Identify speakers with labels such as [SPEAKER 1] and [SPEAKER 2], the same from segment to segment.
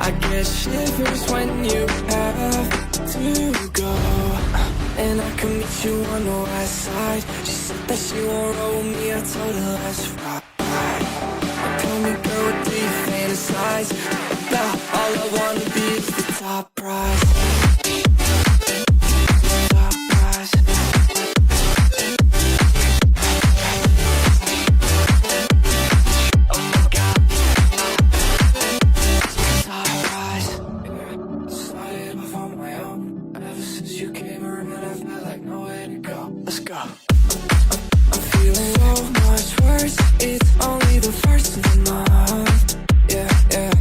[SPEAKER 1] I get shivers when you have to go. And I can meet you on the west side. She said that she won't roll me, I told her let's ride. Tell me, girl, what do you fantasize about? All I wanna be is the top prize. Top prize. Oh my God. Top prize. Started off on my own. Ever since you came around, I felt like nowhere to go. Let's go. I'm feeling so much worse. It's only the first of the month. Yeah, yeah.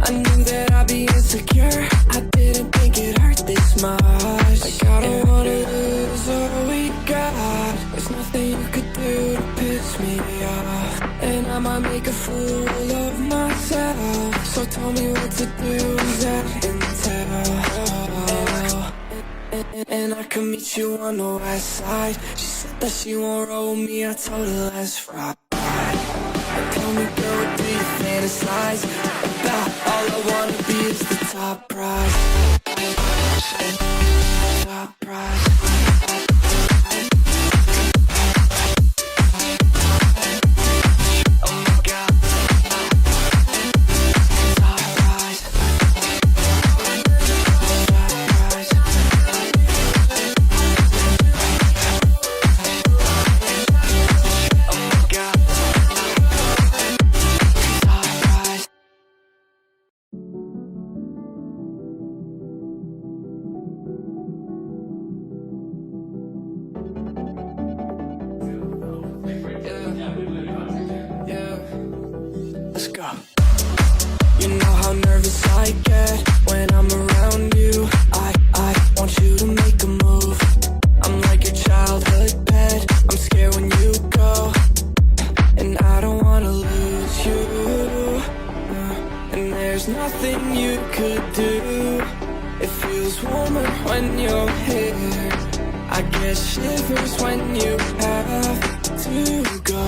[SPEAKER 1] I knew that I'd be insecure. I didn't think it hurt this much. Like I don't wanna lose all we got. There's nothing you could do to piss me off. And I might make a fool of myself. So tell me what to do, that intel. And I can meet you on the west side. She said that she won't roll me, I told her let's ride. Tell me, girl, what do you fantasize about? All I wanna be is the top prize. Top prize. Oh my God. Top prize. Let's go. You know how nervous I get when I'm around you. I want you to make a move. I'm like your childhood pet. I'm scared when you go, and I don't wanna lose you. And there's nothing you could do. It feels warmer when you're here. I get shivers when you have to go.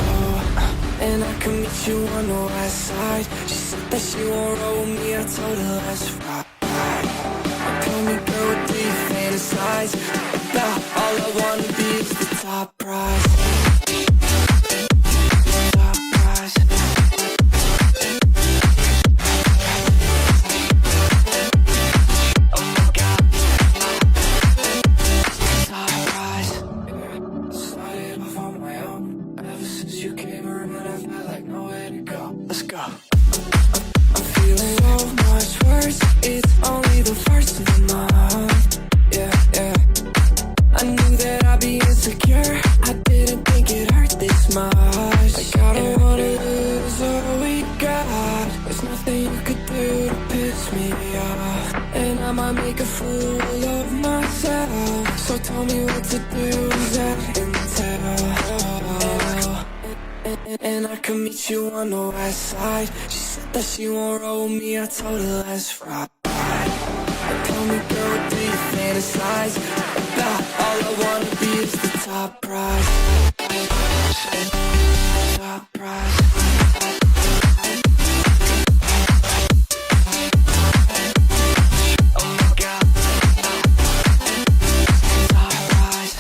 [SPEAKER 1] And I can meet you on the west side. She said that she won't roll me, I told her let's ride. Tell me, girl, what do you fantasize about? All I wanna be is the top prize. Top prize. Oh my God. Top prize. Started off on my own. Ever since you came around, I felt like nowhere to go. Let's go. I'm feeling so much worse. It's only the first of the month. Yeah, yeah. I knew that I'd be insecure. I didn't think it hurt this much. Like I don't wanna lose all we got. There's nothing you could do to piss me off. And I might make a fool of myself. So tell me what to do, that intel. And I can meet you on the west side. She said that she won't roll me, I told her let's ride. Tell me, girl, what do you fantasize about? All I wanna be is the top prize. Top prize. Oh my God. Top prize.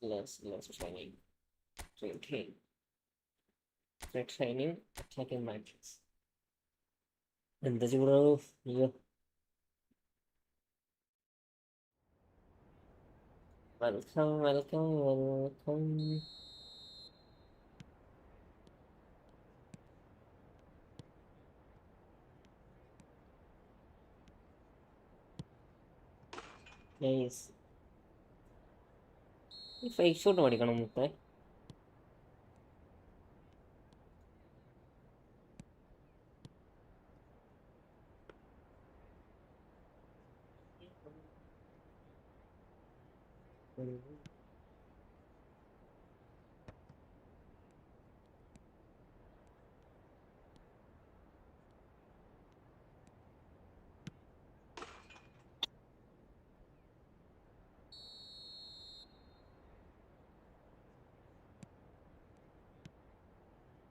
[SPEAKER 1] Less training. Training attacking matches. എന്താ ചൂടാവോ അയ്യോ welcome welcome welcome
[SPEAKER 2] nice. ഈ fake shot പഠിക്കണം മുത്തേ.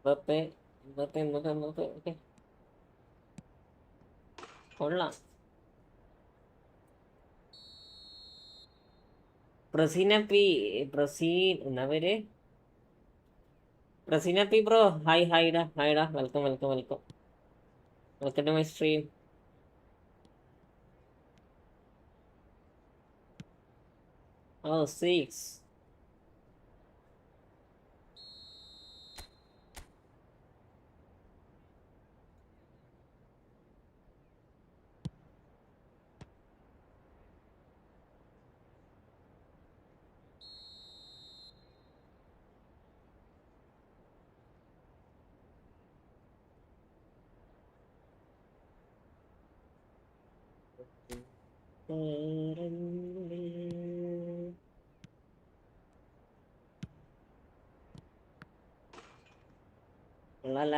[SPEAKER 2] ഇന്നത്തെ ഇന്നത്തെ ഇന്നത്തെ ഇന്നത്തെ okay കൊള്ളാം. പ്രസീന പി പ്രസീൻ എന്നാ പേര്? പ്രസീന പി ബ്രോ, ഹായ് ഹായ്ഡാ ഹായ്ഡാ, welcome welcome welcome welcome to my stream. Oh 6. കൊള്ളാല.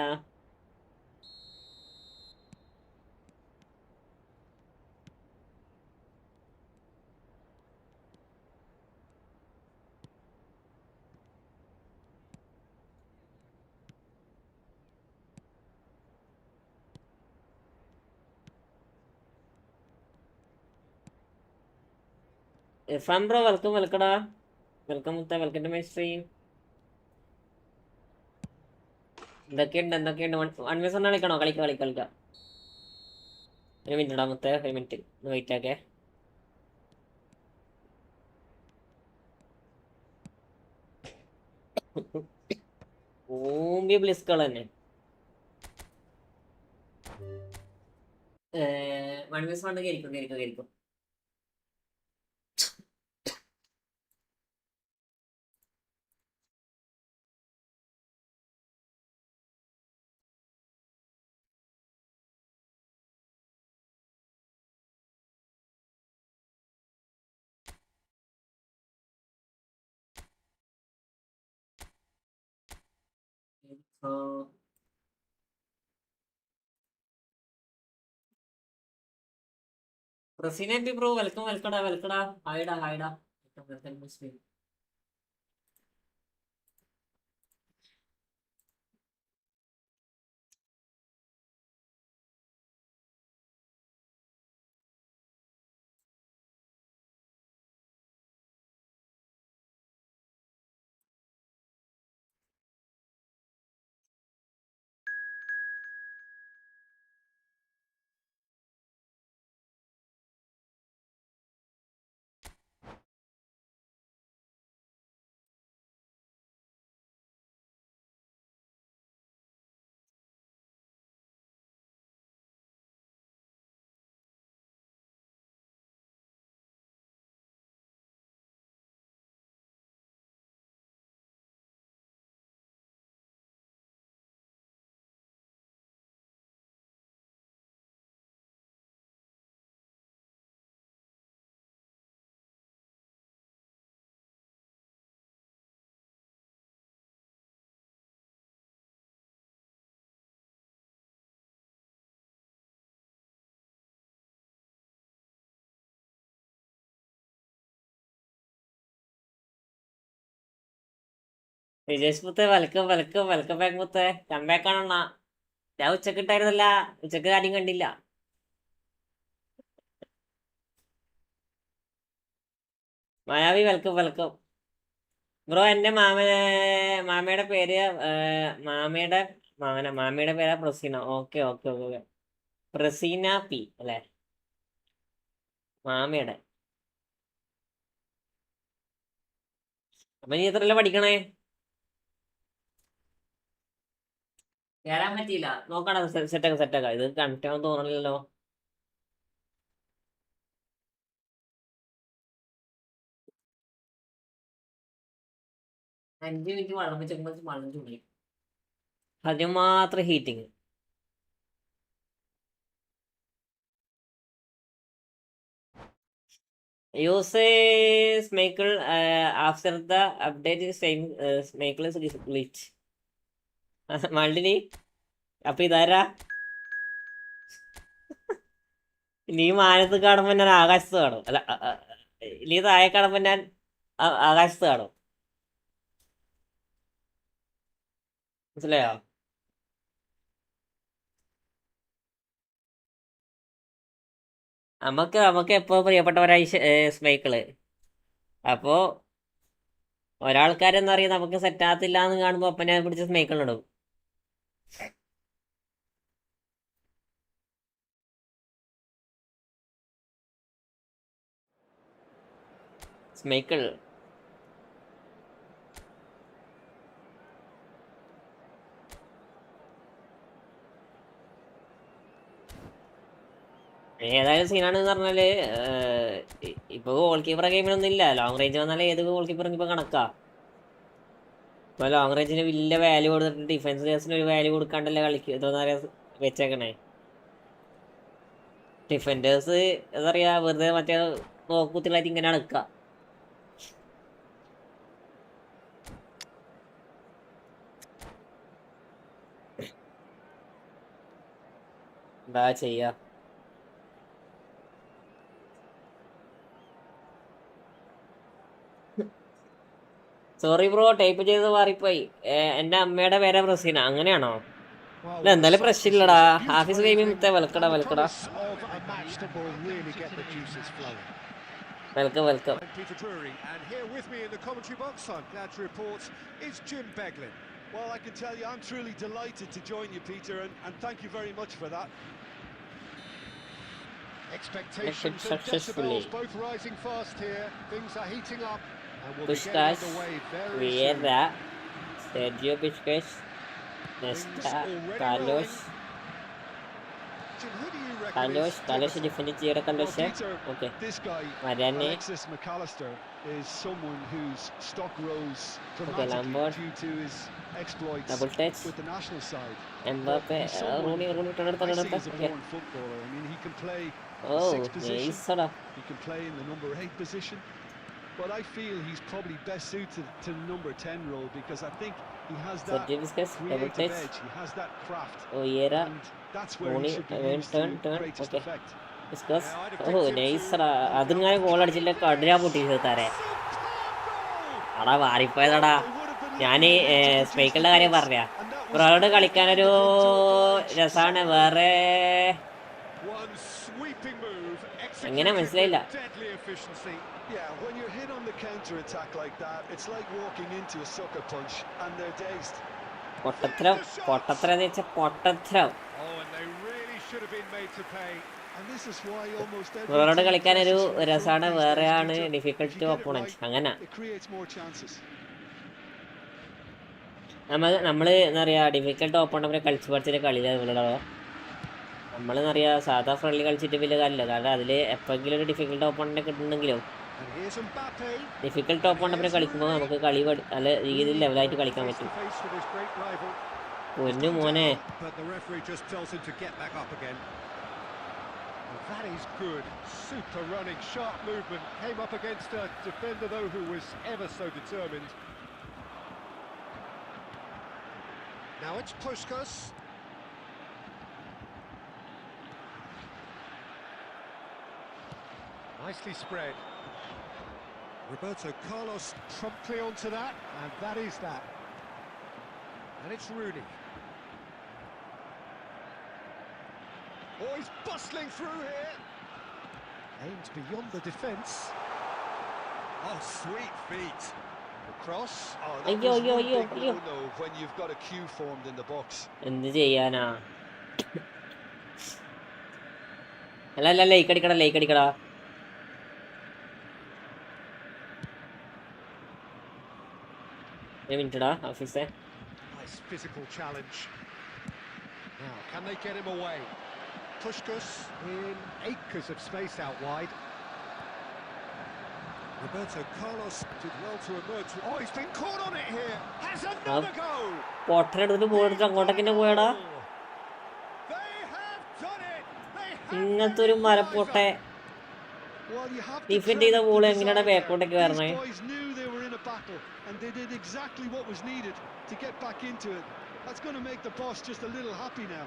[SPEAKER 2] ഇർഫാൻ ബ്രോ, വെൽക്കം വെൽക്കടാ, വെൽക്കം മുത്ത, വെൽക്കം ടു മൈ സ്ട്രീം. എന്തൊക്കെയുണ്ട് എന്തൊക്കെയുണ്ട്? 1v1 കളിക്കണോ? കളിക്കാം കളിക്കാം കളിക്കാം. ഒരു മിനിറ്റ് ഇടാ മുത്ത, ഒരു മിനിറ്റ് ഒന്ന് വെയിറ്റ് ആക്കേ. ഓമ്പിയ ബ്ലിസ്കൾ തന്നെ. 1v1 കയറിക്കും കയറിക്കും കയറിക്കും. പ്രസീന ബ്രോ, വെൽക്കം വെൽക്കടാ വെൽക്കടാ, ഹായ്ഡാ ഹായ്ഡാ, വെൽക്കം ടു സ്ട്രീം. വിജേഷ് മുത്തേ, വെൽക്കം വെൽക്കം വെൽക്കം ബാക്ക് മുത്തേ, കംബാക്ക് ആണെണ്ണ. ഞാൻ ഉച്ചക്ക് ഇട്ടായിരുന്നല്ല, ഉച്ചക്ക് കാര്യം കണ്ടില്ല. Mayavi, welcome welcome bro. എന്റെ മാമയുടെ പേര് മാമയുടെ മാമയുടെ പേരാ Praseena. Okay okay okay. Praseena P അല്ലെ മാമയുടെ? അപ്പൊ നീ എത്രയല്ല പഠിക്കണേ? കേറാൻ പറ്റിയില്ല. നോക്കണം, സെറ്റൊക്കെ സെറ്റൊക്കെ. ഇത് കണക്ട് ആവാൻ തോന്നണില്ലല്ലോ. 5 മിനിറ്റ് വളർമ്മിച്ചപ്പോൾ വെള്ളം ചൂടി. അതിന് മാത്രം heating. Use Smackle after the update same Smackle is glitch. മാൾഡിനി അപ്പൊ ഇതാരാ? നീ മാനത്ത് കാണുമ്പോ ഞാൻ ആകാശത്ത് കാണും. അല്ല നീ താഴെ കാണുമ്പോ ഞാൻ ആകാശത്ത് കാണും. മനസ്സിലായോ? നമുക്ക് എപ്പോ പ്രിയപ്പെട്ടവരായി സ്മൈക്കിള്. അപ്പോ ഒരാൾക്കാരെന്താ പറയാ നമുക്ക് സെറ്റ് ആകത്തില്ല എന്ന് കാണുമ്പോ അപ്പൊ ഞാൻ പിടിച്ച് സ്മൈക്കിളിടും. സ്മൈക്കിൾ ഏതായാലും സീനാണെന്ന് പറഞ്ഞാല് ഇപ്പൊ ഗോൾ കീപ്പർ ഗെയിമിലൊന്നും ഇല്ല. ലോങ് റേഞ്ച് വന്നാലേ ഏത് ഗോൾ കീപ്പറും ഇപ്പൊ കണക്കാ. ഇപ്പൊ ലോങ് റേഞ്ചിന് വലിയ വാല്യൂ കൊടുത്തിട്ട് ഡിഫൻസ് കേസിന് ഒരു വാല്യൂ കൊടുക്കാണ്ടല്ലേ കളിക്കുക ഇതൊന്നും വെച്ചേക്കണേ. ഡിഫൻഡേഴ്സ് എന്താ പറയാ വെറുതെ മറ്റേ നോക്കുത്തിലായിട്ട് ഇങ്ങനെ നടക്കുക. എന്താ ചെയ്യാ? സോറി ബ്രോ, ടൈപ്പ് ചെയ്ത് മാറിപ്പോയി. എന്റെ അമ്മയുടെ പേരെ പ്രസീന. അങ്ങനെയാണോ? എന്തായാലും പ്രശ്നമില്ലടാ. ഹാഫീസ് ഗെയിമിൽ മുത്തേ വെൽക്കടാ. Welcome.
[SPEAKER 3] Well, I can tell you, I'm truly delighted to join you, Peter, and thank you very much for that. Expectations and decibels both rising fast here. Things are heating up, and we'll be getting underway very soon.
[SPEAKER 2] Sergio Busquets, Nesta, Carlos defended here. Okay.
[SPEAKER 3] This guy, Alexis McAllister, is someone whose stock rose dramatically due to his exploits with the national side.
[SPEAKER 2] Mbappe, Rooney
[SPEAKER 3] I see he's a born footballer. I mean, he can play the sixth position. He can play in the number 8 position. But I feel he's probably best suited to the number 10 role because I think he has that creative edge. He has that craft. And that's where he should be used to greatest effect.
[SPEAKER 2] അതിങ്ങനെ ഗോളടിച്ചില്ല. കടിരാ പൊട്ടിച്ചേർത്താരെ അടാ വാരിപ്പോയതാടാ. ഞാന് സ്പൈക്കിളുടെ കാര്യം പറഞ്ഞ ഒരാളോട് കളിക്കാനൊരു രസാണ്. വേറെ എങ്ങനെ മനസ്സിലായില്ല.
[SPEAKER 3] Yeah, when you're hit on the counter attack like that, it's like walking into a sucker punch and they're dazed.
[SPEAKER 2] പൊട്ടത്തരം എന്ന് വെച്ചാൽ പൊട്ടത്തരം.
[SPEAKER 3] And this is why almost
[SPEAKER 2] ഇവരോട് കളിക്കാനൊരു രസാണ്. വേറെയാണ് ഡിഫിക്കൽട്ട് ഒപ്പോണന്റ്. അങ്ങനെ നമ്മള് എന്താ പറയാ ഡിഫിക്കൽട്ട് ഓപ്പോണന്റിനെ കളിച്ചു പഠിച്ചിട്ട് കളിയില്ല. ഇവരുടെ നമ്മളെന്ന് പറയാ സാധാ ഫ്രണ്ട്ലി കളിച്ചിട്ട് വലിയ കാര്യമില്ല. കാരണം അതില് എപ്പോഴെങ്കിലും ഒരു ഡിഫിക്കൽട്ട് ഓപ്പോണന്റിനെ കിട്ടുന്നെങ്കിലും ഡിഫിക്കൽട്ട് ഓപ്പോണന്റിനെ കളിക്കുമ്പോൾ നമുക്ക് കളി നല്ല രീതിയിൽ ലെവലായിട്ട് കളിക്കാൻ പറ്റും. പൊന്നു മോനെ.
[SPEAKER 3] That is good. Super running, sharp movement. Came up against a defender though who was ever so determined. Now it's Puskas. Nicely spread. Roberto Carlos promptly onto that, and that is that. And it's Rooney. Oh, he's bustling through here. Aimed beyond the defence. Oh, sweet feet. The cross. Oh, that was one big no-no when you've got a queue formed in the box.
[SPEAKER 2] എന്ത് ചെയ്യാനാ? അല്ല like അടിക്കടാ. Officer.
[SPEAKER 3] Nice physical challenge. Now, can they get him away? Puskas in acres of space out wide. Roberto Carlos did well to emerge. Oh, he's been caught on it here. Has another go.
[SPEAKER 2] പൊട്ടനെടുത്തിട്ട് പോയിട്ട് അങ്ങോട്ടേക്ക് പോയടാ.
[SPEAKER 3] They have done it.
[SPEAKER 2] ഇങ്ങനത്തെ ഒരു മരപ്പൊട്ടെ defend ചെയ്ത ball എങ്ങനെയാണ് ബാക്കോട്ടേക്ക് വരണേ?
[SPEAKER 3] And they did exactly what was needed to get back into it. That's going to make the boss just a little happy now.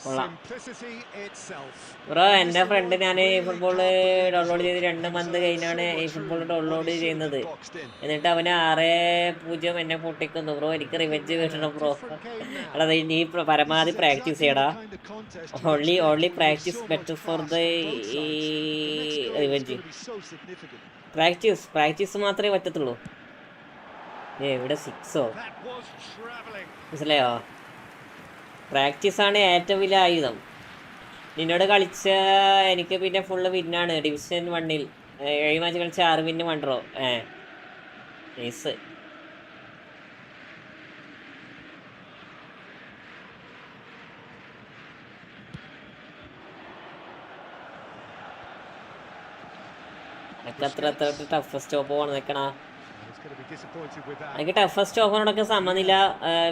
[SPEAKER 3] Simplicity itself.
[SPEAKER 2] Bro എൻ്റെ front ഞാൻ ഈ football download ചെയ്ത് 2 month കഴിഞ്ഞാണ് ഈ football download ചെയ്യുന്നത്. എന്നിട്ട് അവന് 6-0 എന്നെ പൊട്ടിക്കുന്നു. ബ്രോ എനിക്ക് റിവെഞ്ച് കിട്ടണം ബ്രോ. എടാ നീ പരമാവധി പ്രാക്ടീസ് ചെയ്യടാ. Only practice better for the revenge. Practice മാത്രമേ പറ്റത്തുള്ളൂ. ഇവിടെ 6ഓ മനസ്സിലായോ? പ്രാക്ടീസാണ് ഏറ്റവും വലിയ ആയുധം. നിന്നോട് കളിച്ച എനിക്ക് പിന്നെ ഫുള്ള് വിന്നാണ്. ഡിവിഷൻ 1-ൽ 7 മാച്ച് കളിച്ച 6 വിന്ന് 1 ഡ്രോ. നൈസ്. അത്ര ടഫസ്റ്റ് സ്റ്റോപ്പ് പോകണം നിൽക്കണ. എനിക്ക് ടഫസ്റ്റ് സ്റ്റോപ്പിനോടൊക്കെ സമ്മതില്ല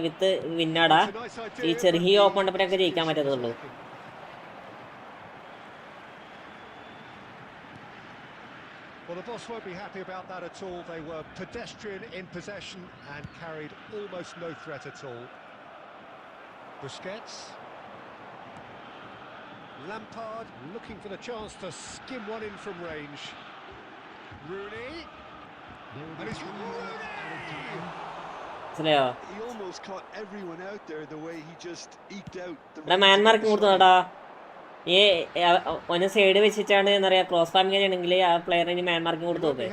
[SPEAKER 2] വിത്ത് വിന്നാടാ. ഈ ചെറിയ ഓപ്പണ്ടപ്പിനൊക്കെ ജയിക്കാൻ പറ്റത്തുള്ളൂ.
[SPEAKER 3] Well, the boss won't be happy about that at all. They were pedestrian in possession and carried almost no threat at all. Busquets. Lampard looking for the chance to skim one in from range. Rooney. And it's Rooney! He almost caught everyone out there the way he just eked out the
[SPEAKER 2] man mark കൊടുത്തതാ. ഈ ഒന്ന് side വെച്ചിട്ടാണ് എന്താ പറയുക cross farming ആണെങ്കിൽ ആ പ്ലെയറിന് man mark കൊടുത്തു നോക്ക്.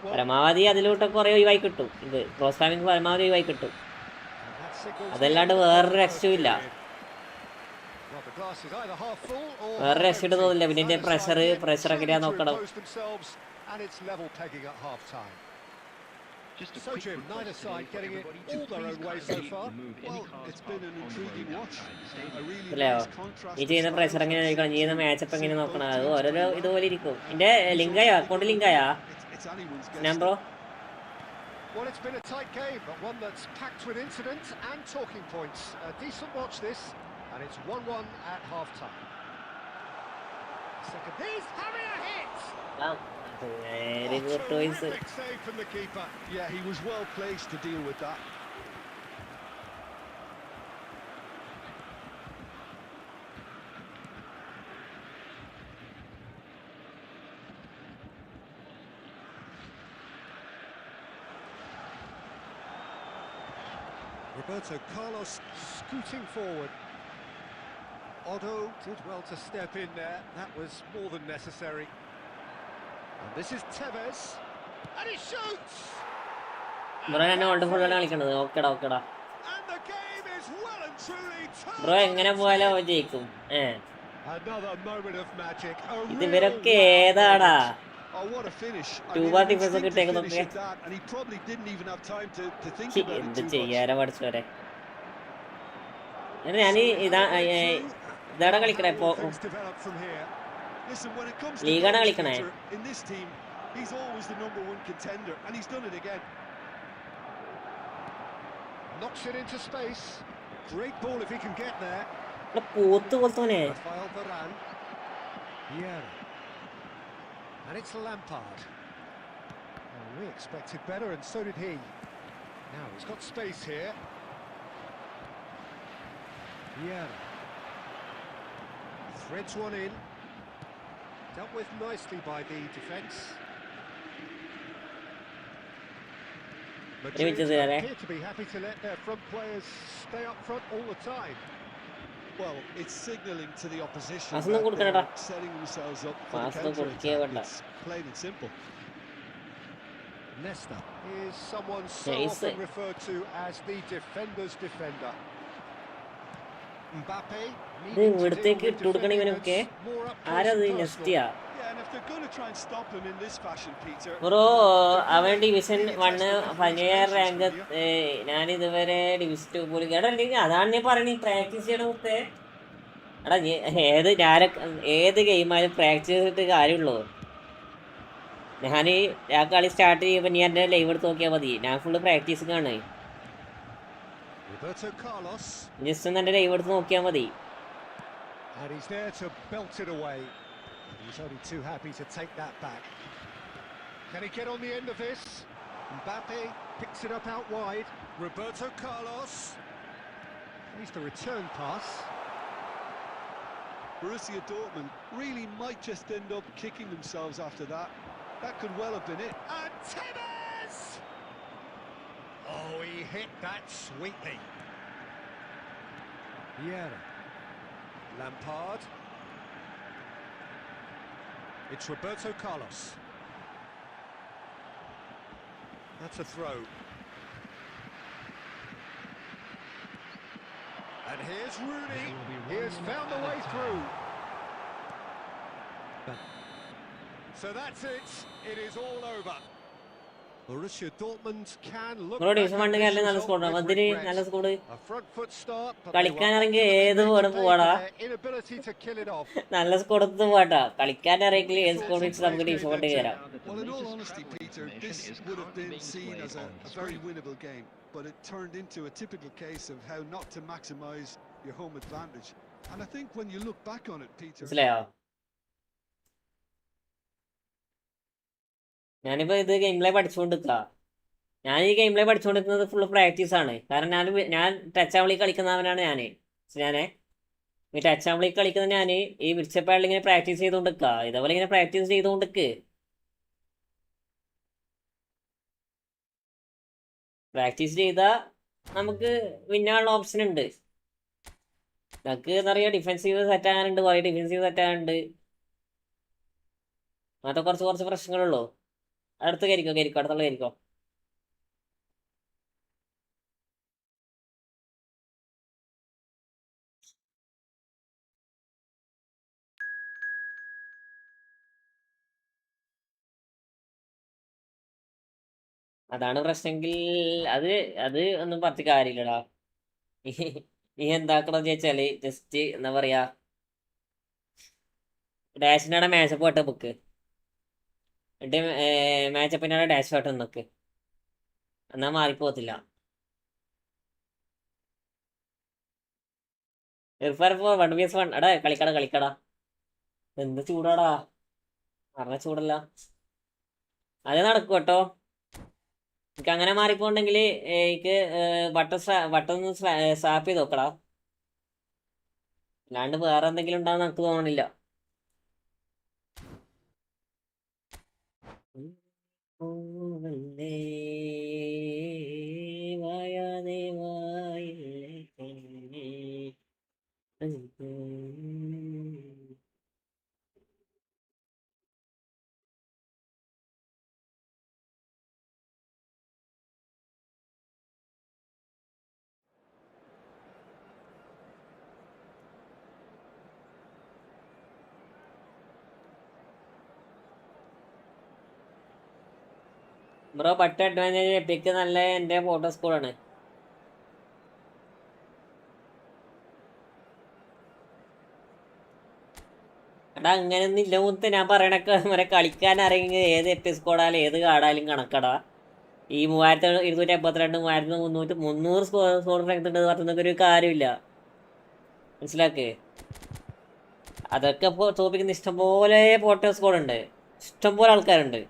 [SPEAKER 2] പരമാവധി അതിലോട്ടൊക്കെ കുറേ ഒഴിവായി കിട്ടും. ഇത് ക്രോസ് ഫാമിംഗ് പരമാവധി ഒഴിവായി കിട്ടും. അതല്ലാണ്ട് വേറൊരു രക്ഷയും ഇല്ല. വേറൊരു രക്ഷയുടെ തോന്നില്ല. പിന്നെ എൻ്റെ പ്രഷർ എങ്ങനെയാ നോക്കണം.
[SPEAKER 3] And it's level pegging at half time. So Jim, neither side getting it all their own way so far. Well, it's been an intriguing watch. A really nice contrast.
[SPEAKER 2] ഈ ചെയ്യുന്ന പ്രഷർ എങ്ങനെ നോക്കണം, ചെയ്യുന്ന matchup എങ്ങനെ നോക്കണം, അത് ഓരോരോ ഇതുപോലെ ഇരിക്കും. എൻ്റെ ലിങ്കായോ അക്കൗണ്ട് ലിങ്കായാ നമ്പറോ?
[SPEAKER 3] Well, it's been a tight game, but one that's packed with incidents and talking points. A decent watch this, and it's 1-1 at half time. Second, he's having a hit.
[SPEAKER 2] Very good choice.
[SPEAKER 3] Terrific save from the keeper. Yeah, he was well placed to deal with that. Roberto Carlos scooting forward. Otto did well to step in there. That was more than necessary. And this is Tevez, and he shoots.
[SPEAKER 2] Bro എന്നെ old ഫുള്ളാണ് കളിക്കണത്. ഓക്കെടാ.
[SPEAKER 3] And the game is well and truly turned.
[SPEAKER 2] Bro എങ്ങനെ പോയാലോ ജയിക്കും.
[SPEAKER 3] Another moment of magic.
[SPEAKER 2] ഇവരൊക്കെ ഏതാടാ?
[SPEAKER 3] Oh, what a finish.
[SPEAKER 2] ടൂബാർ defence ഒക്കെ ഇട്ടേക്കുന്നൊക്കെ
[SPEAKER 3] And he probably didn't even have time to think about it.
[SPEAKER 2] എന്ത് ചെയ്യാനാ പഠിച്ചവരെ. ഞാൻ ഇതാടാ കളിക്കണേ ഇപ്പോ.
[SPEAKER 3] Listen, when it comes to in this team, he's always the number 1 contender, and he's done it again. Knocks it into space. Great ball if he can get there.
[SPEAKER 2] പോത്ത് പോലത്തോനെ.
[SPEAKER 3] And it's Lampard. Well, we expected better, and so did he. Now he's got space here. Threads one in. Dealt with nicely by the defence. Madrid appear to be happy to let their front players stay up front all the time. Well, it's signalling to the opposition that they're setting themselves up for the counter-attack. It's plain and simple. Nesta is someone so often referred to as the defender's defender. Mbappe
[SPEAKER 2] ഇവിടത്തേക്ക് ഇട്ട് കൊടുക്കണ ഇവനൊക്കെ ആരത് നെസ്റ്റിയാ? Bro അവൻ division 1 17 rank. ഞാൻ ഇതുവരെ division 2 പോലും കേട്ടില്ലെങ്കിൽ അതാണ് ഞാൻ പറഞ്ഞത് പ്രാക്ടീസ് ചെയ്യണ മുത്തേ. എടാ ഏത് ഗെയിമായാലും പ്രാക്ടീസ് ചെയ്തിട്ട് കാര്യമുള്ളൂ. ഞാൻ കളി സ്റ്റാർട്ട് ചെയ്യുമ്പോൾ നീ എൻ്റെ ലൈവ് എടുത്ത് നോക്കിയാൽ മതി. ഞാൻ ഫുള്ള് പ്രാക്ടീസ് കാണേ. ജസ്റ്റ് ഒന്ന് എൻ്റെ ലൈവ് എടുത്ത് നോക്കിയാൽ മതി.
[SPEAKER 3] And he's there to belt it away. He's only too happy to take that back. Can he get on the end of this? Mbappe picks it up out wide. Roberto Carlos. He's the return pass. Borussia Dortmund really might just end up kicking themselves after that. That could well have been it. And Tevez! Oh, he hit that sweetly. Vieira. Lampard. It's Roberto Carlos. That's a throw. And here's Rooney. He has found the way through. So that's it. It is all over. Borussia Dortmund can look back at this result with regret. A front foot start, but they were their inability to kill it off.
[SPEAKER 2] നല്ല score എടുത്ത് പോട്ടാ. കളിക്കാനറിയെങ്കിൽ ഏത് score വെച്ച് നമുക്ക് ടീഷോട്ട് കയറാം.
[SPEAKER 3] Well, in all honesty, Peter, this would have been seen as a very winnable game, but it turned into a typical case of how not to maximise your home advantage. And I think when you look back on it, Peter...
[SPEAKER 2] മനസ്സിലായോ? ഞാനിപ്പോൾ ഇത് game play പഠിച്ചുകൊണ്ടിരിക്കുക. ഞാൻ ഈ game play പഠിച്ചുകൊണ്ടിരിക്കുന്നത് full practice ആണ്. കാരണം ഞാൻ touch ആവളി കളിക്കുന്നവനാണ് ഞാനേ ഈ ടച്ച് ആവളി കളിക്കുന്ന ഞാൻ ഈ വിളിച്ചപ്പോൾ ഇങ്ങനെ പ്രാക്ടീസ് ചെയ്തുകൊണ്ടിരിക്കുക. ഇതേപോലെ ഇങ്ങനെ പ്രാക്ടീസ് ചെയ്തുകൊണ്ടിരിക്കുക. പ്രാക്ടീസ് ചെയ്താൽ നമുക്ക് വിന്നാനുള്ള ഓപ്ഷൻ ഉണ്ട്. നമുക്ക് എന്താ പറയുക, ഡിഫെൻസീവ് സെറ്റ് ആകാനുണ്ട്, കുറേ ഡിഫെൻസീവ് സെറ്റ് ആകാനുണ്ട്. അങ്ങനത്തെ കുറച്ച് പ്രശ്നങ്ങളുള്ളൂ. അടുത്ത് കയറിക്കോ അടുത്തുള്ള കയറിക്കോ. അതാണ് പ്രശ്നമെങ്കിൽ അത് ഒന്നും പറഞ്ഞ കാര്യമില്ലടാ. നീ എന്താക്കണമെന്ന് ചോദിച്ചാല് ജസ്റ്റ് എന്താ പറയാ, ഡാഷിനാണ് മാച്ചപ്പ് പോട്ടെ ബുക്ക് എന്നിട്ട് മാച്ചപ്പിനാണ് ഡാഷ് ഷോട്ട് എന്നൊക്കെ എന്നാ മാറിപ്പോകത്തില്ല. എടാ കളിക്കടാ എന്ത് ചൂടാടാ, പറഞ്ഞ ചൂടല്ല. അത് നടക്കും കേട്ടോ. എനിക്ക് അങ്ങനെ മാറിപ്പോണ്ടെങ്കിൽ എനിക്ക് ബട്ടൺ സ്വാപ്പ് ചെയ്ത് നോക്കടാ. അല്ലാണ്ട് വേറെ എന്തെങ്കിലും ഉണ്ടാവും എനിക്ക് തോന്നണില്ല. ബ്രോ പട്ട അഡ്വാൻറ്റേജ് എപ്പിക്ക് നല്ല എൻ്റെ ഫോട്ടോ സ്കൂളാണ്. എടാ അങ്ങനെയൊന്നും ഇല്ല മുത്ത്. ഞാൻ പറയണൊക്കെ വരെ കളിക്കാൻ അറിയെങ്കിൽ ഏത് എപ്പിസ്കോഡാലും ഏത് കാർഡായാലും കണക്കടാ. ഈ 3282 3300 സ്കോർ ഉണ്ട് പറഞ്ഞൊക്കെ ഒരു കാര്യമില്ല. മനസ്സിലാക്ക്. അതൊക്കെ ഇപ്പോൾ തോപ്പിക്കുന്ന ഇഷ്ടംപോലെ ഫോട്ടോ സ്കോഡുണ്ട്, ഇഷ്ടംപോലെ ആൾക്കാരുണ്ട്.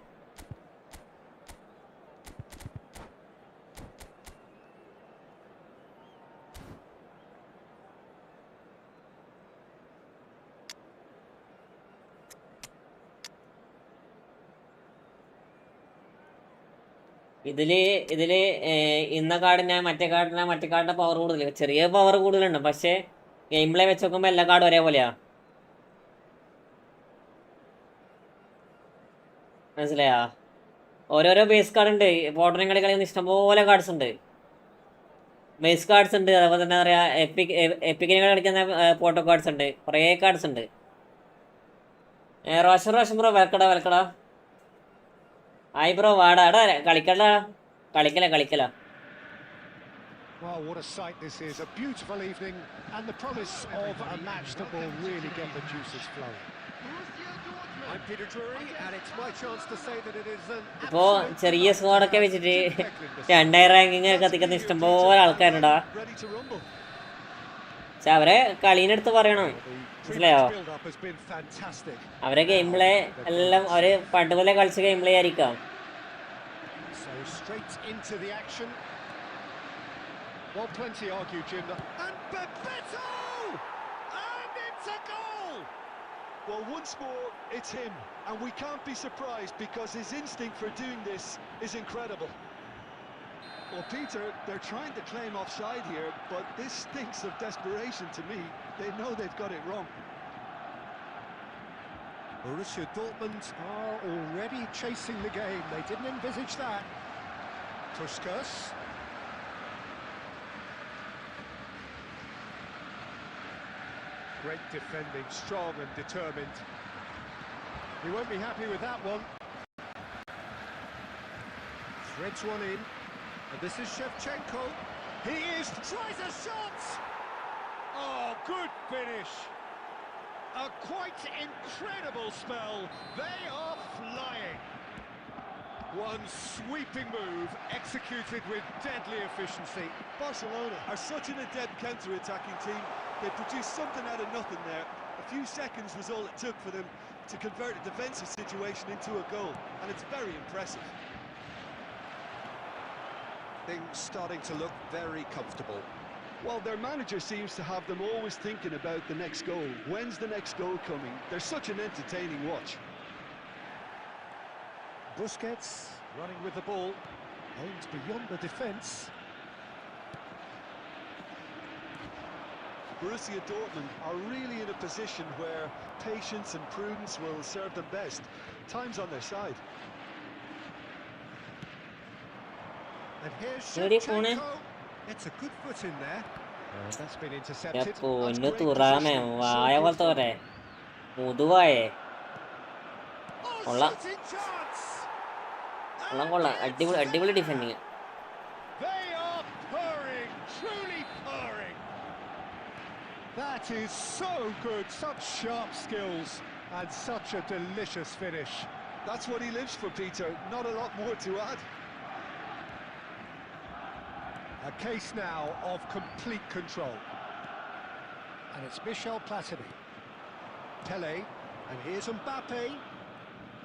[SPEAKER 2] ഇതില് ഇന്ന കാർഡിന് മറ്റേ കാർഡിന്റെ പവർ കൂടുതൽ, ചെറിയ പവർ കൂടുതലുണ്ട്. പക്ഷേ ഗെയിം പ്ലേ വെച്ച് നോക്കുമ്പോൾ എല്ലാ കാർഡും ഒരേപോലെയാ. മനസ്സിലായാ? ഓരോരോ ബേസ് കാർഡ് ഉണ്ട്. ഫോട്ടോയും കളി കളിക്കുന്ന ഇഷ്ടംപോലെ കാർഡ്സ് ഉണ്ട്, ബേസ് കാർഡ്സ് ഉണ്ട്. അതുപോലെ തന്നെ പറയാ എപ്പിക്കിനെ കളിക്കുന്ന ഫോട്ടോ കാർഡ്സ് ഉണ്ട്, കുറേ കാർഡ്സ് ഉണ്ട്. റോഷൻ ബ്രോ വെൽക്കടാ. ആയി ബ്രോ വാടാ. കളിക്കല.
[SPEAKER 3] Well, what a sight this is. A beautiful evening and the promise of a match that will really get the juices flowing. I'm Peter Drury, and it's my chance to say that it is an
[SPEAKER 2] ഇപ്പോൾ ചെറിയ സ്ക്വാഡൊക്കെ വെച്ചിട്ട് 2000 ranking കത്തിക്കുന്ന ഇഷ്ടംപോലെ ആൾക്കാരുണ്ടാ.
[SPEAKER 3] ready to rumble.
[SPEAKER 2] പക്ഷെ അവരെ കളീനെടുത്ത് പറയണം, മനസ്സിലായോ?
[SPEAKER 3] Build-up has been fantastic.
[SPEAKER 2] അവരെ ഗെയിം പ്ലേ എല്ലാം അവര് പണ്ട് പോലെ കളിച്ച ഗെയിം പ്ലേ ആയിരിക്കാം.
[SPEAKER 3] So straight into the action. Well, plenty argue, Jim. And Bebeto! And it's a goal! Well, once more, it's him. And we can't be surprised because his instinct for doing this is incredible. Well, Peter, they're trying to claim offside here, but this stinks of desperation to me. They know they've got it wrong. Borussia Dortmund are already chasing the game. They didn't envisage that. Puskas. Great defending, strong and determined. He won't be happy with that one. Threads one in. And this is Shevchenko. He tries a shot! Oh, good finish. A quite incredible spell. They are flying. One sweeping move executed with deadly efficiency. Barcelona are such an adept counter-attacking team. They produced something out of nothing there. A few seconds was all it took for them to convert a defensive situation into a goal, and it's very impressive. Things starting to look very comfortable. Well, their manager seems to have them always thinking about the next goal. When's the next goal coming? They're such an entertaining watch. Busquets running with the ball, aimed beyond the defence. Borussia Dortmund are really in a position where patience and prudence will serve them best. Time's on their side. And here's Shevchenko. It's a good foot in there. That's been intercepted.
[SPEAKER 2] പൊന്നു തുറാമേ, വായ പോലത്തെ പോരെ മുതുവായേ. കൊള്ളാം കൊള്ളാം കൊള്ളാം, അടിപൊളി അടിപൊളി defending.
[SPEAKER 3] They are purring, truly purring. That is so good, such sharp skills and such a delicious finish. That's what he lives for, Peter. Not a lot more to add. A case now of complete control. And it's Michel Platini. Pele, and here's Mbappe.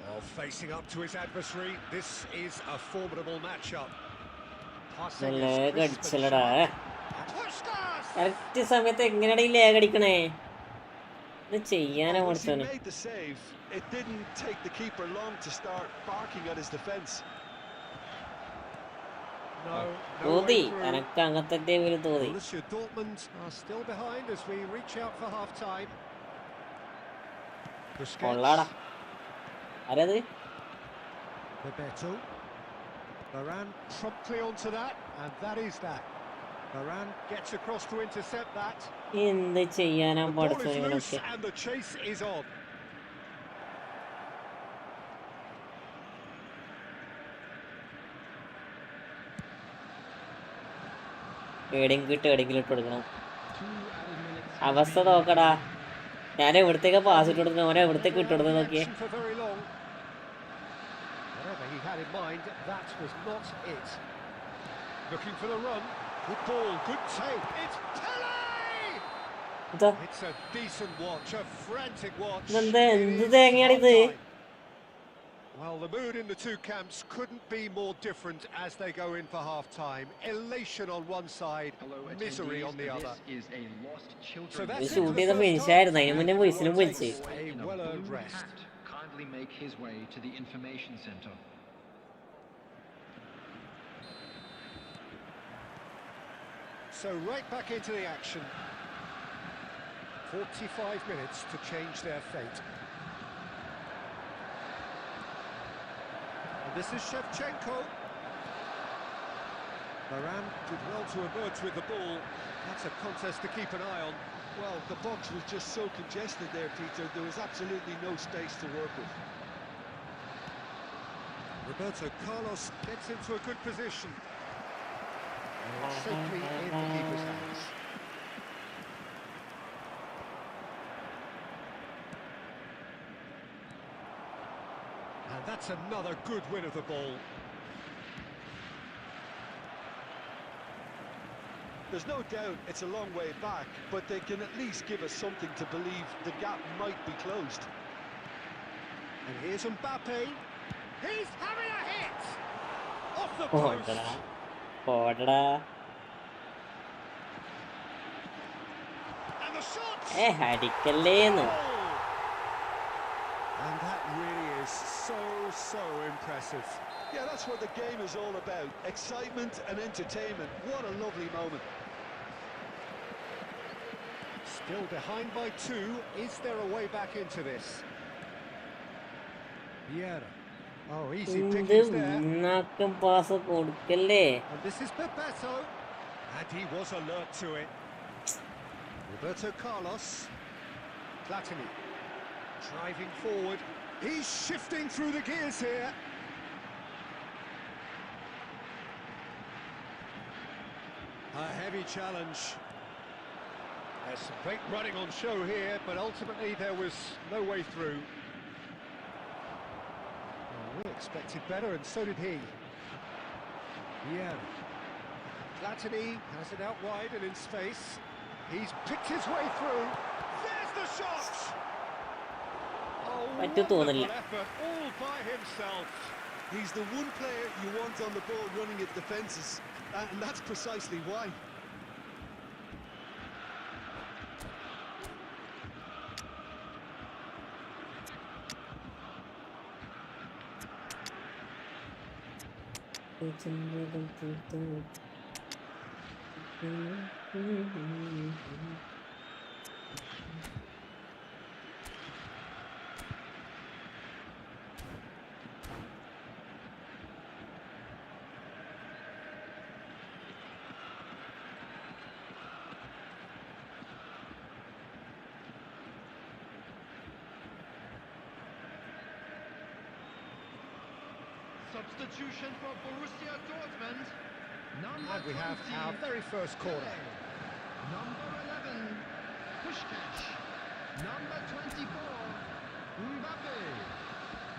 [SPEAKER 3] Oh, facing up to his adversary. This is a formidable matchup. Passing is crisp and sharp.
[SPEAKER 2] Correct സമയത്ത് എങ്ങനെയാണ് ഈ ലേഗ് അടിക്കണേ? ഇത് ചെയ്യാനാ കൊടുത്തത്.
[SPEAKER 3] He made the save. It didn't take the keeper long to start barking at his defense.
[SPEAKER 2] തോന്നി എനക്ക് അങ്ങനത്തെ ഒരു തോന്നി.
[SPEAKER 3] Borussia Dortmund are still behind as we reach out for half time.
[SPEAKER 2] കൊള്ളാടാ. ആരത്?
[SPEAKER 3] Bebeto. Varane promptly onto that, and that is that. Varane gets across to intercept that.
[SPEAKER 2] എന്ത് ചെയ്യാനാ
[SPEAKER 3] The ball is
[SPEAKER 2] പഠിച്ചത്
[SPEAKER 3] loose
[SPEAKER 2] ഇവനൊക്കെ?
[SPEAKER 3] and the chase is on.
[SPEAKER 2] എവിടെയെങ്കിലും ഇട്ട് കൊടുക്കണം. അവസ്ഥ നോക്കടാ, ഞാൻ എവിടത്തേക്ക് പാസ് ഇട്ട് കൊടുക്കണം, ഓനെ എവിടത്തേക്ക് ഇട്ട് കൊടുത്ത് നോക്കിയേ.
[SPEAKER 3] Action for very long. Whatever he had in mind, that was not it. Looking for the run. Good ball, good take. It's Pele!
[SPEAKER 2] ഇതാ
[SPEAKER 3] It's a decent watch, a frantic watch.
[SPEAKER 2] ഇതെന്ത്
[SPEAKER 3] It
[SPEAKER 2] എന്ത്
[SPEAKER 3] is
[SPEAKER 2] തേങ്ങയാണിത്?
[SPEAKER 3] half time. Well, the mood in the two camps couldn't be more different as they go in for half-time. Elation on one side, misery on the other. So
[SPEAKER 2] ഇത്
[SPEAKER 3] that's it for
[SPEAKER 2] shoot
[SPEAKER 3] the
[SPEAKER 2] ചെയ്ത
[SPEAKER 3] first
[SPEAKER 2] finish
[SPEAKER 3] half.
[SPEAKER 2] ആയിരുന്നു, അതിന് മുന്നേ വോയിസിലും വിളിച്ച്.
[SPEAKER 3] A well-earned rest.
[SPEAKER 4] Kindly make his way to the information center.
[SPEAKER 3] So right back into the action. 45 minutes to change their fate. And this is Shevchenko. Varane did well to emerge with the ball. That's a contest to keep an eye on. Well, the box was just so congested there, Peter. There was absolutely no space to work with. Roberto Carlos gets into a good position. And it's safely in the keeper's hands. That's another good win of the ball. There's no doubt it's a long way back, but they can at least give us something to believe the gap might be closed. And here's Mbappe. He's having a hit! Off the post! And the shot! And that really is so impressive. Yeah, that's what the game is all about. Excitement and entertainment. What a lovely moment. Still behind by 2. Is there a way back into this? Yeah. Oh, easy pickings there. And this is Bebeto. And he was alert to it. Roberto Carlos. Platini. Driving forward. He's shifting through the gears here. A heavy challenge. There's some great running on show here, but ultimately there was no way through. Oh, we expected better, and so did he. Yeah. Platini has it out wide and in space. He's picked his way through. There's the shot! Oh, wonderful effort, all by himself. He's the one player you want on the ball running at defences, and that's precisely why.
[SPEAKER 4] Substitution for Borussia Dortmund.
[SPEAKER 3] And we have our very first corner.
[SPEAKER 4] Number 11, Pushkash. Number 24, Mbappe.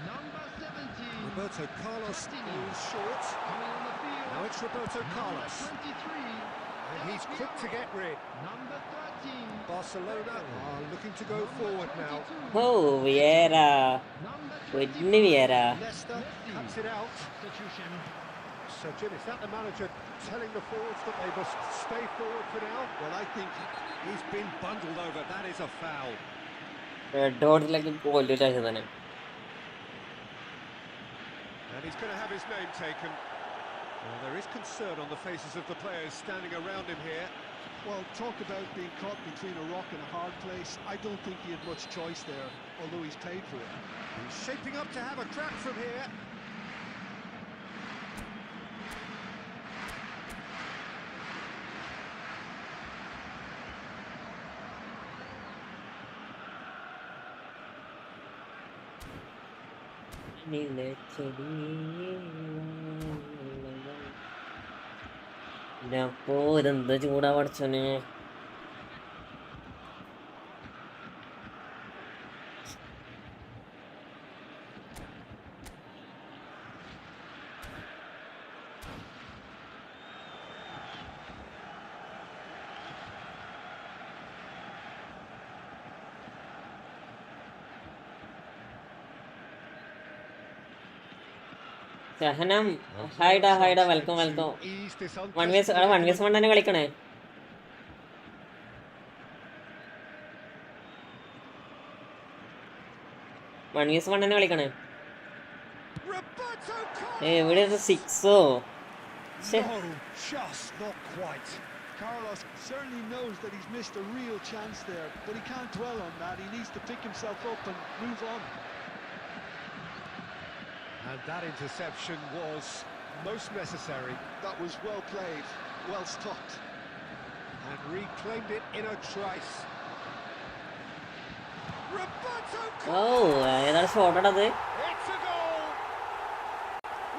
[SPEAKER 4] Number 17,
[SPEAKER 3] Roberto Carlos is short.
[SPEAKER 4] coming on the field.
[SPEAKER 3] Now it's Roberto Carlos.
[SPEAKER 4] Number 23,
[SPEAKER 3] And he's quick to get rid.
[SPEAKER 4] number 13,
[SPEAKER 3] Barcelona are looking to go forward now. Leicester cuts it out.
[SPEAKER 4] substitution.
[SPEAKER 3] So, Jim, is that the manager telling the forwards that they must stay forward for now? Well, I think he's been bundled over. That is a foul. And he's going to have his name taken. Well, there is concern on the faces of the players standing around him here. Well, talk about being caught between a rock and a hard place. I don't think he had much choice there, although he's paid for it. He's shaping up to have a crack from here.
[SPEAKER 2] ഇതെന്താ ചൂടാ പഠിച്ചോനെ. സഹനം ഹായ്ഡാ welcome 1v1 തന്നെ കളിക്കണേ. തന്നെ കളിക്കണേ. എവിടെ 6ഓ?
[SPEAKER 3] Carlos certainly knows that he's missed a real chance there, but he can't dwell on that. He needs to pick himself up and move on. And that interception was most necessary. That was well played, well stopped. And reclaimed it in a trice. Roberto
[SPEAKER 2] ഏതാണ് ഷോട്ടാണത്?
[SPEAKER 3] It's a goal!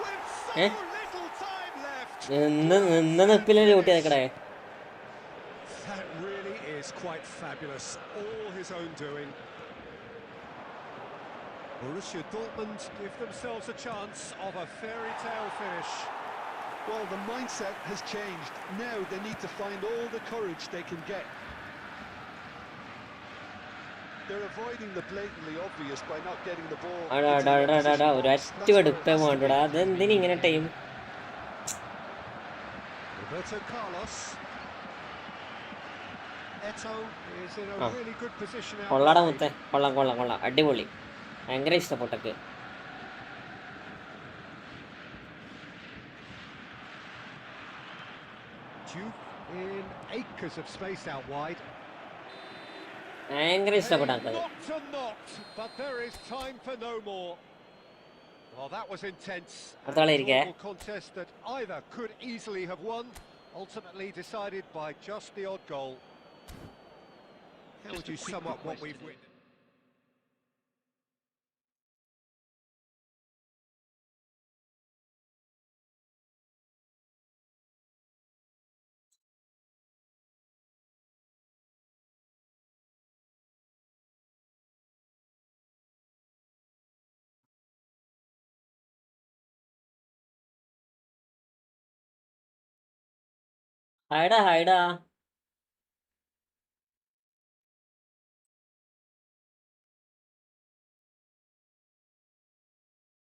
[SPEAKER 3] With so little time left!
[SPEAKER 2] നിപ്പിലെ duty നിൽക്കണേ.
[SPEAKER 3] That really is quite fabulous. All his own doing.
[SPEAKER 5] Borussia Dortmund give themselves a chance of a fairy tale finish.
[SPEAKER 3] Well, the mindset has changed. Now they need to find all the courage they can get. They're avoiding the blatantly obvious by not getting the ball into the opposition box. That's where it has to be.
[SPEAKER 2] അതെന്തിന് ഇങ്ങനെ time
[SPEAKER 5] Roberto Carlos. Eto is in a really good position
[SPEAKER 2] കൊള്ളാടാ
[SPEAKER 5] outside.
[SPEAKER 2] മുത്തേ, കൊള്ളാം കൊള്ളാം കൊള്ളാം, അടിപൊളി, ഭയങ്കര ഇഷ്ടപ്പെട്ടക്ക്.
[SPEAKER 5] Duke in acres of space out wide.
[SPEAKER 2] ഭയങ്കര ഇഷ്ടപ്പെട്ടത്.
[SPEAKER 5] Knocked and knocked, but there is time for no more. Well, that was intense.
[SPEAKER 2] അടുത്ത കളി ഇരിക്കേ.
[SPEAKER 5] A contest that either could easily have won, ultimately decided by just the odd goal. How would you sum up what we've witnessed?
[SPEAKER 2] ഹൈഡാ ഹൈഡാ.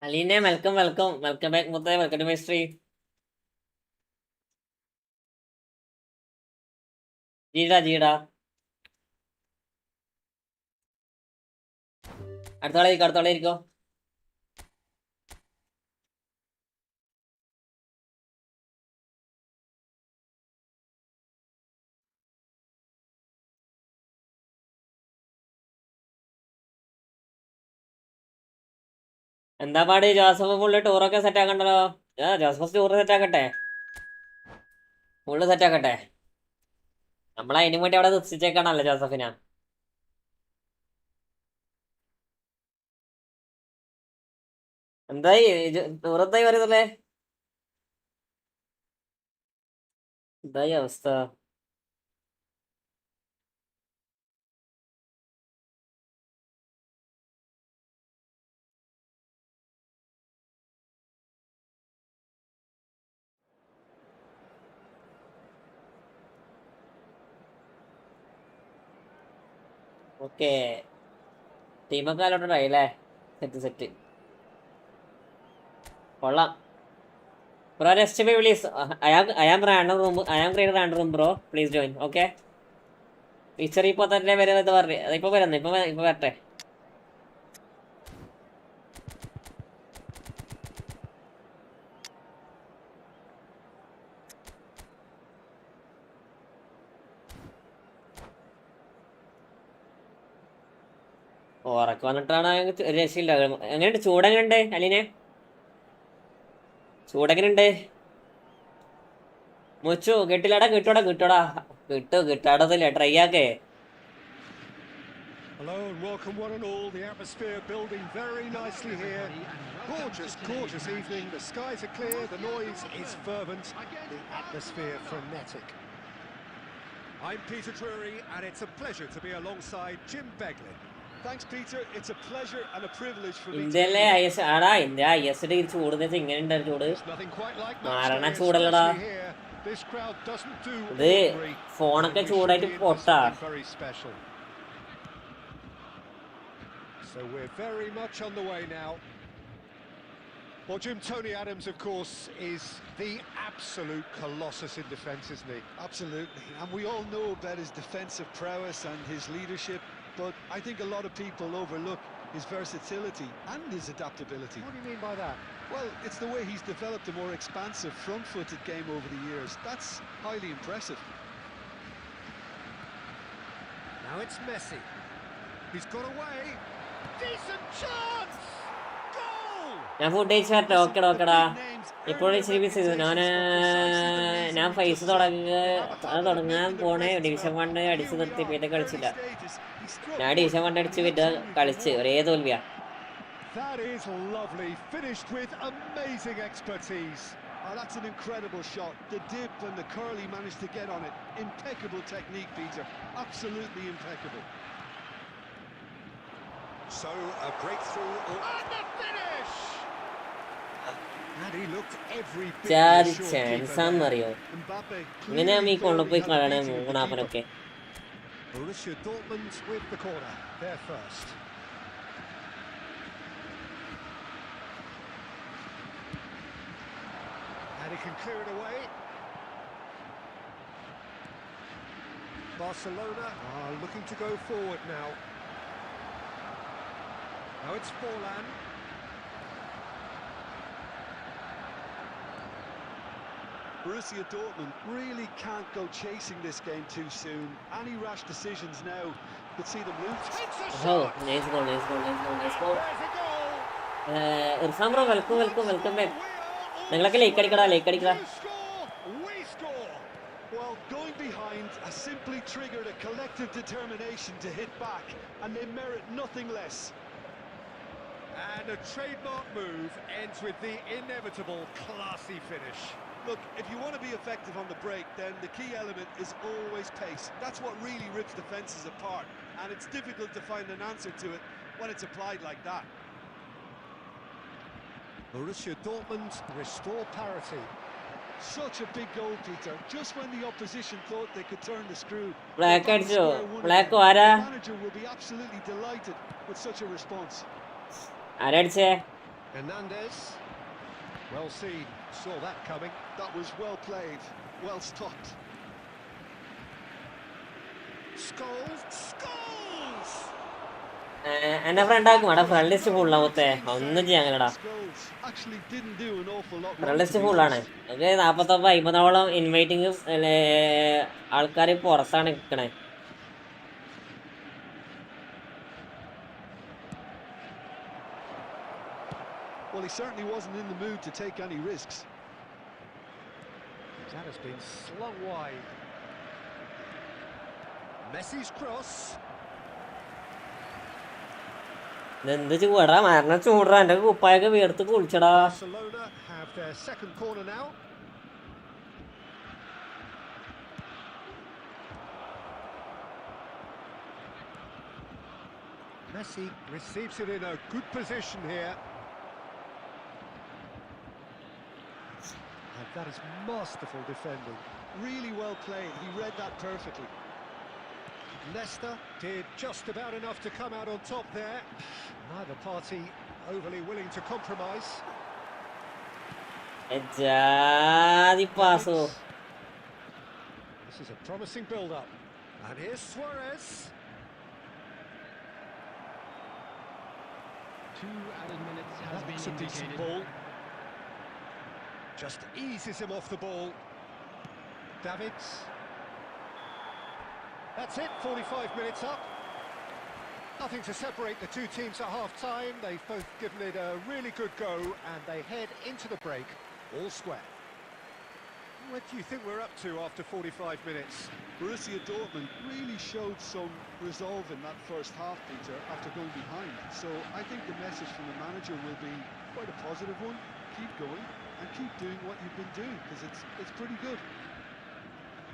[SPEAKER 2] അലീനെ welcome welcome welcome back മുത്തേ, welcome to my stream. ജീടാ ജീടാ. അടുത്ത കളി ഇരിക്കോ. എന്താ പാട് ജോസഫ്, ഫുള്ള് ടൂറൊക്കെ സെറ്റ് ആക്കണ്ടല്ലോ. ജോസഫ് ടൂർ സെറ്റ് ആക്കട്ടെ, ഫുള്ള് സെറ്റ് ആക്കട്ടെ. നമ്മളതിനും വേണ്ടി അവിടെ നിർത്തിച്ചേക്കാണല്ലോ ജോസഫിനാ. എന്തായി ടൂറെന്തായി പറയുന്നല്ലേ, എന്തായി അവസ്ഥ? ഓക്കെ, ടീമൊക്കെ അലോട്ടായി അല്ലേ. സെറ്റ് സെറ്റ്, കൊള്ളാം. Bro next by please. I am random room, I am creating random room bro, please join. Okay, teacher ഇപ്പോൾ തന്നെ വരുന്നത് പറഞ്ഞു. ഇപ്പൊ വരുന്നു, ഇപ്പൊ വരട്ടെ. ഉറക്കം വന്നിട്ടാണ് ഒരു രക്ഷയില്ല. എങ്ങനെയുണ്ട് ചൂടെങ്ങനെയുണ്ട് അലീനെ, ചൂടെങ്ങനെയുണ്ട്? മുച്ചു കിട്ടില്ലടാ, കിട്ടോടാ കിട്ടാടത്തില്ല, try Aake.
[SPEAKER 5] Hello and welcome one and all. The atmosphere building very nicely here. Gorgeous evening. The skies are clear, the noise is fervent, the atmosphere frenetic. I'm Peter Drury and it's a pleasure to be alongside Jim Beglin.
[SPEAKER 3] Thanks, Peter. It's a pleasure and a privilege for me.
[SPEAKER 2] ഇന്ത്യയിലെ India IS ചൂട് ഇങ്ങനെ ഉണ്ടായിരുന്നു. ചൂട്
[SPEAKER 5] Nothing quite like
[SPEAKER 2] മാരണ ചൂടല്ലടാ.
[SPEAKER 5] This crowd doesn't do
[SPEAKER 2] ഇത് ഫോണൊക്കെ ചൂടായിട്ട് പൊട്ടാ.
[SPEAKER 5] very special. So we're very much on the way now. Well, Jim, Tony Adams, of course, is the absolute colossus in defence, isn't he?
[SPEAKER 3] Absolutely. And we all know about his defensive prowess and his leadership, but I think a lot of people overlook his versatility and his adaptability.
[SPEAKER 5] What do you mean by that?
[SPEAKER 3] Well, it's the way he's developed a more expansive front-footed game over the years. That's highly impressive.
[SPEAKER 5] Now it's Messi. He's got away. Decent chance! Goal!
[SPEAKER 2] ഞാൻ food കഴിച്ചു വരട്ടെ. ഓക്കെടാ. ഇപ്പോഴും ഇച്ചിരി BC. ഞാൻ face തുടങ്ങാൻ പോണേ. Division 1 അടിച്ച് നിർത്തി, പിന്നെ കളിച്ചില്ല. ഞാൻ ഡിവിഷൻ 1 അടിച്ച് പിന്നെ കളിച്ച് ഒരേ തോൽവിയാ.
[SPEAKER 5] That is lovely, finished with amazing expertise.
[SPEAKER 3] Oh, that's an incredible shot. The dip and the curl he managed to get on it. Impeccable technique, Peter. Absolutely impeccable.
[SPEAKER 5] So a breakthrough
[SPEAKER 4] And the finish!
[SPEAKER 5] and he looked every bit
[SPEAKER 2] ചാതി
[SPEAKER 5] reassured
[SPEAKER 2] chance
[SPEAKER 5] keeper there.
[SPEAKER 2] ആണെന്നറിയോ
[SPEAKER 3] Mbappe
[SPEAKER 2] ഇങ്ങനെയാകുമ്പോ
[SPEAKER 3] clearly
[SPEAKER 2] ഈ
[SPEAKER 3] thought
[SPEAKER 2] കൊണ്ടുപോയി
[SPEAKER 3] he had the
[SPEAKER 2] കളയണേ
[SPEAKER 3] beating of the keeper.
[SPEAKER 2] മൂന്നാപ്പനൊക്കെ.
[SPEAKER 5] Borussia Dortmund with the corner, their first. And he can clear it away. Barcelona are looking to go forward now. Now it's Forlan.
[SPEAKER 3] Borussia Dortmund really can't go chasing this game too soon. Any rash decisions now could see them lose.
[SPEAKER 5] Takes a
[SPEAKER 2] ഓ
[SPEAKER 5] shot.
[SPEAKER 2] Nice goal, nice goal, nice goal, nice goal.
[SPEAKER 5] There's a goal.
[SPEAKER 2] Irfan bro welcome welcome welcome back.
[SPEAKER 5] We are
[SPEAKER 2] നിങ്ങളൊക്കെ like അടിക്കടാ, like അടിക്കടാ.
[SPEAKER 5] You score, we score.
[SPEAKER 3] Well, going behind has simply triggered a collective determination to hit back, and they merit nothing less.
[SPEAKER 5] And a trademark move ends with the inevitable classy finish.
[SPEAKER 3] Look, if you want to be effective on the break, then the key element is always pace. That's what really rips defences apart, and it's difficult to find an answer to it when it's applied like that.
[SPEAKER 5] Borussia Dortmund restore parity.
[SPEAKER 3] Such a big goal, Peter. Just when the opposition thought they could turn the screw.
[SPEAKER 2] Black
[SPEAKER 3] they're back to
[SPEAKER 2] അടിച്ചോ?
[SPEAKER 3] square one
[SPEAKER 2] black
[SPEAKER 3] again.
[SPEAKER 2] ആരാ?
[SPEAKER 3] The manager will be absolutely delighted with such a response.
[SPEAKER 2] ആരടിച്ചേ?
[SPEAKER 5] Hernandez. Well seen, saw that coming.
[SPEAKER 3] That was well played, well stopped.
[SPEAKER 5] Scholes!
[SPEAKER 2] എന്റെ friend ആക്കും അവിടെ friend list ഫുള്ളാമത്തെ ഒന്നും ചെയ്യാനല്ലടാ.
[SPEAKER 3] Scholes actually didn't do an awful lot
[SPEAKER 2] friend
[SPEAKER 3] wrong,
[SPEAKER 2] list
[SPEAKER 3] to be
[SPEAKER 2] ഫുള്ളാണ്.
[SPEAKER 3] honest.
[SPEAKER 2] അത് 49-50 inviting ആൾക്കാർ പുറത്താണ് നിൽക്കണേ.
[SPEAKER 3] Well, he certainly wasn't in the mood to take any risks.
[SPEAKER 5] That has been slung wide. Messi's cross.
[SPEAKER 2] എന്ത് ചൂടാ മരണ ചൂടാ എന്റെ കുപ്പായൊക്കെ വീർത്ത് കുളിച്ചടാ.
[SPEAKER 5] Barcelona have their second corner now. Messi receives it in a good position here. And that is masterful defending.
[SPEAKER 3] Really well played. He read that perfectly.
[SPEAKER 5] Leicester did just about enough to come out on top there. Neither party overly willing to compromise.
[SPEAKER 2] ജാതി Passoa.
[SPEAKER 5] This is a promising build-up. And here's Suarez.
[SPEAKER 4] 2 added minutes has been
[SPEAKER 5] That's a decent
[SPEAKER 4] indicated.
[SPEAKER 5] ball. Just eases him off the ball. Davids. That's it, 45 minutes up. Nothing to separate the two teams at half-time. They've both given it a really good go, and they head into the break all square. What do you think we're up to after 45 minutes?
[SPEAKER 3] Borussia Dortmund really showed some resolve in that first half, Peter, after going behind. So I think the message from the manager will be quite a positive one. Keep going and keep doing what you've been doing, because it's pretty good.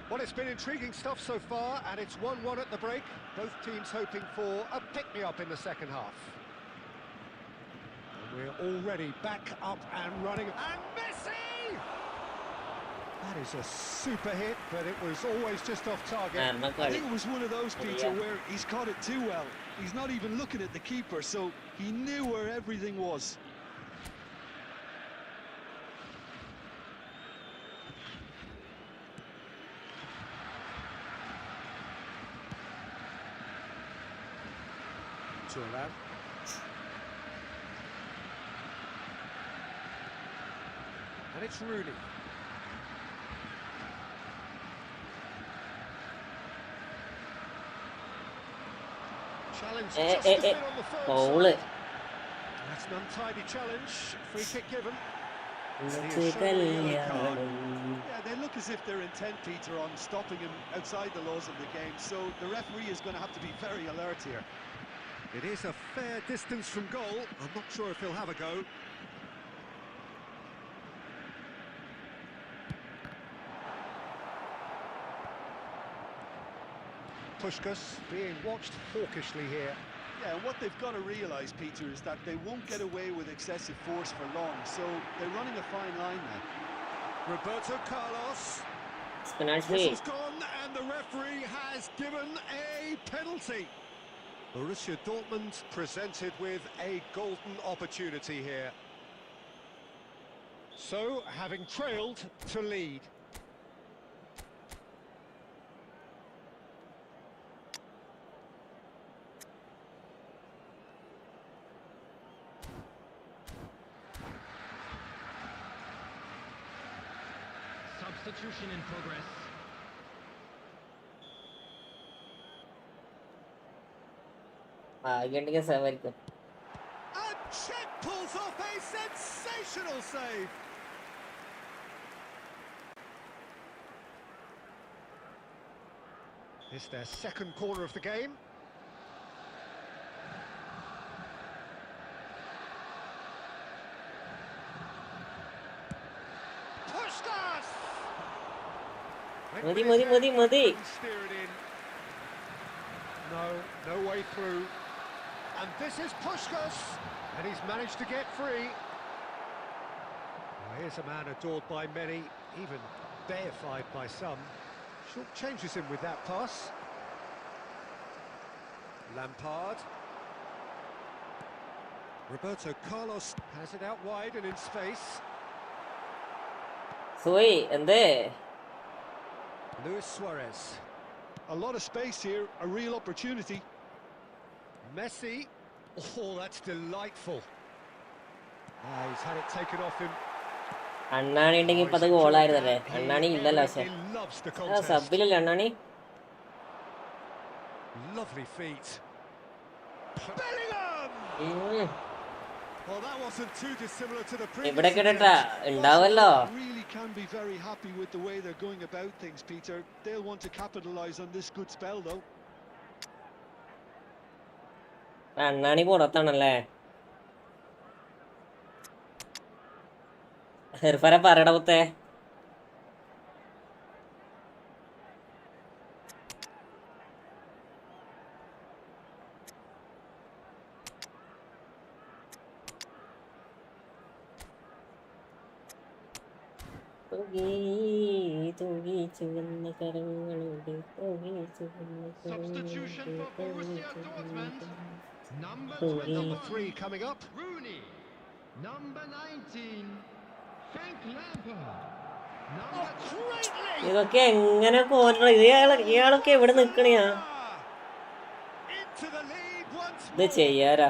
[SPEAKER 5] Well, it's been intriguing stuff so far, and it's 1-1 at the break. Both teams hoping for a pick-me-up in the second half. And we're already back up and running. And Messi! That is a super hit, but it was always just off target.
[SPEAKER 3] I think it was one of those, Peter, where he's caught it too well. He's not even looking at the keeper, so he knew where everything was.
[SPEAKER 5] Turlan. And it's Rooney. Challenge just a bit on the first
[SPEAKER 2] Foul.
[SPEAKER 5] side. That's an untidy challenge. Free kick given.
[SPEAKER 3] Yeah, they look as if they're intent, Peter, on stopping him outside the laws of the game, so the referee is going to have to be very alert here.
[SPEAKER 5] It is a fair distance from goal. I'm not sure if he'll have a go. Puskás being watched hawkishly here.
[SPEAKER 3] Yeah, and what they've got to realise, Peter, is that they won't get away with excessive force for long, so they're running a fine line now.
[SPEAKER 5] Roberto Carlos.
[SPEAKER 2] Penalty.
[SPEAKER 5] Whistle's gone, and the referee has given a penalty. Borussia Dortmund presented with a golden opportunity here. So, having trailed to lead.
[SPEAKER 4] Substitution in progress.
[SPEAKER 2] Again, save.
[SPEAKER 5] And Czech pulls off a sensational save. It's their second corner of the game. Pushkas!
[SPEAKER 2] Modi.
[SPEAKER 5] Steer it in. No way through. And this is Pushkas, and he's managed to get free. Well, here's a man adored by many, even deified by some. Short changes him with that pass. Lampard. Roberto Carlos has it out wide and in space.
[SPEAKER 2] Sui, and there.
[SPEAKER 5] Luis Suarez.
[SPEAKER 3] A lot of space here, a real opportunity.
[SPEAKER 5] Messi. Oh, that's delightful. He's had it taken off him.
[SPEAKER 2] Annani ഉണ്ടെങ്കിൽ ഇപ്പൊ അത് ഗോളായിരുന്നല്ലേ. അണ്ണാണി ഇല്ലല്ലോ പക്ഷെ. സബിലല്ലേ അണ്ണാണി?
[SPEAKER 5] Lovely feet. Bellingham. Well, that wasn't too dissimilar to the previous.
[SPEAKER 2] ഇവിടെ കേട്ടാ ഉണ്ടാവല്ലോ.
[SPEAKER 3] Really can be very happy with the way they're going about things, Peter. They'll want to capitalize on this good spell, though.
[SPEAKER 2] അണ്ണാണി പുറത്താണല്ലേ. ഹെർഫര പറയട പുത്തേ.
[SPEAKER 4] Substitution for Borussia Dortmund. Number
[SPEAKER 5] 3 coming up.
[SPEAKER 4] Rooney. Number 19. Frank Lampard. Number
[SPEAKER 2] ഇതൊക്കെ എങ്ങനെ പോരണം? ഇയാളൊക്കെ എവിടെ നിക്കണിയാ?
[SPEAKER 5] Into the lead once
[SPEAKER 2] ഇത് ചെയ്യാരാ?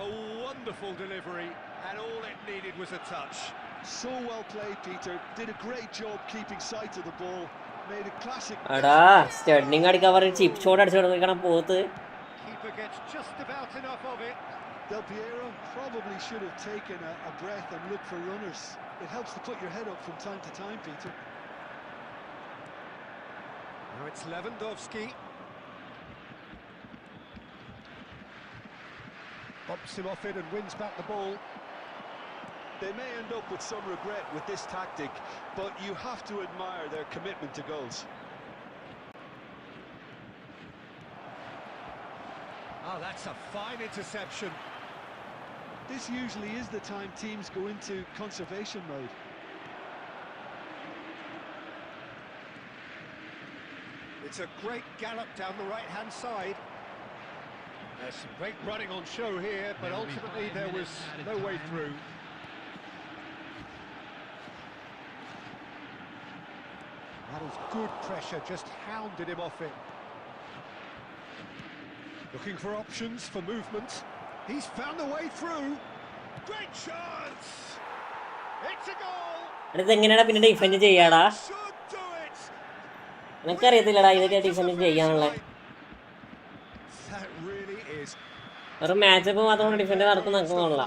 [SPEAKER 5] A wonderful delivery, and all it needed was a touch.
[SPEAKER 3] So well played, Peter. Did a great job keeping sight of the ball. Made a classic.
[SPEAKER 2] അടാ studying അടിക്കാൻ പറഞ്ഞ chip shot അടിച്ചു കൊടുക്കണം പോത്ത്.
[SPEAKER 5] Keeper gets just about enough of it.
[SPEAKER 3] Del Piero probably should have taken a breath and looked for runners. It helps to put your head up from time to time, Peter.
[SPEAKER 5] Now it's Lewandowski. Bumps him off it and wins back the ball.
[SPEAKER 3] They may end up with some regret with this tactic, but you have to admire their commitment to goals.
[SPEAKER 5] Oh, that's a fine interception.
[SPEAKER 3] This usually is the time teams go into conservation mode.
[SPEAKER 5] It's a great gallop down the right-hand side. There's some great running on show here, but ultimately there was no way through. That was good pressure, just hounded him off it. Looking for options for movement. He's found a way through. Great chance! It's a goal!
[SPEAKER 2] ഇതെങ്ങനെയാ പിന്നെ defend ചെയ്യാടാ?
[SPEAKER 5] Should do it!
[SPEAKER 2] എനിക്കറിയത്തില്ലടാ ഇതൊക്കെ defend ചെയ്യാനുള്ള.
[SPEAKER 5] That really is.
[SPEAKER 2] ഒരു match ഇപ്പൊ അതുകൊണ്ട് defend നടക്കുന്ന നോക്കുന്നില്ല.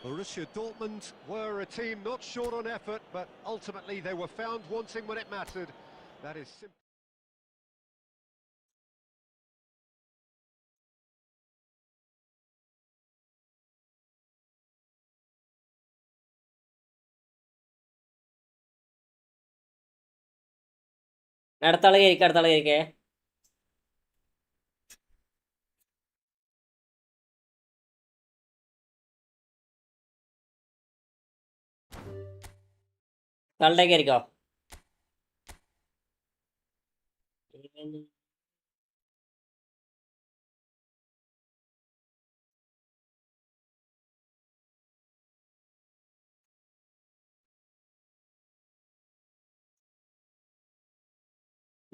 [SPEAKER 5] Borussia Dortmund were a team not short on effort, but ultimately they were found wanting when it mattered. That is simple.
[SPEAKER 2] അടുത്താള് കേൾക്കേ. തള്ളേക്ക് ആയിരിക്കോ?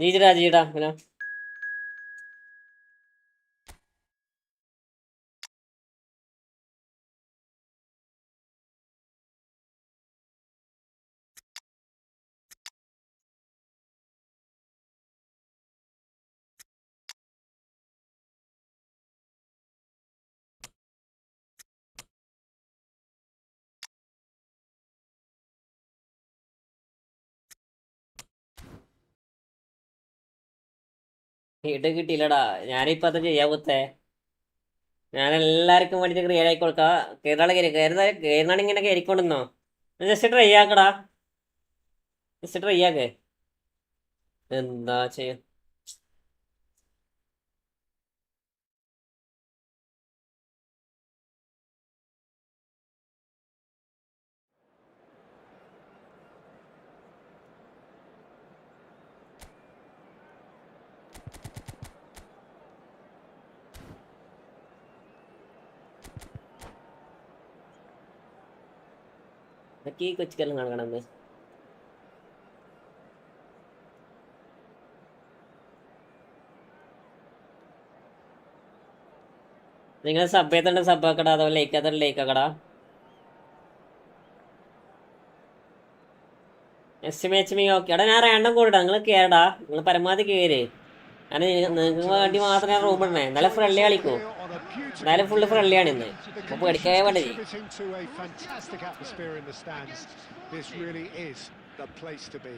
[SPEAKER 2] നീ രാജിടാ പിന്നെ ഇട്ട് കിട്ടിയില്ലടാ. ഞാനിപ്പോ അത് ചെയ്യാൻ കുത്തേ. ഞാൻ എല്ലാവർക്കും വേണ്ടിട്ട് ക്രിയേറ്റ് ആക്കി കൊടുക്കാം. കേരള കയറുന്നാണ് ഇങ്ങനെ കയറിക്കൊണ്ടിരുന്നോ? ജസ്റ്റ് ട്രൈ ആക്കടാ. ജസ്റ്റ് ട്രൈ ആക്കേ. എന്താ ചെയ്യാ? ഇതൊക്കെ ഈ കൊച്ചിക്കെല്ലാം നടക്കണമെന്ന്. നിങ്ങൾ സബ് ചെയ്തോണ്ട് സബ് ആക്കടാ, അതോ ലേക്ക് ആത്തോണ്ട് ലേക്ക് ആക്കടാ. Estimate me okay. എടാ ഞാൻ റാൻഡം കൂടാ, നിങ്ങൾ കയറടാ. നിങ്ങൾ പരമാവധി കയറ്. കാരണം നിങ്ങൾക്ക് വേണ്ടി മാത്രമേ ഞാൻ റൂം ഇടണേ. എന്നാലും ഫ്രണ്ട്ലി കളിക്കൂ. എന്നാലും ഫുള്ള് ഫ്രണ്ട്ലിയാണ് ഇന്ന്. അപ്പൊ പേടിക്കേ വേണ്ടേ.
[SPEAKER 5] Contributing to a fantastic atmosphere in the stands. This really is the place to be.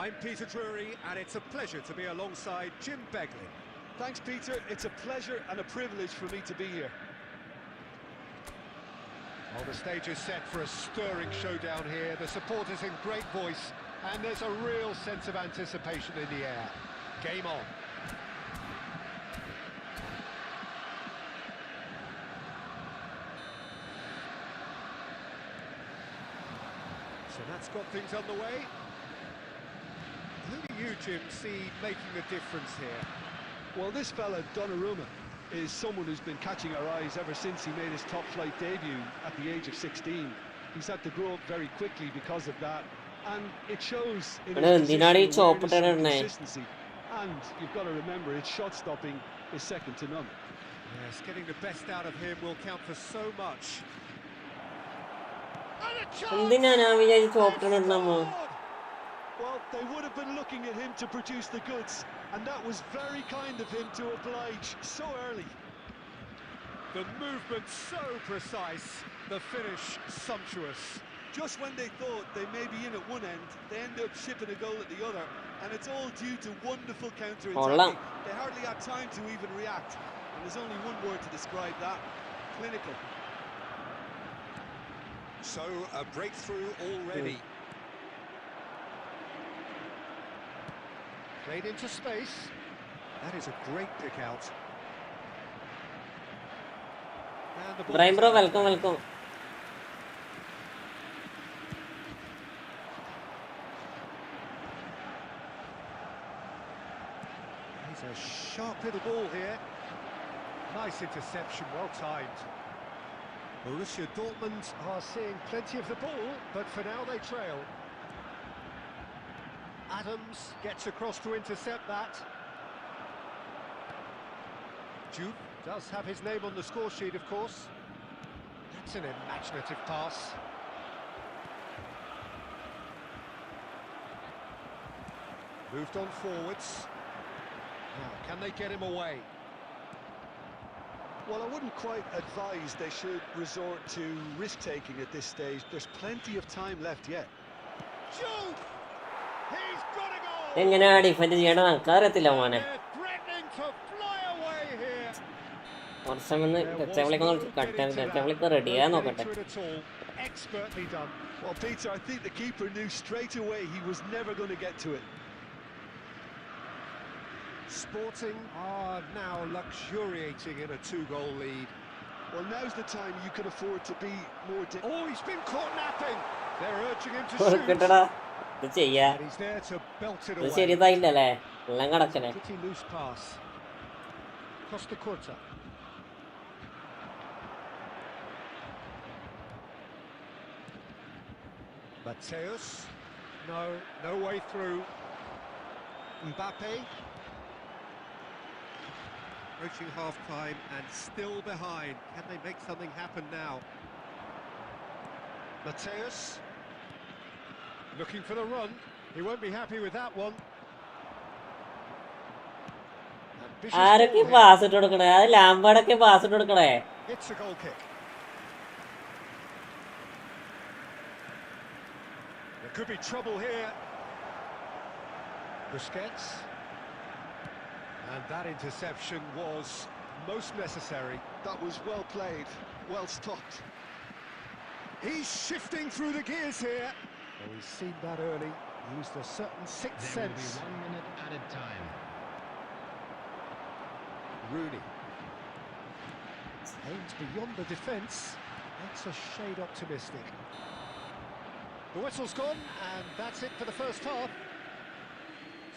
[SPEAKER 5] I'm Peter Drury, and it's a pleasure to be alongside Jim Begley.
[SPEAKER 3] Thanks, Peter. It's a pleasure and a privilege for me to be here.
[SPEAKER 5] Well, the stage is set for a stirring showdown here. The supporters in great voice, and there's a real sense of anticipation in the air. Game on. So that's got things underway. Who do you, Jim, see making the difference here?
[SPEAKER 3] Well, this fella, Donnarumma, is someone who's been catching our eyes ever since he made his top-flight debut at the age of 16. He's had to grow up very quickly because of that, and it shows in his positional awareness and consistency. And you've got to remember, his shot-stopping is second to none.
[SPEAKER 5] Yes, getting the best out of him will count for so much.
[SPEAKER 3] Well, they would have been looking at him to produce the goods, and that was very kind of him to oblige so early.
[SPEAKER 5] The movement so precise, the finish sumptuous.
[SPEAKER 3] Just when they thought they may be in at one end, they end up shipping a goal at the other, and it's all due to wonderful counter-attacking. They hardly had time to even react, and there's only one word to describe that: clinical.
[SPEAKER 5] So, a breakthrough already. Played into space. That is a great pick out. And the ball.
[SPEAKER 2] Brian bro, welcome.
[SPEAKER 5] He's a sharp little ball here. Nice interception, well timed. Borussia Dortmund are seeing plenty of the ball, but for now they trail. Adams gets across to intercept that. Juve does have his name on the score sheet, of course. That's an imaginative pass. Moved on forwards. Now, can they get him away?
[SPEAKER 3] Well, I wouldn't quite advise they should resort to risk-taking at this stage. There's plenty of time left yet.
[SPEAKER 5] Juve! He's got a goal!
[SPEAKER 2] എങ്ങനെയാ defend ചെയ്യണം നമുക്ക് അറിയത്തില്ല മോനെ.
[SPEAKER 5] They're threatening to fly away here.
[SPEAKER 2] കുറച്ച് റെഡിയാ നോക്കട്ടെ.
[SPEAKER 5] Expertly done.
[SPEAKER 3] Well, Peter, I think the keeper knew straight away he was never going to get to it.
[SPEAKER 5] Sporting are now luxuriating in a 2-goal lead.
[SPEAKER 3] Well, now's the time you can afford to be more...
[SPEAKER 5] Oh, he's been caught napping. They're urging him to
[SPEAKER 2] കൊടുക്കട്ടടാ ഇത് ചെയ്യാ
[SPEAKER 5] shoot. And he's there to belt it
[SPEAKER 2] ഇത്
[SPEAKER 5] away.
[SPEAKER 2] ശരിയതായില്ലല്ലേ എല്ലാം
[SPEAKER 5] It's a
[SPEAKER 2] കണക്കനെ
[SPEAKER 5] pretty loose pass. Costa Curta. Mateus. No way through. Mbappe. Approaching half-time and still behind. Can they make something happen now? Mateus. Looking for the run. He won't be happy with that one. Ambitious
[SPEAKER 2] ആരൊക്കെ
[SPEAKER 5] ball here.
[SPEAKER 2] Pass ഇട്ട് കൊടുക്കണേ അത് ലാംബാർഡൊക്കെ pass ഇട്ട് കൊടുക്കണേ
[SPEAKER 5] It's a goal kick. There could be trouble here. Busquets. And that interception was most necessary.
[SPEAKER 3] That was well played, well stopped.
[SPEAKER 5] He's shifting through the gears here. Oh, he's seen that early. Used a certain sixth
[SPEAKER 4] There will be
[SPEAKER 5] sense.
[SPEAKER 4] 1 minute added time.
[SPEAKER 5] Rooney. Aims beyond the defence. That's a shade optimistic. The whistle's gone, and that's it for the first half.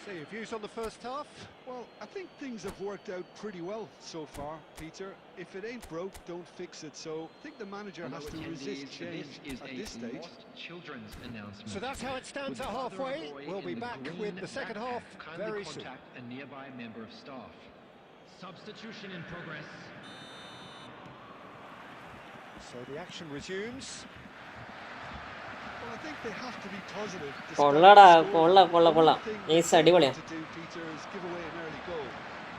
[SPEAKER 5] So your views on the first half?
[SPEAKER 3] Well, I think things have worked out pretty well so far, Peter. If it ain't broke, don't fix it. So I think the manager has to resist change at this stage.
[SPEAKER 4] Children's announcement.
[SPEAKER 5] So that's how it stands at halfway. We'll be back with the second half very soon.
[SPEAKER 4] Contact a nearby member of staff. Substitution in progress.
[SPEAKER 5] So the action resumes.
[SPEAKER 3] Well, I think they have to be positive.
[SPEAKER 2] കൊള്ളടാ കൊള്ളാം nice അടിപൊളിയാ
[SPEAKER 3] To do, Peter, is give away an early goal,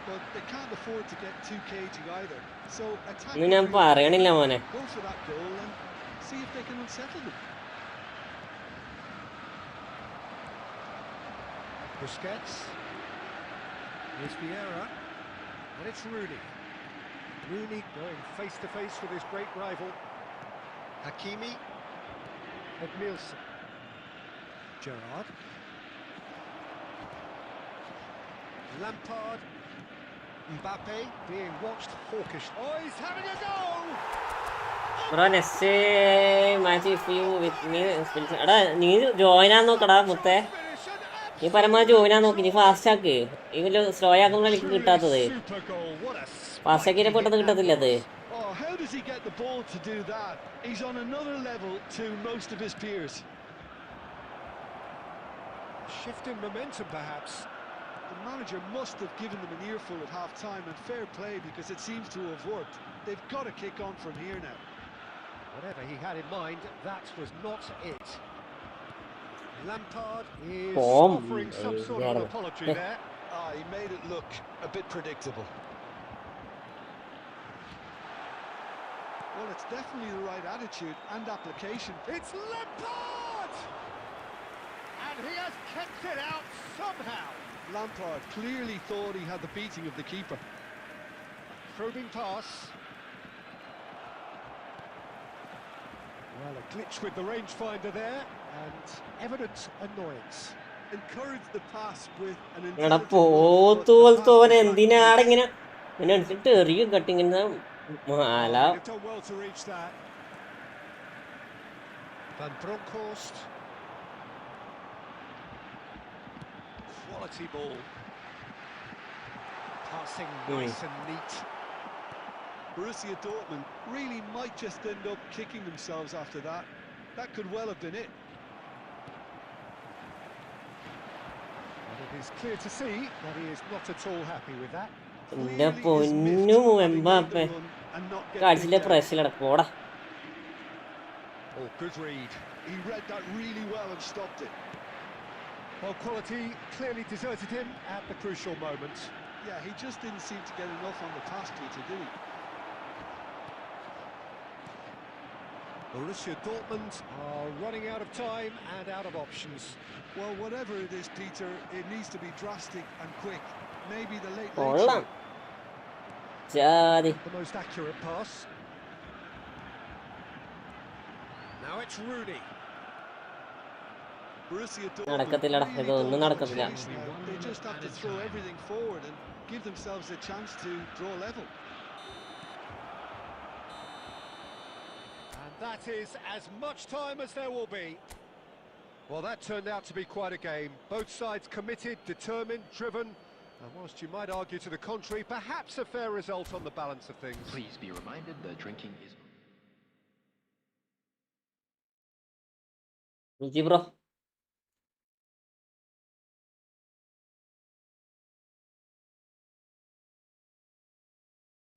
[SPEAKER 3] but they can't afford to get too cagey either. So attack.
[SPEAKER 2] ഇന്ന് ഞാൻ പറയണില്ല മോനെ
[SPEAKER 3] Go for that goal and see if they can unsettle them.
[SPEAKER 5] Busquets. Here's Vieira. And it's Rooney. Rooney going face to face with his great rival. Hakimi. Edmilson. Gerrard. Lampard. Mbappe being watched hawkish. Oh, he's having a go!
[SPEAKER 2] Bro next match if you with me എടാ നീ join ആകാൻ നോക്കടാ മുത്തേ നീ പരമാവധി join ആകാൻ നോക്കി നീ ഫാസ്റ്റ് ആക്ക് ഈ വലിയ സ്ലോ ആക്കുമ്പോൾ എനിക്ക് കിട്ടാത്തത്
[SPEAKER 5] Super goal. What a
[SPEAKER 2] fast ആക്കിയിട്ട് പെട്ടെന്ന് കിട്ടത്തില്ല അത്
[SPEAKER 3] Oh, how does he get the ball to do that? He's on another level to most of his peers.
[SPEAKER 5] shift in momentum, perhaps.
[SPEAKER 3] The manager must have given them an earful at half-time, and fair play because it seems to have worked. They've got to kick on from here now.
[SPEAKER 5] Whatever he had in mind, that was not it. Lampard is
[SPEAKER 2] Bomb.
[SPEAKER 5] offering some sort of an apology there.
[SPEAKER 3] He made it look a bit predictable. Well, it's definitely the right attitude and application.
[SPEAKER 5] It's Lampard! And he has kept it out somehow.
[SPEAKER 3] Lampard clearly thought he had the beating of the keeper.
[SPEAKER 5] Probing pass. Well, a glitch with the rangefinder there, and evident annoyance.
[SPEAKER 3] Encouraged the pass with an
[SPEAKER 2] എടാ
[SPEAKER 3] intelligent
[SPEAKER 2] പോത്തോൻ എന്തിനാണ് ഇങ്ങനെ ഇങ്ങനെ എടുത്തിട്ട് എറിയും കട്ടിങ്ങനെ മാല
[SPEAKER 5] They've done well to reach that. Van Bronckhorst. Quality ball. Passing nice and neat.
[SPEAKER 3] Borussia Dortmund really might just end up kicking themselves after that. That could well have been it.
[SPEAKER 5] And it is clear to see that he is not at all happy with that.
[SPEAKER 2] എന്റെ പൊന്നു Mbappe കാഴ്ചയിലെ പ്രശ്നം പോടാ
[SPEAKER 5] Oh, good read.
[SPEAKER 3] He read that really well and stopped it.
[SPEAKER 5] Well, quality clearly deserted him at the crucial moment.
[SPEAKER 3] Yeah, he just didn't seem to get enough on the pass, Peter, did he?
[SPEAKER 5] Borussia Dortmund are running out of time and out of options.
[SPEAKER 3] Well, whatever it is, Peter, it needs to be drastic and quick. Maybe the late
[SPEAKER 2] കൊള്ളാം
[SPEAKER 3] show.
[SPEAKER 2] ജാതി
[SPEAKER 5] The most accurate pass. Now it's Rooney.
[SPEAKER 3] Borussia
[SPEAKER 2] നടക്കത്തില്ലടാ
[SPEAKER 3] Dortmund
[SPEAKER 2] ഇതൊന്നും
[SPEAKER 3] really
[SPEAKER 2] നടക്കത്തില്ല
[SPEAKER 3] don't chase now. They just have to throw everything forward and give themselves a chance to draw level.
[SPEAKER 5] And that is as much time as there will be. Well, that turned out to be quite a game. Both sides committed, determined, driven. And whilst you might argue to the contrary, perhaps a fair result on the balance of things.
[SPEAKER 6] Please be reminded that drinking is...
[SPEAKER 2] Gigi bro.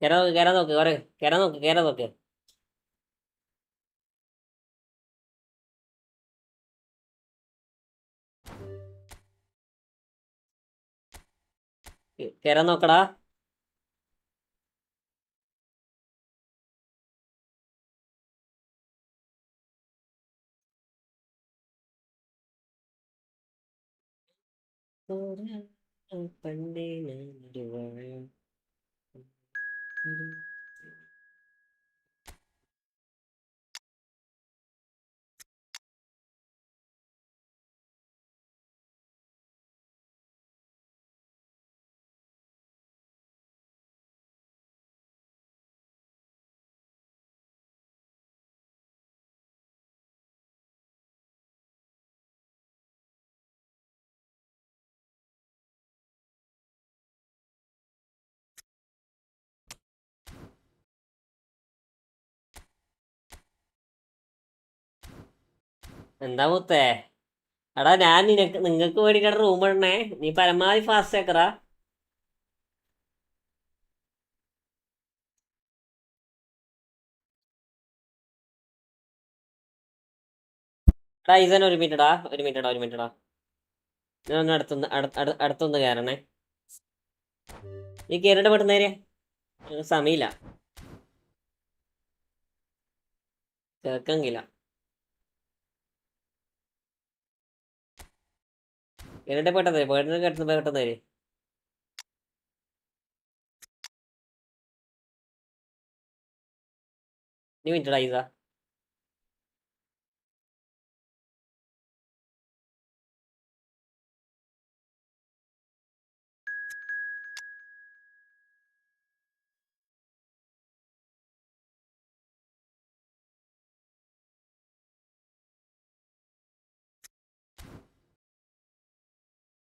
[SPEAKER 2] കേറാൻ നോക്ക് കേറാൻ നോക്ക്. കേറാൻ നോക്കടാ. പണ്ടേ ഞാനൊരു വാഴ. എന്താ മുത്തേ? എടാ ഞാൻ നിങ്ങൾക്ക് വേണ്ടിട്ടാണ് റൂം ഇടണേ. നീ പരമാവധി ഫാസ്റ്റ് ആക്കറാ. എടാ ഈസൻ ഒരു മിനിറ്റടാ. ഞാൻ അടുത്തൊന്ന് കയറണേ. നീ കയറിയിട്ട് പെട്ടെന്ന് നേരെ സമയമില്ല, കേൾക്കെങ്കില. കയറിയിട്ട് പെട്ടെന്ന് നേരെ. നീ മിനിറ്റടാ ഈസ.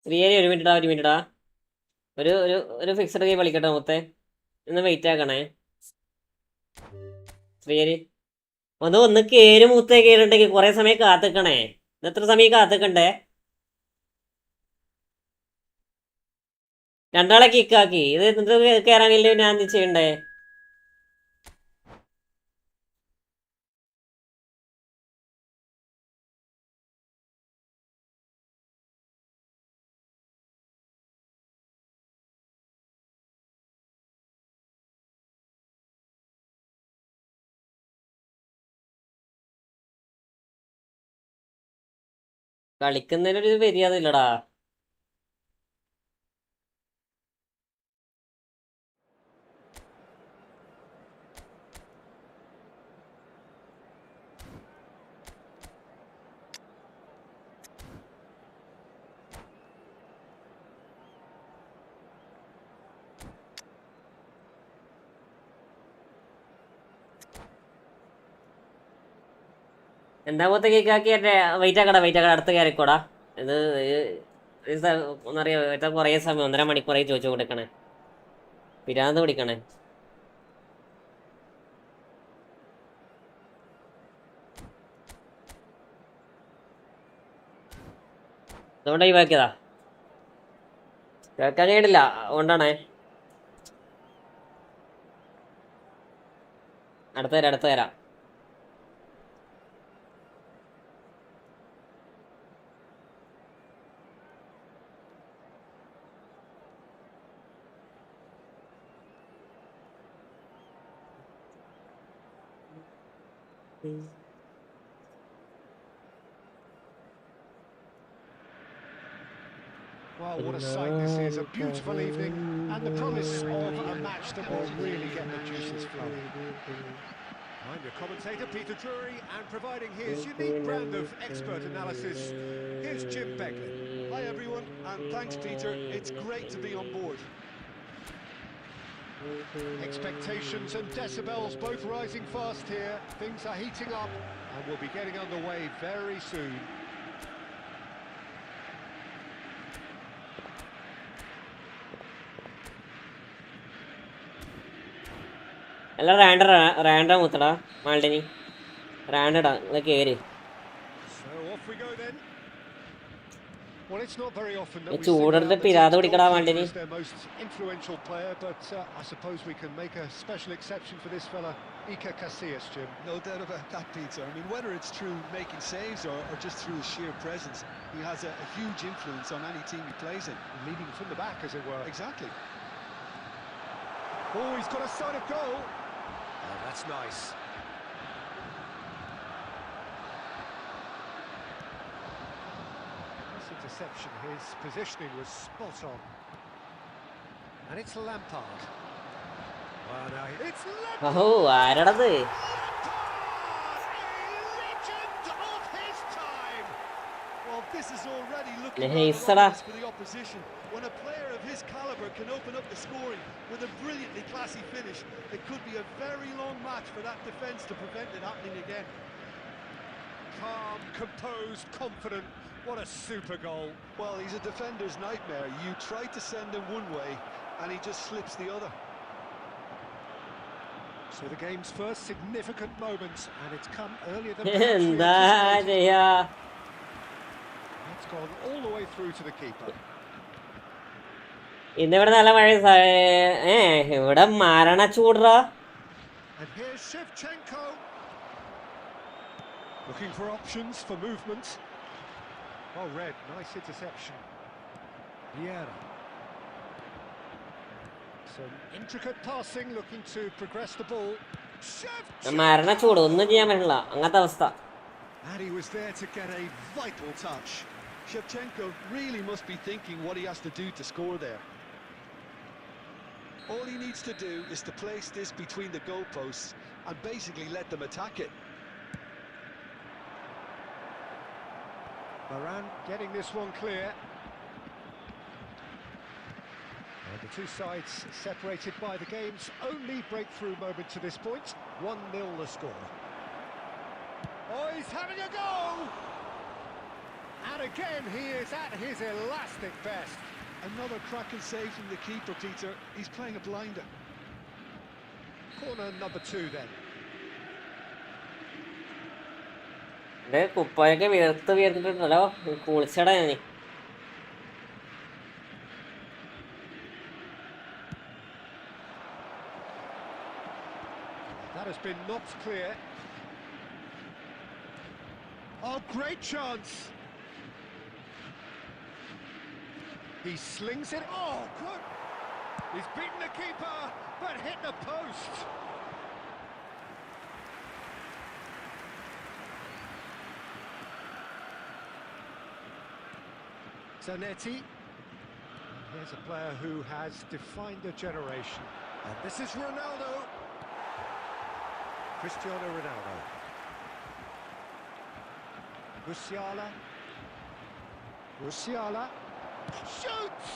[SPEAKER 2] ശ്രീഹരി ഒരു മിനിറ്റടാ. ഒരു ഒരു ഒരു ഫിക്സഡ് ഗെയിം കളിക്കട്ടെ മുത്തേ. ഒന്ന് വെയിറ്റ് ആക്കണേ ശ്രീഹരി. ഒന്ന് കേര് മുത്തേ. കേറിണ്ടെങ്കിൽ കുറെ സമയം കാത്തിക്കണേ. എത്ര സമയം കാത്തിക്കണ്ടേ? രണ്ടാളെ കിക്കാക്കി. ഇത് എന്നിട്ട് കയറാനില്ലേ ഞാൻ എന്ത് ചെയ്യണ്ടേ? കളിക്കുന്നതിനൊരു മര്യാദ ഇല്ലടാ. എന്താ പോത്തെ കേക്കാക്കി വെയിറ്റ് ആക്കടാ അടുത്ത് കയറിക്കോടാ. ഇത് ഒന്നറിയാം കുറേ സമയം 1.5 മണിക്കൂറായി ചോദിച്ചു കൊടുക്കണേ. പിരാന്ത് പിടിക്കണേ. അതുകൊണ്ട് ഒഴിവാക്കിയതാ. കേൾക്കാൻ കേട്ടില്ല, അതുകൊണ്ടാണേ. അടുത്ത് തരാം.
[SPEAKER 5] Well, what a sight this is. A beautiful evening and the promise of a match that will really get the juices flowing. I'm your commentator, Peter Drury, and providing his unique brand of expert analysis, here's Jim Beckley.
[SPEAKER 3] Hi everyone, and thanks Peter. It's great to be on board.
[SPEAKER 5] Expectations and decibels both rising fast here. Things are heating up and we'll be getting underway very soon.
[SPEAKER 2] എല്ലാം random മുത്തടാ മാൾഡിനി റാൻഡടാ ഇതൊക്കെ ഏര്
[SPEAKER 5] So off we go then. Well, it's not very often that we
[SPEAKER 2] ചൂടെടുത്ത് പിരാതെ പിടിക്കടാ മാൾഡിനി.
[SPEAKER 5] is their most influential player, but I suppose we can make a special exception for this fella, Iker Casillas, Jim.
[SPEAKER 3] No doubt about that, Peter. I mean, whether it's through making saves or just through his sheer presence, he has a huge influence on any team he plays in.
[SPEAKER 5] Leading from the back, as it were.
[SPEAKER 3] Exactly.
[SPEAKER 5] Oh, he's got a sight of goal. Oh, that's nice. Nice interception. His positioning was spot on. And it's Lampard. Well, now it's Lampard!
[SPEAKER 2] ഓഹോ ആരാടത്?
[SPEAKER 5] Lampard! A legend of his time!
[SPEAKER 3] Well, this is already looking
[SPEAKER 2] Nice,
[SPEAKER 3] rather
[SPEAKER 2] Sarah.
[SPEAKER 3] obvious for the opposition. When a player of his calibre can open up the scoring with a brilliantly classy finish, it could be a very long match for that defence to prevent it happening again.
[SPEAKER 5] Calm, composed, confident. What a super goal.
[SPEAKER 3] Well, he's a defender's nightmare. You try to send him one way, and he just slips the other.
[SPEAKER 5] So the game's first significant moments, and it's come earlier than
[SPEAKER 2] എന്താ
[SPEAKER 5] anticipated.
[SPEAKER 2] ചെയ്യാ?
[SPEAKER 5] It's gone all the way through to the keeper.
[SPEAKER 2] ഇന്നിവിടെ നല്ല മഴ ഇവിടെ മരണ ചൂടറാ.
[SPEAKER 5] And here's Shevchenko. Looking for options for movement. Oh, Red, nice interception. Vieira. Some intricate passing, looking to progress the ball.
[SPEAKER 2] മരണ ചൂട് ഒന്നും ചെയ്യാൻ പറ്റില്ല അങ്ങനത്തെ അവസ്ഥ.
[SPEAKER 5] And he was there to get a vital touch.
[SPEAKER 3] Shevchenko really must be thinking what he has to do to score there. All he needs to do is to place this between the goalposts and basically let them attack it.
[SPEAKER 5] Varane getting this one clear. And the two sides separated by the game's only breakthrough moment to this point. 1-0 the score. Oh, he's having a go! And again, he is at his elastic best.
[SPEAKER 3] Another cracking save from the keeper, Peter. He's playing a blinder.
[SPEAKER 5] Corner number 2 then.
[SPEAKER 2] കുപ്പായൊക്കെ വിയർത്തിട്ടുണ്ടല്ലോ കുളിച്ചടാ ഞാൻ.
[SPEAKER 5] That has been knocked clear. Oh, great chance! He slings it. Oh, good! He's beaten the keeper, but hit the post. Zanetti. Here's a player who has defined a generation. And this is Ronaldo. Cristiano Ronaldo. Musiala. Musiala. Shoots!